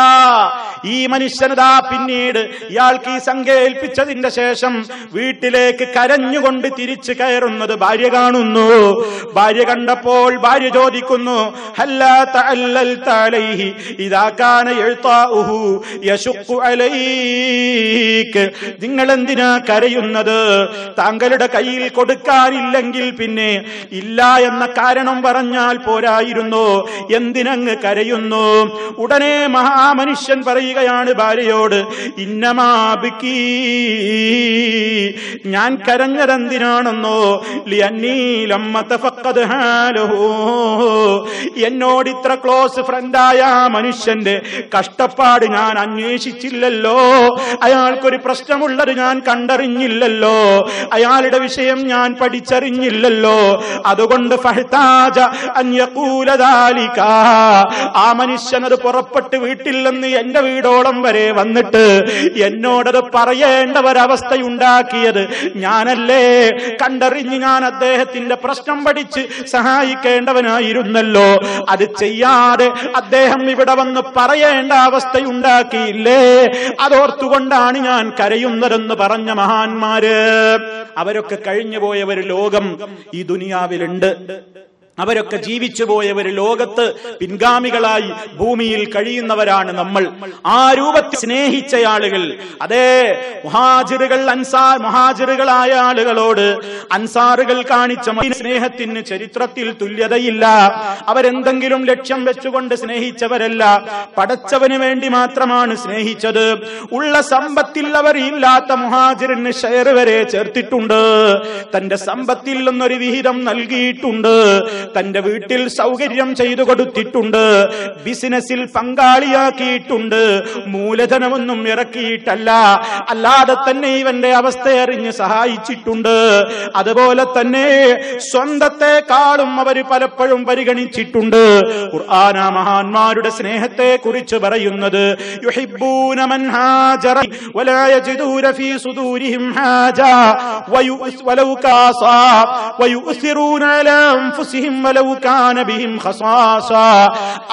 ഈ മനുഷ്യനതാ പിന്നീട് ഇയാൾക്ക് ഈ സംഖ്യ ഏൽപ്പിച്ചതിന്റെ ശേഷം വീട്ടിലേക്ക് കരഞ്ഞുകൊണ്ട് തിരിച്ചു കയറുന്നത് ഭാര്യ കാണുന്നു. ഭാര്യ കണ്ടപ്പോൾ ഭാര്യ ചോദിക്കുന്നു, ഹല്ലാ തഅല്ലൽത അലൈഹി ഇദാ കാന യഅതാഉഹു യശുഖു അലൈക, നിങ്ങൾ എന്തിനാ കരയുന്നത്? താങ്കളുടെ കയ്യിൽ കൊടുക്കാനില്ലെങ്കിൽ പിന്നെ ഇല്ല എന്ന കാരണം പറഞ്ഞാൽ പോരായിരുന്നു, എന്തിനങ്ങ് കരയുന്നു? ഉടനെ മഹാമനുഷ്യൻ പറയുകയാണ് ഭാര്യയോട്, ഇന്നമാബിക്കി, ഞാൻ കരഞ്ഞതെന്തിനാണെന്നോ, എന്നോട് ഇത്ര ക്ലോസ് ഫ്രണ്ടായ മനുഷ്യന്റെ കഷ്ടപ്പാട് ഞാൻ അന്വേഷിച്ചില്ലല്ലോ, അയാൾക്കൊരു പ്രശ്നമുള്ളത് ഞാൻ കണ്ടറിഞ്ഞില്ലല്ലോ, അയാളുടെ വിഷയം ഞാൻ പഠിച്ചറിഞ്ഞില്ലല്ലോ. അതുകൊണ്ട് ഫഹ്താജ അൻ യഖൂല ദാലിക, ആ ആ മനുഷ്യനത് പുറപ്പെട്ട് വീട്ടിൽ നിന്ന് എന്റെ വീടോളം വരെ വന്നിട്ട് എന്നോടത് പറയേണ്ട ഒരവസ്ഥയുണ്ടാക്കിയത് ഞാനല്ലേ? കണ്ടറിഞ്ഞ് ഞാൻ അദ്ദേഹത്തിന്റെ പ്രശ്നം പഠിച്ച് സഹായിക്കേണ്ടവനായിരുന്നല്ലോ. അത് ചെയ്യാതെ അദ്ദേഹം ഇവിടെ വന്ന് പറയേണ്ട അവസ്ഥയുണ്ടാക്കിയില്ലേ? അതോർത്തുകൊണ്ടാണ് ഞാൻ കരയുന്നതെന്ന് പറഞ്ഞ മഹാന്മാര്. അവരൊക്കെ കഴിഞ്ഞുപോയ ഒരു ലോകം ഈ ദുനിയാവിലുണ്ട്. അവരൊക്കെ ജീവിച്ചു പോയ ഒരു ലോകത്ത് പിൻഗാമികളായി ഭൂമിയിൽ കഴിയുന്നവരാണ് നമ്മൾ. ആ രൂപത്തിൽ സ്നേഹിച്ച ആളുകൾ, അതേ മുഹാജിറുകളായ ആളുകളോട് അൻസാറുകൾ കാണിച്ച സ്നേഹത്തിന് ചരിത്രത്തിൽ തുല്യതയില്ല. അവരെന്തെങ്കിലും ലക്ഷ്യം വെച്ചുകൊണ്ട് സ്നേഹിച്ചവരല്ല, പടച്ചവന് വേണ്ടി മാത്രമാണ് സ്നേഹിച്ചത്. ഉള്ള സമ്പത്തിൽ അവർ ഇല്ലാത്ത മുഹാജിറിന് ഷെയർ വരെ ചേർത്തിട്ടുണ്ട്. തന്റെ സമ്പത്തിൽ നിന്നൊരു വിഹിതം നൽകിയിട്ടുണ്ട്. തന്റെ വീട്ടിൽ സൗകര്യം ചെയ്തു കൊടുത്തിട്ടുണ്ട്. ബിസിനസ്സിൽ പങ്കാളിയാക്കിയിട്ടുണ്ട്. മൂലധനമൊന്നും ഇറക്കിയിട്ടല്ല, അല്ലാതെ തന്നെ ഇവന്റെ അവസ്ഥയറിഞ്ഞ് സഹായിച്ചിട്ടുണ്ട്. അതുപോലെ തന്നെ സ്വന്തത്തെക്കാളും അവർ പലപ്പോഴും പരിഗണിച്ചിട്ടുണ്ട്. ഖുർആന മഹാന്മാരുടെ സ്നേഹത്തെ കുറിച്ച് പറയുന്നത് യുഹിബ്ബൂന മൻ ഹാജറ വലാ യജിദൂന ഫീ സുദൂരിഹിം ഹാജ വലൗ കാസാ വയുസിറൂന അലാ അൻഫുസിഹിം വലൗ കാന ബിഹിം ഖസാസ.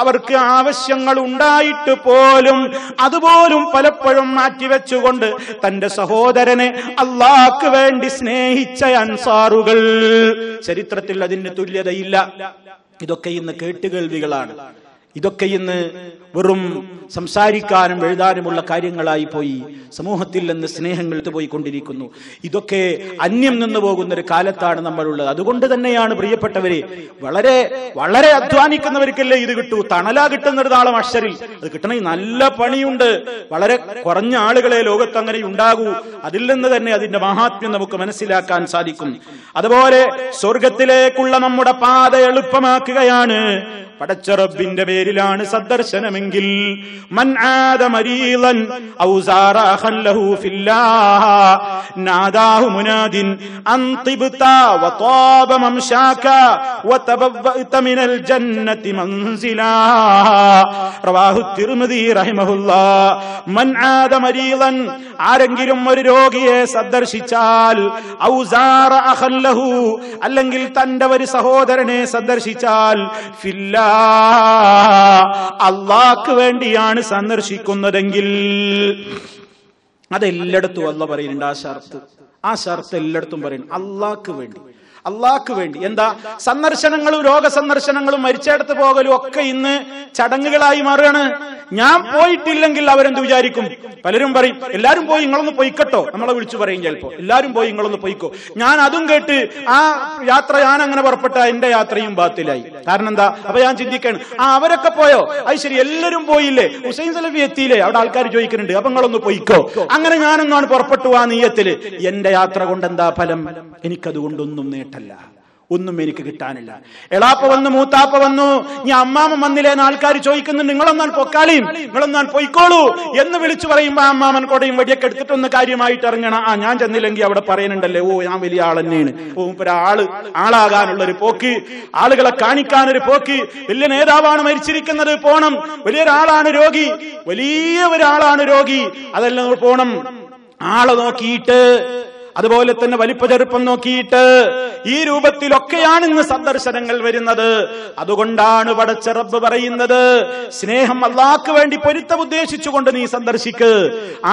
അവർക്ക് ആവശ്യങ്ങൾ ഉണ്ടായിട്ട് പോലും അതുപോലും പലപ്പോഴും മാറ്റിവെച്ചുകൊണ്ട് തന്റെ സഹോദരനെ അല്ലാഹ്ക്ക് വേണ്ടി സ്നേഹിച്ച അൻസാറുകൾ. ചരിത്രത്തിൽ അതിന് തുല്യതയില്ല. ഇതൊക്കെ ഇന്ന് കേട്ടുകേൾവികളാണ്. ഇതൊക്കെ ഇന്ന് വെറും സംസാരിക്കാനും എഴുതാനുമുള്ള കാര്യങ്ങളായി പോയി. സമൂഹത്തിൽ നിന്ന് സ്നേഹങ്ങൾ പോയിക്കൊണ്ടിരിക്കുന്നു. ഇതൊക്കെ അന്യം നിന്ന് പോകുന്ന ഒരു കാലത്താണ് നമ്മളുള്ളത്. അതുകൊണ്ട് തന്നെയാണ് പ്രിയപ്പെട്ടവരെ, വളരെ വളരെ അധ്വാനിക്കുന്നവർക്കല്ലേ ഇത് കിട്ടൂ. തണലാ കിട്ടുന്നൊരു താളം അക്ഷരിൽ അത് കിട്ടണമെങ്കിൽ നല്ല പണിയുണ്ട്. വളരെ കുറഞ്ഞ ആളുകളെ ലോകത്ത് അങ്ങനെ ഉണ്ടാകൂ. അതിൽ നിന്ന് തന്നെ അതിന്റെ മഹാത്മ്യം നമുക്ക് മനസ്സിലാക്കാൻ സാധിക്കും. അതുപോലെ സ്വർഗത്തിലേക്കുള്ള നമ്മുടെ പാത എളുപ്പമാക്കുകയാണ് പടച്ച റബ്ബിന്റെ പേരിലാണ് സന്ദർശനമെങ്കിൽ മൻ ആദ മരീളൻ ഔ സാറ അഖൻ ലഹു ഫില്ലാഹ് നാദാഹു മുനാദിൻ അൻ തിബ്ത വതാബ മംശാക വതബവ്വത മിനൽ ജന്നതി മൻസിലാ. റവാഹു തിർമിദി റഹിമഹുല്ലാഹ്. മൻ ആദ മരീളൻ, ആരെങ്കിലും ഒരു രോഗിയെ സന്ദർശിച്ചാൽ, ഔ സാറ അഖൻ ലഹു, അല്ലെങ്കിൽ തന്റെ ഒരു സഹോദരനെ സന്ദർശിച്ചാൽ, ഫില്ലാ, അല്ലാഹ്ക്ക് വേണ്ടിയാണ് സന്ദർശിക്കുന്നതെങ്കിൽ, അതെല്ലായിടത്തും അല്ലാഹ് പറയുന്നുണ്ട്. ആ ഷർത്ത് എല്ലായിടത്തും പറയുന്നു, അല്ലാഹ്ക്ക് വേണ്ടി. അല്ലാഹ്ക്ക് വേണ്ടി. എന്താ? സന്ദർശനങ്ങളും രോഗസന്ദർശനങ്ങളും മരിച്ചെടുത്ത് പോകലും ഒക്കെ ഇന്ന് ചടങ്ങുകളായി മാറുകയാണ്. ഞാൻ പോയിട്ടില്ലെങ്കിൽ അവരെന്ത് വിചാരിക്കും? പലരും പറയും എല്ലാരും പോയി, നിങ്ങളൊന്ന് പൊയ്ക്കട്ടോ. നമ്മളെ വിളിച്ചു പറയും ചിലപ്പോ, എല്ലാരും പോയി, നിങ്ങളൊന്ന് പൊയ്ക്കോ. ഞാൻ അതും കേട്ട് ആ യാത്ര ഞാൻ അങ്ങനെ പുറപ്പെട്ട എന്റെ യാത്രയും ബാത്തിലായി. കാരണം എന്താ? അപ്പൊ ഞാൻ ചിന്തിക്കാണ്, അവരൊക്കെ പോയോ? അത് ശരി, എല്ലാരും പോയില്ലേ? ഹുസൈൻ സലഫി എത്തിയില്ലേ? അവിടെ ആൾക്കാർ ചോദിക്കുന്നുണ്ട്, അപ്പൊ നിങ്ങളൊന്ന് പൊയ്ക്കോ. അങ്ങനെ ഞാനൊന്നാണ് പുറപ്പെട്ടു ആ നീയത്തില്. എന്റെ യാത്ര കൊണ്ട് എന്താ ഫലം? എനിക്കതുകൊണ്ടൊന്നും നേട്ടല്ല, ഒന്നും എനിക്ക് കിട്ടാനില്ല. എളാപ്പ വന്നു, മൂത്താപ്പ വന്നു, ഞാൻ അമ്മാമ വന്നില്ലേന്ന് ആൾക്കാർ ചോദിക്കുന്നുണ്ട്. നിങ്ങളൊന്നാൻ പൊക്കാളിയും, നിങ്ങളൊന്നാൻ പൊയ്ക്കോളൂ എന്ന് വിളിച്ചു പറയുമ്പോ അമ്മാമൻ കൊടയും വടിയൊക്കെ എടുത്തിട്ടൊന്ന് കാര്യമായിട്ട് ഇറങ്ങണം. ഞാൻ ചെന്നില്ലെങ്കിൽ അവിടെ പറയുന്നുണ്ടല്ലേ, ഓ ഞാൻ വലിയ ആൾ തന്നെയാണ്, ഓ ആളാകാനുള്ളൊരു പോക്ക്, ആളുകളെ കാണിക്കാനൊരു പോക്ക്, വലിയ നേതാവാണ് മരിച്ചിരിക്കുന്നത്, പോണം, വലിയൊരാളാണ് രോഗി, വലിയ ഒരാളാണ് രോഗി, അതെല്ലാം പോണം. ആളെ നോക്കിയിട്ട്, അതുപോലെ തന്നെ വലിപ്പ ചെറുപ്പം നോക്കിയിട്ട്, ഈ രൂപത്തിലൊക്കെയാണ് ഇന്ന് സന്ദർശനങ്ങൾ വരുന്നത്. അതുകൊണ്ടാണ് പടച്ച റബ്ബ് പറയുന്നത്, സ്നേഹം അല്ലാഹ്ക്ക് വേണ്ടി പൊരുത്തം ഉദ്ദേശിച്ചുകൊണ്ട് നീ സന്ദർശിക്ക്,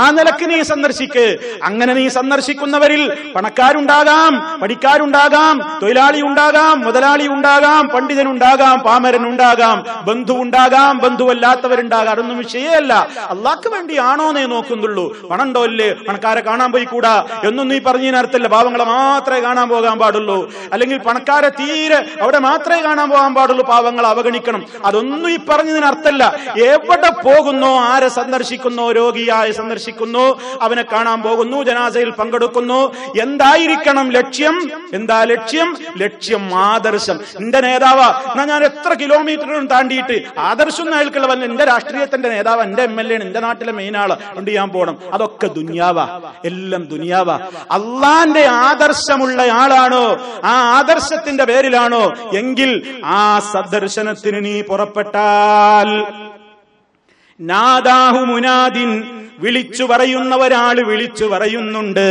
ആ നിലക്ക് നീ സന്ദർശിക്ക്. അങ്ങനെ നീ സന്ദർശിക്കുന്നവരിൽ പണക്കാരുണ്ടാകാം, പഠിക്കാരുണ്ടാകാം, തൊഴിലാളി ഉണ്ടാകാം, മുതലാളി ഉണ്ടാകാം, പണ്ഡിതനുണ്ടാകാം, പാമരനുണ്ടാകാം, ബന്ധു ഉണ്ടാകാം, ബന്ധുവല്ലാത്തവരുണ്ടാകാം. അതൊന്നും വിഷയമല്ല. അല്ലാഹ്ക്ക് വേണ്ടിയാണോ നീ നോക്കുന്നുള്ളൂ? പണുണ്ടോ ഇല്ലേ, പണക്കാരെ കാണാൻ പോയിക്കൂടാ എന്നൊന്നും ഈ പറഞ്ഞതിനർത്ഥമില്ല. പാവങ്ങളെ മാത്രമേ കാണാൻ പോകാൻ പാടുള്ളൂ, അല്ലെങ്കിൽ പണക്കാരെ തീരെ അവിടെ മാത്രമേ കാണാൻ പോകാൻ പാടുള്ളൂ, പാവങ്ങളെ അവഗണിക്കണം. അതൊന്നും ഈ പറഞ്ഞതിനർത്ഥമല്ല. എവിടെ പോകുന്നോ, ആരെ സന്ദർശിക്കുന്നോ, രോഗിയായി സന്ദർശിക്കുന്നു, അവനെ കാണാൻ പോകുന്നു, ജനാസയിൽ പങ്കെടുക്കുന്നു, എന്തായിരിക്കണം ലക്ഷ്യം? എന്താ ലക്ഷ്യം? ലക്ഷ്യം ആദർശം. എന്റെ നേതാവാ, എന്നാ ഞാൻ എത്ര കിലോമീറ്ററും താണ്ടിയിട്ട് ആദർശം അയാൾക്കുള്ള വല്ല, എന്റെ രാഷ്ട്രീയത്തിന്റെ നേതാവ്, എന്റെ MLA ആണ്, എന്റെ നാട്ടിലെ മെയിൻ ആള് ഉണ്ട്, ഞാൻ പോകണം. അതൊക്കെ ദുനിയാവാ, എല്ലാം ദുനിയാവാ. അള്ളാന്റെ ആദർശമുള്ളയാളാണോ, ആ ആദർശത്തിന്റെ പേരിലാണോ എങ്കിൽ ആ സദർശനത്തിന് നീ പുറപ്പെട്ടാൽ നാദാഹു മുനാദിൻ, വിളിച്ചു പറയുന്ന ഒരാള് വിളിച്ചു പറയുന്നുണ്ട്.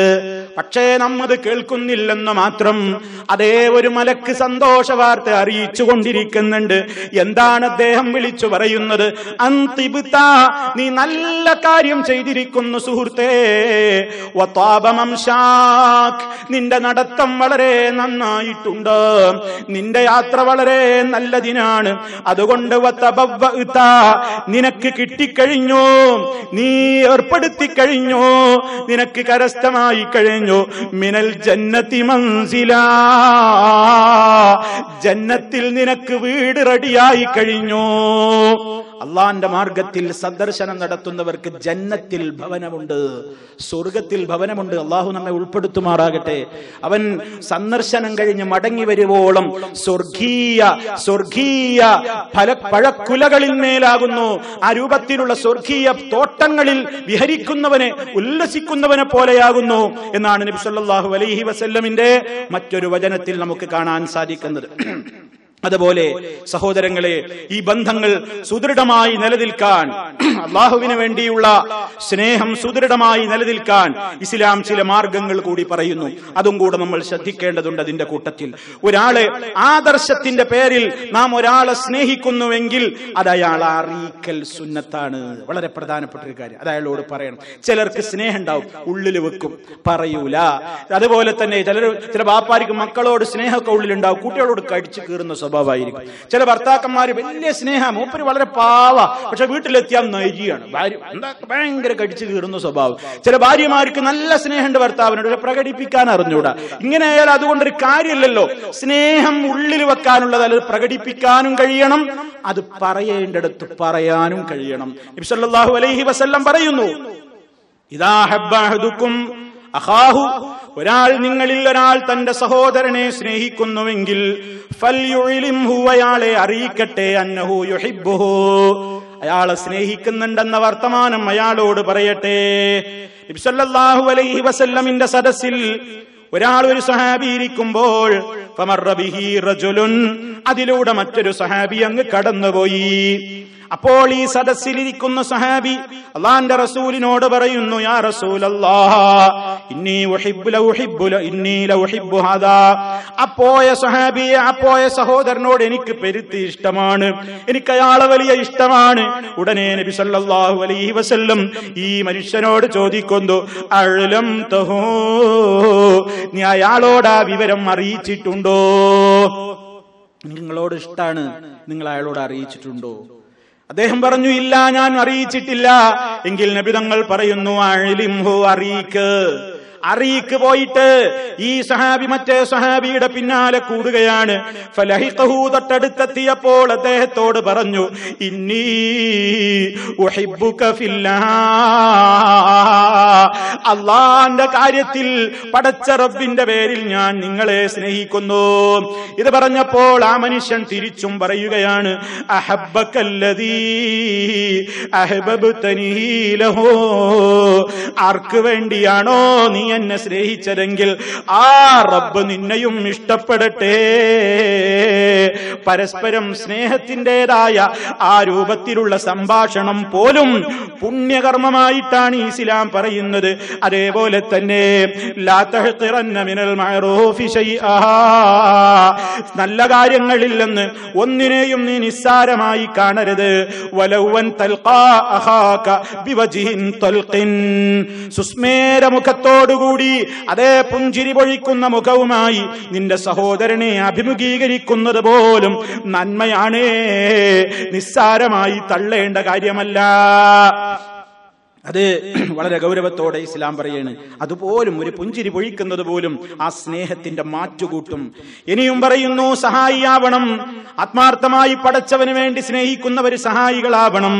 പക്ഷേ നമ്മത് കേൾക്കുന്നില്ലെന്ന് മാത്രം. അതേ ഒരു മലക്ക് സന്തോഷ വാർത്ത അറിയിച്ചു കൊണ്ടിരിക്കുന്നുണ്ട്. എന്താണ് അദ്ദേഹം വിളിച്ചു പറയുന്നത്? അന്തിബ്ത, നീ നല്ല കാര്യം ചെയ്തിരിക്കുന്നു സുഹൃത്തേ. വതാബ മംശാക്, നിന്റെ നടത്തം വളരെ നന്നായിട്ടുണ്ട്, നിന്റെ യാത്ര വളരെ നല്ലതിനാണ്. അതുകൊണ്ട് വതബവ്വഅത, നിനക്ക് കിട്ടിക്കഴിഞ്ഞു, നീ ഏർപ്പെടുത്തി കഴിഞ്ഞു, നിനക്ക് കരസ്ഥമായി കഴിഞ്ഞു. മിനൽ ജന്നതി മൻസിലാ, ജന്നത്തിൽ നിനക്ക് വീട് റെഡിയായി കഴിഞ്ഞു. അള്ളാന്റെ മാർഗത്തിൽ സന്ദർശനം നടത്തുന്നവർക്ക് ജന്നത്തിൽ ഭവനമുണ്ട്, സ്വർഗത്തിൽ ഭവനമുണ്ട്. അള്ളാഹു നമ്മെ ഉൾപ്പെടുത്തുമാറാകട്ടെ. അവൻ സന്ദർശനം കഴിഞ്ഞ് മടങ്ങി വരുവോളം സ്വർഗീയ പഴക്കുലകളിൽ മേലാകുന്നു. ആ രൂപത്തിലുള്ള സ്വർഗീയ തോട്ടങ്ങളിൽ വിഹരിക്കുന്നവനെ, ഉല്ലസിക്കുന്നവനെ പോലെയാകുന്നു എന്നാണ് നബി സല്ലല്ലാഹു അലൈഹി വസല്ലമിന്റെ മറ്റൊരു വചനത്തിൽ നമുക്ക് കാണാൻ സാധിക്കുന്നത്. അതുപോലെ സഹോദരങ്ങളെ, ഈ ബന്ധങ്ങൾ സുദൃഢമായി നിലനിൽക്കാൻ, അള്ളാഹുവിന് വേണ്ടിയുള്ള സ്നേഹം സുദൃഢമായി നിലനിൽക്കാൻ ഇസ്ലാം ചില മാർഗങ്ങൾ കൂടി പറയുന്നു. അതും കൂടെ നമ്മൾ ശ്രദ്ധിക്കേണ്ടതുണ്ട്. അതിന്റെ കൂട്ടത്തിൽ ഒരാളെ ആദർശത്തിന്റെ പേരിൽ നാം ഒരാളെ സ്നേഹിക്കുന്നുവെങ്കിൽ അത് അയാളെ അറിയിക്കൽ സുന്നത്താണ്. വളരെ പ്രധാനപ്പെട്ട ഒരു കാര്യം അത് അയാളോട് പറയണം. ചിലർക്ക് സ്നേഹം ഉണ്ടാവും, ഉള്ളിൽ വെക്കും, പറയൂല. അതുപോലെ തന്നെ ചില ബാപ്പാർക്ക് മക്കളോട് സ്നേഹമൊക്കെ ഉള്ളിലുണ്ടാവും, കുട്ടികളോട് കടിച്ചു കീറുന്ന സ്വഭാവമായിരിക്കും. ചില ഭർത്താക്കന്മാര് വലിയ സ്നേഹം, മൂപ്പര് വളരെ പാവ, പക്ഷെ വീട്ടിലെത്തിയാൽ നരിയാണ്, ഭാര്യ ഭയങ്കര കടിച്ചു കീറുന്ന സ്വഭാവം. ചില ഭാര്യമാർക്ക് നല്ല സ്നേഹമുണ്ട് ഭർത്താവിനോട്, പ്രകടിപ്പിക്കാൻ അറിഞ്ഞൂടാ. ഇങ്ങനെ ആയാൽ അതുകൊണ്ടൊരു കാര്യമില്ലല്ലോ. സ്നേഹം ഉള്ളിൽ വെക്കാനുള്ളത് അത് പ്രകടിപ്പിക്കാനും കഴിയണം, അത് പറയേണ്ടടുത്ത് പറയാനും കഴിയണം. നബി സല്ലല്ലാഹു അലൈഹി വസല്ലം പറയുന്നു, ഇദാ ഹബ്ബ അഹദുക്കും അഖാഹു, നിങ്ങളിൽ ഒരാൾ തന്റെ സഹോദരനെ സ്നേഹിക്കുന്നുവെങ്കിൽ ഫൽയുഇലിംഹു, അയാളെ അറിയിക്കട്ടെ, അന്നഹു യുഹിബ്ബുഹു, അയാളെ സ്നേഹിക്കുന്നുണ്ടെന്ന വർത്തമാനം അയാളോട് പറയട്ടെ. നബി സല്ലല്ലാഹു അലൈഹി വസല്ലമിന്റെ സദസ്സിൽ ഒരു സഹാബി ഇരിക്കുമ്പോൾ ഫമർറ ബിഹി റജുലുൻ, അതിലൂടെ മറ്റൊരു സഹാബി അങ്ങ് കടന്നുപോയി. അപ്പോൾ ഈ സദസ്സിലിരിക്കുന്ന സഹാബി അള്ളാന്റെ റസൂലിനോട് പറയുന്നു, യാ റസൂലല്ലാഹ്, ഇന്നി ലഉഹിബ്ബു ഹാദാ. അപ്പോയ സഹാബിയെ, അപ്പോയ സഹോദരനോട് എനിക്ക് പെരുത്തി ഇഷ്ടമാണ്, എനിക്ക് അയാളെ വലിയ ഇഷ്ടമാണ്. ഉടനെ നബി സല്ലല്ലാഹു അലൈഹി വസല്ലം ഈ മനുഷ്യനോട് ചോദിക്കുന്നു, അഅലം തഹു, നീ അയാളോട് ആ വിവരം അറിയിച്ചിട്ടുണ്ടോ? നിങ്ങളോട് ഇഷ്ടാണ്, നിങ്ങൾ അയാളോട് അറിയിച്ചിട്ടുണ്ടോ? അദ്ദേഹം പറഞ്ഞു, ഇല്ല, ഞാൻ അറിയിച്ചിട്ടില്ല. എങ്കിൽ നബി തങ്ങൾ പറയുന്നു, അഅലിംഹു, അറിയിക്ക് പോയിട്ട് ഈ സഹാബി മറ്റേ സഹാബിയുടെ പിന്നാലെ കൂടുകയാണ്. ഫലഹിഖഹു, തൊട്ടടുത്തെത്തിയപ്പോൾ അദ്ദേഹത്തോട് പറഞ്ഞു, ഇന്നി ഉഹിബ്ബുക ഫില്ലാഹ്, അല്ലാഹുവിന്റെ കാര്യത്തിൽ പടച്ച റബ്ബിന്റെ പേരിൽ ഞാൻ നിങ്ങളെ സ്നേഹിക്കുന്നു. ഇത് പറഞ്ഞപ്പോൾ ആ മനുഷ്യൻ തിരിച്ചും പറയുകയാണ്, അഹബ്ബകല്ലദീ അഹ്ബബ്തനീ ലഹു, ആർക്ക് വേണ്ടിയാണോ നീ എന്നെ സ്നേഹിച്ചതെങ്കിൽ ആ റബ്ബ് നിന്നെയും ഇഷ്ടപ്പെടട്ടെ. പരസ്പരം സ്നേഹത്തിൻ്റെതായ ആ രൂപത്തിലുള്ള സംഭാഷണം പോലും പുണ്യകർമ്മമായിട്ടാണ് ഇസ്ലാം പറയുന്നത്. അതേപോലെ തന്നെ ലാ തഹ്ഖിറന്ന മിനൽ മഅറൂഫി ശൈആ, നല്ല കാര്യങ്ങളിൽ നിന്ന് ഒന്നിനെയും നീ നിസ്സാരമായി കാണരുത്. വലൗവൻ തൽഖാ അഖാക ബിവജ്ഹിൻ തൽഖിൻ, സുസ്മേര മുഖത്തോടുകൂടി അതേ പുഞ്ചിരി പൊഴിക്കുന്ന മുഖവുമായി നിന്റെ സഹോദരനെ അഭിമുഖീകരിക്കുന്നത് പോലും നന്മയാണ്, നിസ്സാരമായി തള്ളേണ്ട കാര്യമല്ല. അത് വളരെ ഗൗരവത്തോടെ ഇസ്ലാം പറയാണ്. അതുപോലും ഒരു പുഞ്ചിരി പൊഴിക്കുന്നത് പോലും ആ സ്നേഹത്തിന്റെ മാറ്റുകൂട്ടും. ഇനിയും പറയുന്നു, സഹായിയാവണം. ആത്മാർത്ഥമായി പടച്ചവന് വേണ്ടി സ്നേഹിക്കുന്നവർ സഹായികളാവണം.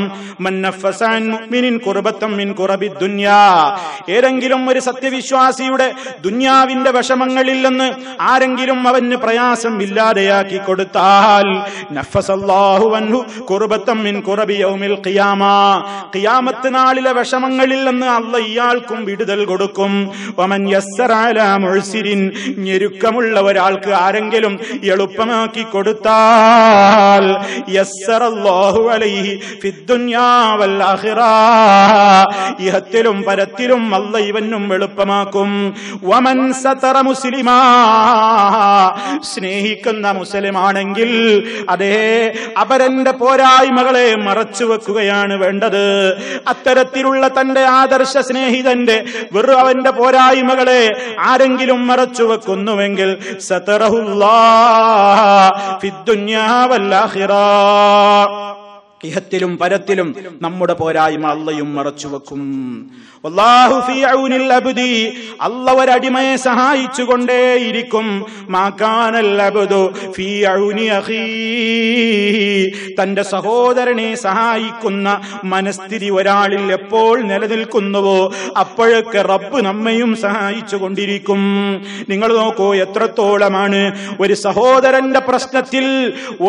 ഏതെങ്കിലും ഒരു സത്യവിശ്വാസിയുടെ ദുന്യാവിന്റെ വിഷമങ്ങളിൽ നിന്ന് ആരെങ്കിലും അവന് പ്രയാസം ഇല്ലാതെയാക്കി കൊടുത്താൽ നഫ്ഫസല്ലാഹു അൻഹു ഖുർബത്തൻ മിൻ ഖുറബി യൗമിൽ ഖിയാമ, ഖിയാമത്ത് നാളിലെ വിഷമങ്ങളിൽ നിന്ന് അല്ലാഹ് ഇയാൾക്കും വിടുതൽ കൊടുക്കും. വമൻ യസ്സറ അലാ മുഅ്സിരിൻ, ഞെരുക്കമുള്ള ഒരാൾക്ക് ആരെങ്കിലും എളുപ്പമാക്കി കൊടുത്താൽ യസ്സറല്ലാഹു അലൈഹി ഫിദ്ദുനിയാ വൽ ആഖിറ, ഇഹത്തിലും പരത്തിലും അല്ലാഹ് ഇവനും എളുപ്പമാക്കും. വമൻ സതറ മുസ്ലിമാ, സ്നേഹിക്കുന്ന മുസ്ലിമാണെങ്കിൽ അതേ അപരന്റെ പോരായ്മകളെ മറച്ചു വെക്കുകയാണ് വേണ്ടത്. അത്തരത്തിലുള്ള തന്റെ ആദർശ സ്നേഹിതന്റെ വെറും അവന്റെ പോരായ്മകളെ ആരെങ്കിലും മറച്ചു വെക്കുന്നുവെങ്കിൽ സതറഹുല്ലാഹ് ഫിദ്ദുനിയാ വൽ ആഖിറ, ഇഹത്തിലും പരത്തിലും നമ്മുടെ പോരായ്മ അള്ളയും മറച്ചു വെക്കും. വല്ലാഹു ഫീ ഔനിൽ അബ്ദി, അല്ലാഹു ഒരടിമയെ സഹായിച്ചുകൊണ്ടേയിരിക്കും. മാ കാനൽ അബ്ദു ഫീ ഔനി അഖീ, തന്റെ സഹോദരനെ സഹായിക്കുന്ന മനസ്ഥിതി ഒരാളിൽ എപ്പോൾ നിലനിൽക്കുന്നുവോ അപ്പോഴൊക്കെ റബ്ബ് നമ്മയും സഹായിച്ചുകൊണ്ടിരിക്കും. നിങ്ങൾ നോക്കൂ, എത്രത്തോളമാണ് ഒരു സഹോദരന്റെ പ്രശ്നത്തിൽ,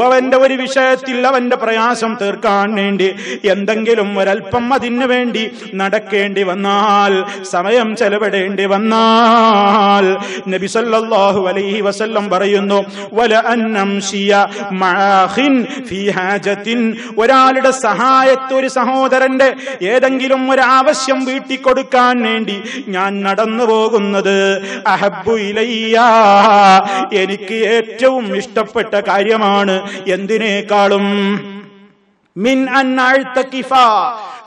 അവന്റെ ഒരു വിഷയത്തിൽ അവന്റെ പ്രയാസം തീർക്കാൻ വേണ്ടി എന്തെങ്കിലും ഒരൽപ്പം അതിനു വേണ്ടി നടക്കേണ്ടി വന്നാൽ, സമയം ചെലവിടേണ്ടി വന്നാൽ, നബി സല്ലല്ലാഹു അലൈഹി വസല്ലം പറയുന്നു, വല അന്നംശിയ മഅഖിൻ ഫീ ഹാജത്തിൻ, ഒരാളുടെ സഹായത്തെ, ഒരു സഹോദരന്റെ ഏതെങ്കിലും ഒരു ആവശ്യം വീട്ടി കൊടുക്കാൻ വേണ്ടി ഞാൻ നടന്നു പോകുന്നത് അഹബ്ബു ഇലയ്യ, എനിക്ക് ഏറ്റവും ഇഷ്ടപ്പെട്ട കാര്യമാണ്. എന്തിനേക്കാളും മിൻ അൻ അഅ്തകിഫ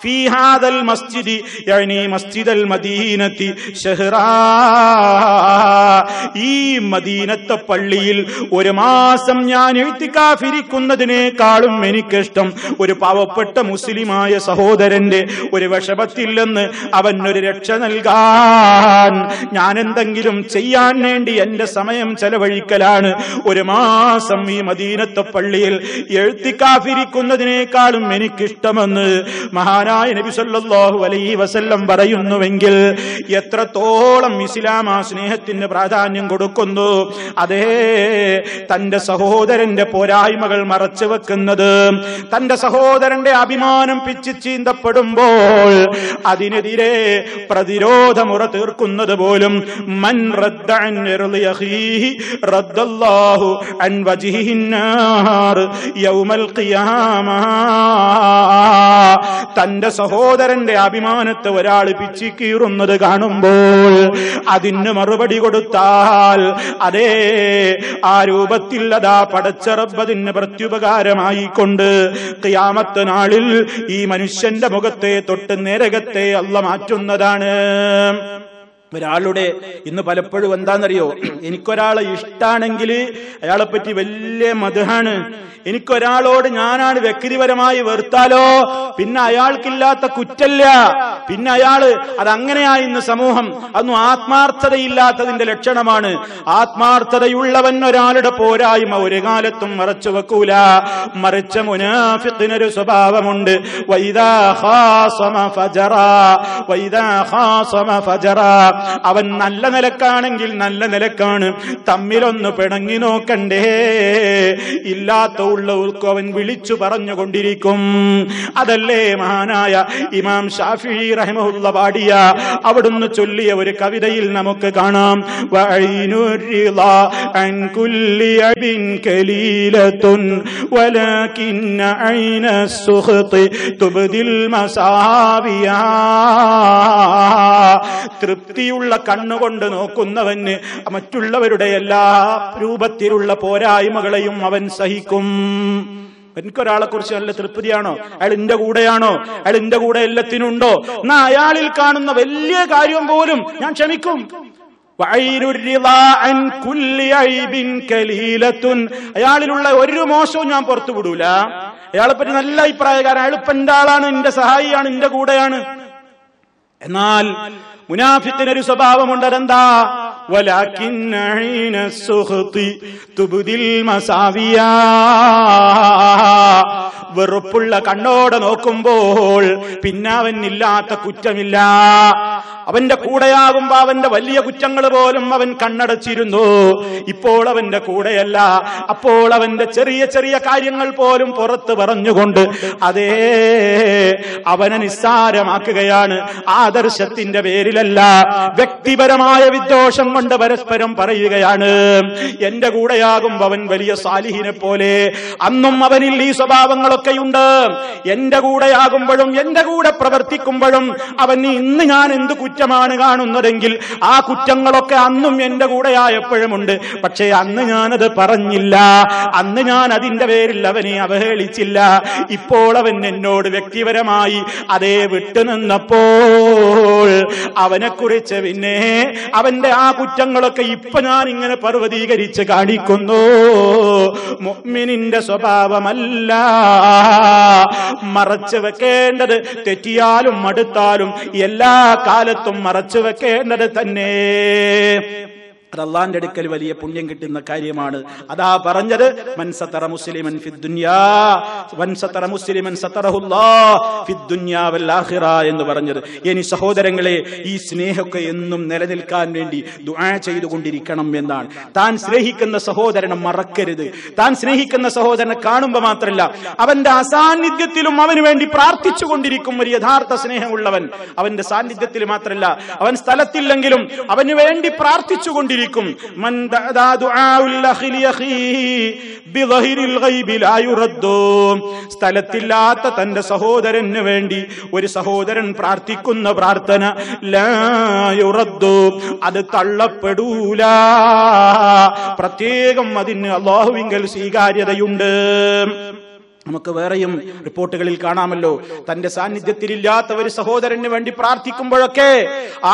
ഫീ ഹാദൽ മസ്ജിദി, യഅനി മസ്ജിദൽ മദീനത്തി ശഹ്റാ, ഈ മദീനത്തെ പള്ളിയിൽ ഒരു മാസം ഞാൻ ഇഅ്തികാഫിരിക്കുന്നതിനേക്കാളും എനിക്കിഷ്ടം ഒരു പാവപ്പെട്ട മുസ്ലിമായ സഹോദരന്റെ ഒരു വിഷമത്തിൽ നിന്ന് അവനൊരു രക്ഷ നൽകാൻ ഞാൻ എന്തെങ്കിലും ചെയ്യാൻ വേണ്ടി എന്റെ സമയം ചെലവഴിക്കലാണ്. ഒരു മാസം ഈ മദീനത്തെ പള്ളിയിൽ ഇഅ്തികാഫിരിക്കുന്നതിനേക്കാളും എനിക്കിഷ്ടമെന്ന് മഹാനായ നബി സല്ലല്ലാഹു അലൈഹി വസല്ലം പറയുന്നുവെങ്കിൽ എത്രത്തോളം ഇസ്ലാം ആ സ്നേഹത്തിന് പ്രാധാന്യം കൊടുക്കുന്നു. അതേ, തന്റെ സഹോദരന്റെ പോരായ്മകൾ മറച്ചു വെക്കുന്നത്, തന്റെ സഹോദരന്റെ അഭിമാനം പിച്ചു ചീന്തപ്പെടുമ്പോൾ അതിനെതിരെ പ്രതിരോധമുറ തീർക്കുന്നത് പോലും മൻ റദ്ദ അൻ ഇർളി അഖീഹി റദ്ദല്ലാഹു അൻ വജ്ഹിഹിൻ നാർ യൗമൽ ഖിയാമ, തന്റെ സഹോദരന്റെ അഭിമാനത്തെ ഒരാൾ പിച്ചിക്കീറുന്നത് കാണുമ്പോൾ അതിന് മറുപടി കൊടുത്താൽ അതേ ആ രൂപത്തിൽ അതാ പടച്ച റബ്ബ് അതിന് പ്രത്യുപകാരമായിക്കൊണ്ട് ഖിയാമത്ത് നാളിൽ ഈ മനുഷ്യന്റെ മുഖത്തെ തൊട്ട് നരകത്തെ അല്ലാഹ് മാറ്റുന്നതാണ്. ഒരാളുടെ ഇന്ന് പലപ്പോഴും എന്താണെന്നറിയോ, എനിക്കൊരാളെ ഇഷ്ടാണെങ്കിൽ അയാളെ പറ്റി വലിയ മദ്ഹാണ്, എനിക്കൊരാളോട് ഞാനാണ് വ്യക്തിപരമായി വെറുത്താലോ പിന്നെ അയാൾക്കില്ലാത്ത കുറ്റല്ല, പിന്നെ അയാള് അതങ്ങനെയായി ഇന്ന് സമൂഹം, അതൊന്നും ആത്മാർത്ഥതയില്ലാത്തതിന്റെ ലക്ഷണമാണ്. ആത്മാർത്ഥതയുള്ളവൻ ഒരാളുടെ പോരായ്മ ഒരു കാലത്തും മറച്ചു വെക്കൂല. മറിച്ച മുനാഫിഖിനൊരു സ്വഭാവമുണ്ട്, വൈദാ ഖാസമ ഫജറ, വൈദാ ഖാസമ ഫജറ, അവൻ നല്ല നിലക്കാണെങ്കിൽ നല്ല നിലക്കാണ്, തമ്മിലൊന്ന് പിണങ്ങി നോക്കണ്ടേ, ഇല്ലാത്ത ഉള്ളവർക്ക് അവൻ വിളിച്ചു പറഞ്ഞുകൊണ്ടിരിക്കും. അതല്ലേ മഹാനായ ഇമാം ശാഫിഈ റഹിമഹുല്ലാഹ് പാടിയ, അവിടുന്ന് ചൊല്ലിയ ഒരു കവിതയിൽ നമുക്ക് കാണാം, വഅയ്നുർ റിളാ അൻ കുല്ലി അബിൻ കലീലത്തുൻ വലാകിന്ന ഐനസ് സുഖ്തി തുബ്ദിൽ മസാവിയാ, തൃപ്തിയുള്ള കണ്ണുകൊണ്ട് നോക്കുന്നവന് മറ്റുള്ളവരുടെ എല്ലാ രൂപത്തിലുള്ള പോരായ്മകളെയും അവൻ സഹിക്കും. എനിക്കൊരാളെ കുറിച്ച് നല്ല തൃപ്തിയാണോ, അയാൾ എന്റെ കൂടെയാണോ, അയാൾ എന്റെ കൂടെ എല്ലാത്തിനുണ്ടോ, എന്നാ അയാളിൽ കാണുന്ന വലിയ കാര്യം പോലും ഞാൻ ക്ഷമിക്കും. അയാളിലുള്ള ഒരു മോശവും ഞാൻ പുറത്തു വിടൂല. അയാളെ പറ്റി നല്ല അഭിപ്രായക്കാരൻ, അയാൾ ഇപ്പൊ എന്റെ ആളാണ്, എന്റെ സഹായിയാണ്, എന്റെ കൂടെയാണ്. എന്നാൽ മുനാഫിഖിനൊരു സ്വഭാവമുണ്ട്, അതെന്താ, വലാകിന്ന ഐനസ് സുഖ്തി തുബ്ദിൽ മസാവിയാ, വെറുപ്പുള്ള കണ്ണോടെ നോക്കുമ്പോൾ പിന്നെ അവനില്ലാത്ത കുറ്റമില്ല. അവന്റെ കൂടെയാകുമ്പോ അവന്റെ വലിയ കുറ്റങ്ങൾ പോലും അവൻ കണ്ണടച്ചിരുന്നു. ഇപ്പോൾ അവന്റെ കൂടെയല്ല. അപ്പോൾ അവന്റെ ചെറിയ ചെറിയ കാര്യങ്ങൾ പോലും പുറത്ത് പറഞ്ഞുകൊണ്ട് അതേ അവനെ നിസ്സാരമാക്കുകയാണ്. ആദർശത്തിന്റെ പേരിലല്ല, വ്യക്തിപരമായ വിദ്വേഷം കൊണ്ട് പരസ്പരം പറയുകയാണ്. എന്റെ കൂടെയാകുമ്പോ അവൻ വലിയ സാലിഹിനെ പോലെ, അന്നും അവനിൽ ഈ സ്വഭാവങ്ങളൊക്കെയുണ്ട്. എന്റെ കൂടെയാകുമ്പോഴും എന്റെ കൂടെ പ്രവർത്തിക്കുമ്പോഴും അവൻ ഇന്ന് ഞാൻ എന്ത് കുറ്റമാണ് കാണുന്നതെങ്കിൽ ആ കുറ്റങ്ങളൊക്കെ അന്നും എന്റെ കൂടെയായപ്പോഴുമുണ്ട്. പക്ഷേ അന്ന് ഞാനത് പറഞ്ഞില്ല, അന്ന് ഞാൻ അതിന്റെ പേരിൽ അവനെ അവഹേളിച്ചില്ല. ഇപ്പോൾ അവൻ എന്നോട് വ്യക്തിപരമായി അതേ വിട്ടുനിന്നപ്പോൾ അവനെക്കുറിച്ച് പിന്നെ അവന്റെ ആ കുറ്റങ്ങളൊക്കെ ഇപ്പൊ ഞാൻ ഇങ്ങനെ പർവ്വതീകരിച്ച് കാണിക്കുന്നു. മുഅ്മിനിന്റെ സ്വഭാവമല്ല മറച്ചു വെക്കേണ്ടത്. തെറ്റിയാലും മടുത്താലും എല്ലാ കാലത്തും മറച്ചു വെക്കേണ്ടത് തന്നെ. അത് അള്ളാന്റെ അടുക്കൽ വലിയ പുണ്യം കിട്ടുന്ന കാര്യമാണ്. അതാ പറഞ്ഞത് മൻ സതറ മുസ്ലിമൻ ഫിദ്ദുനിയാ വൻ സതറ മുസ്ലിമൻ സതറഹുല്ലാഹ് ഫിദ്ദുനിയാ വൽ ആഖിറ എന്ന് പറഞ്ഞത്. ഇനി സഹോദരങ്ങളെ, ഈ സ്നേഹമൊക്കെ എന്നും നിലനിൽക്കാൻ വേണ്ടി ദുആ ചെയ്തുകൊണ്ടിരിക്കണം എന്നാണ്. താൻ സ്നേഹിക്കുന്ന സഹോദരനെ മറക്കരുത്. താൻ സ്നേഹിക്കുന്ന സഹോദരനെ കാണുമ്പോൾ മാത്രമല്ല, അവന്റെ അസാന്നിധ്യത്തിലും അവന് വേണ്ടി പ്രാർത്ഥിച്ചു കൊണ്ടിരിക്കും. ഒരു യഥാർത്ഥ സ്നേഹമുള്ളവൻ അവന്റെ സാന്നിധ്യത്തിൽ മാത്രമല്ല, അവൻ സ്ഥലത്തില്ലെങ്കിലും അവന് വേണ്ടി പ്രാർത്ഥിച്ചു കൊണ്ടിരിക്കും. സ്ഥലത്തില്ലാത്ത തന്റെ സഹോദരന് വേണ്ടി ഒരു സഹോദരൻ പ്രാർത്ഥിക്കുന്ന പ്രാർത്ഥന ലാ യുറദ്ദു, അത് തള്ളപ്പെടൂല. പ്രത്യേകം അതിന് അല്ലാഹുവിങ്കൽ സ്വീകാര്യതയുണ്ട്. നമുക്ക് വേറെയും റിപ്പോർട്ടുകളിൽ കാണാമല്ലോ, തന്റെ സാന്നിധ്യത്തിലില്ലാത്ത ഒരു സഹോദരന് വേണ്ടി പ്രാർത്ഥിക്കുമ്പോഴൊക്കെ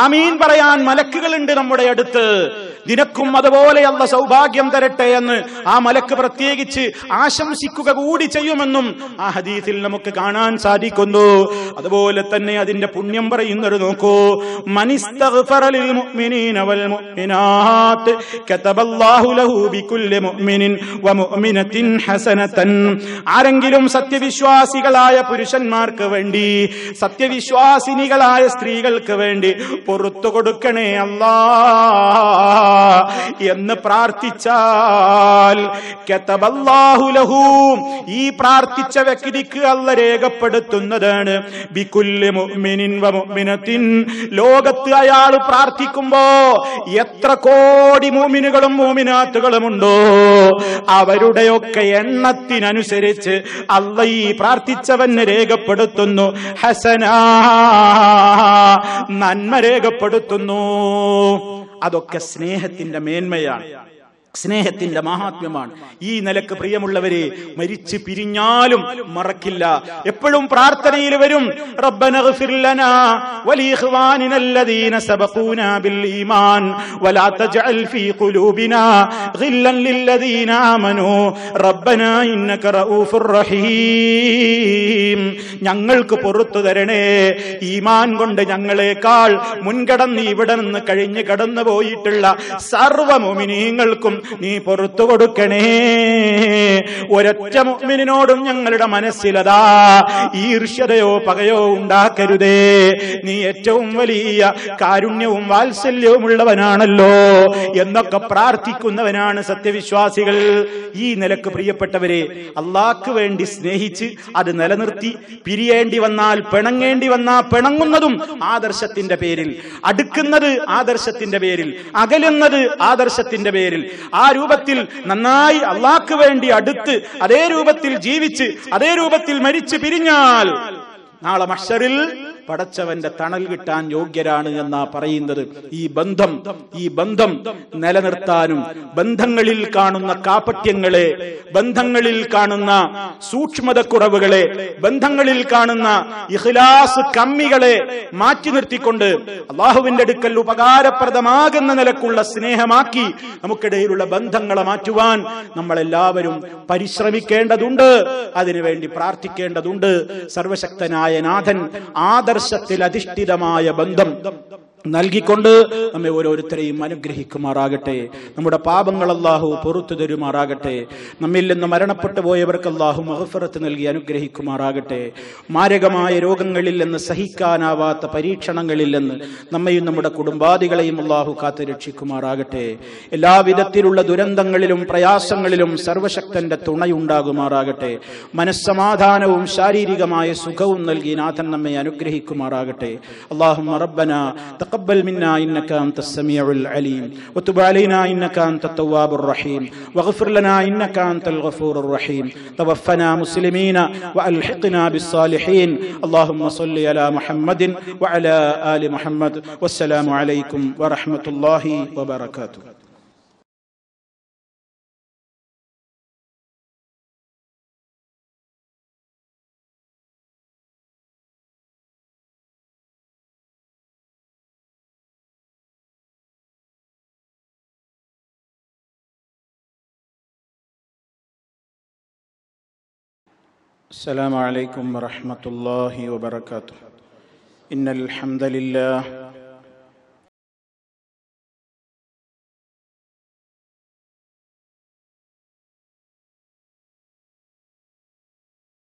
ആമീൻ പറയാൻ മലക്കുകളുണ്ട് നമ്മുടെ അടുത്ത്. നിനക്കും അതുപോലെ അല്ലാഹ് സൗഭാഗ്യം തരട്ടെ എന്ന് ആ മലക്ക് പ്രത്യേകിച്ച് ആശംസിക്കുക കൂടി ചെയ്യുമെന്നും ആ ഹദീസിൽ നമുക്ക് കാണാൻ സാധിക്കുന്നു. അതുപോലെ തന്നെ അതിന്റെ പുണ്യം പറയുന്നത് നോക്കൂ, മനിസ്തഗ്ഫറ ലിൽ മുഅ്മിനീന വൽ മുഅ്മിനാത്ത് കതബല്ലാഹു ലഹു ബികുല്ലി മുഅ്മിനിൻ വമുഅ്മിനത്തിൻ ഹസനതൻ. ആരെങ്കിലും സത്യവിശ്വാസികളായ പുരുഷന്മാർക്ക് വേണ്ടി, സത്യവിശ്വാസിനികളായ സ്ത്രീകൾക്ക് വേണ്ടി പുറത്തു കൊടുക്കണേ അല്ലാഹ് എന്ന് പ്രാർത്ഥിച്ചാൽ കതബല്ലാഹു ലഹു, ഈ പ്രാർത്ഥിച്ച വ്യക്തിക്ക് അല്ലാഹ് രേഖപ്പെടുത്തുന്നതാണ് ബികുല്ലി മുഅ്മിനിൻ വമുഅ്മിനത്തിൻ. ലോകത്ത് അയാൾ പ്രാർത്ഥിക്കുമ്പോ എത്ര കോടി മുഅ്മിനുകളും മുഅ്മിനാത്തുകളുമുണ്ടോ അവരുടെയൊക്കെ എണ്ണത്തിനനുസരിച്ച് അല്ലാഹ് ഈ പ്രാർത്ഥിച്ചവന് രേഖപ്പെടുത്തുന്നു ഹസന, നന്മ രേഖപ്പെടുത്തുന്നു. അതൊക്കെ സ്നേഹത്തിന്റെ മേന്മയാണ്, സ്നേഹത്തിന്റെ മഹാത്മ്യമാണ്. ഈ നിലക്ക് പ്രിയമുള്ളവരെ, മരിച്ചു പിരിഞ്ഞാലും മറക്കില്ല, എപ്പോഴും പ്രാർത്ഥനയിൽ വരും റബ്ബനഗ്ഫിർ ലനാ വലിഇഖ്വാനിനല്ലദീന സബഖൂനാ ബിൽ ഈമാൻ വലാ തജ്അൽ ഫീ ഖുലൂബിനാ ഗില്ലൻ ലില്ലദീന ആമനൂ റബ്ബനാ ഇന്നക റഊഫുർ റഹീം. ഞങ്ങൾക്ക് പുറത്തു തരണേ, ഈമാൻ കൊണ്ട് ഞങ്ങളെക്കാൾ മുൻകടന്ന് ഇവിടെ നിന്ന് കഴിഞ്ഞു കടന്നു പോയിട്ടുള്ള സർവ്വ മുഅ്മിനീങ്ങൾക്കും നീ പുറത്തു കൊടുക്കണേ. ഒരൊറ്റ മുഅ്മിനിനോടും ഞങ്ങളുടെ മനസ്സിലതാ ഈർഷ്യതയോ പകയോ ഉണ്ടാക്കരുതേ. നീ ഏറ്റവും വലിയ കാരുണ്യവും വാത്സല്യവും ഉള്ളവനാണല്ലോ എന്നൊക്കെ പ്രാർത്ഥിക്കുന്നവനാണ് സത്യവിശ്വാസികൾ. ഈ നിലക്ക് പ്രിയപ്പെട്ടവരെ, അള്ളാഹ്ക്ക് വേണ്ടി സ്നേഹിച്ച് അത് നിലനിർത്തി പിരിയേണ്ടി വന്നാൽ, പിണങ്ങേണ്ടി വന്നാൽ പിണങ്ങുന്നതും ആദർശത്തിന്റെ പേരിൽ, അടുക്കുന്നത് ആദർശത്തിന്റെ പേരിൽ, അകലുന്നത് ആദർശത്തിന്റെ പേരിൽ. ആ രൂപത്തിൽ നന്നായി അള്ളാഹ്ക്ക് വേണ്ടി അടുത്ത് അതേ രൂപത്തിൽ ജീവിച്ച് അതേ രൂപത്തിൽ മരിച്ചു പിരിഞ്ഞാൽ നാളെ മഹ്ശറിൽ പടച്ചവന്റെ തണൽ കിട്ടാൻ യോഗ്യരാണ് എന്നാ പറയുന്നത്. ഈ ബന്ധം നിലനിർത്താനും ബന്ധങ്ങളിൽ കാണുന്ന കാപട്യങ്ങളെ, ബന്ധങ്ങളിൽ കാണുന്ന സൂക്ഷ്മതക്കുറവുകളെ, ബന്ധങ്ങളിൽ കാണുന്ന ഇഖ്ലാസ് കമ്മികളെ മാറ്റി നിർത്തിക്കൊണ്ട് അള്ളാഹുവിന്റെ അടുക്കൽ ഉപകാരപ്രദമാകുന്ന നിലക്കുള്ള സ്നേഹമാക്കി നമുക്കിടയിലുള്ള ബന്ധങ്ങളെ മാറ്റുവാൻ നമ്മളെല്ലാവരും പരിശ്രമിക്കേണ്ടതുണ്ട്. അതിനുവേണ്ടി പ്രാർത്ഥിക്കേണ്ടതുണ്ട്. സർവശക്തനായ നാഥൻ ആദർശത്തിൽ അധിഷ്ഠിതമായ ബന്ധം നൽകിക്കൊണ്ട് നമ്മെ ഓരോരുത്തരെയും അനുഗ്രഹിക്കുമാറാകട്ടെ. നമ്മുടെ പാപങ്ങൾ അല്ലാഹു പൊറുത്തു തരുമാറാകട്ടെ. നമ്മിൽ നിന്ന് മരണപ്പെട്ടു പോയവർക്ക് അല്ലാഹു മഗ്ഫിറത്ത് നൽകി അനുഗ്രഹിക്കുമാറാകട്ടെ. മാരകമായ രോഗങ്ങളിൽ നിന്ന്, സഹിക്കാനാവാത്ത പരീക്ഷണങ്ങളിൽ നിന്ന് നമ്മയും നമ്മുടെ കുടുംബാദികളെയും അല്ലാഹു കാത്തു രക്ഷിക്കുമാറാകട്ടെ. എല്ലാവിധത്തിലുള്ള ദുരന്തങ്ങളിലും പ്രയാസങ്ങളിലും സർവശക്തന്റെ തുണയുണ്ടാകുമാറാകട്ടെ. മനസ്സമാധാനവും ശാരീരികമായ സുഖവും നൽകി നാഥൻ നമ്മെ അനുഗ്രഹിക്കുമാറാകട്ടെ. അല്ലാഹുമ്മ റബ്ബനാ تقبل منا إنك أنت السميع العليم وتب علينا إنك أنت التواب الرحيم واغفر لنا إنك أنت الغفور الرحيم توفنا مسلمين وألحقنا بالصالحين اللهم صل على محمد وعلى آل محمد والسلام عليكم ورحمة الله وبركاته. السلام عليكم ورحمة الله وبركاته. إن الحمد لله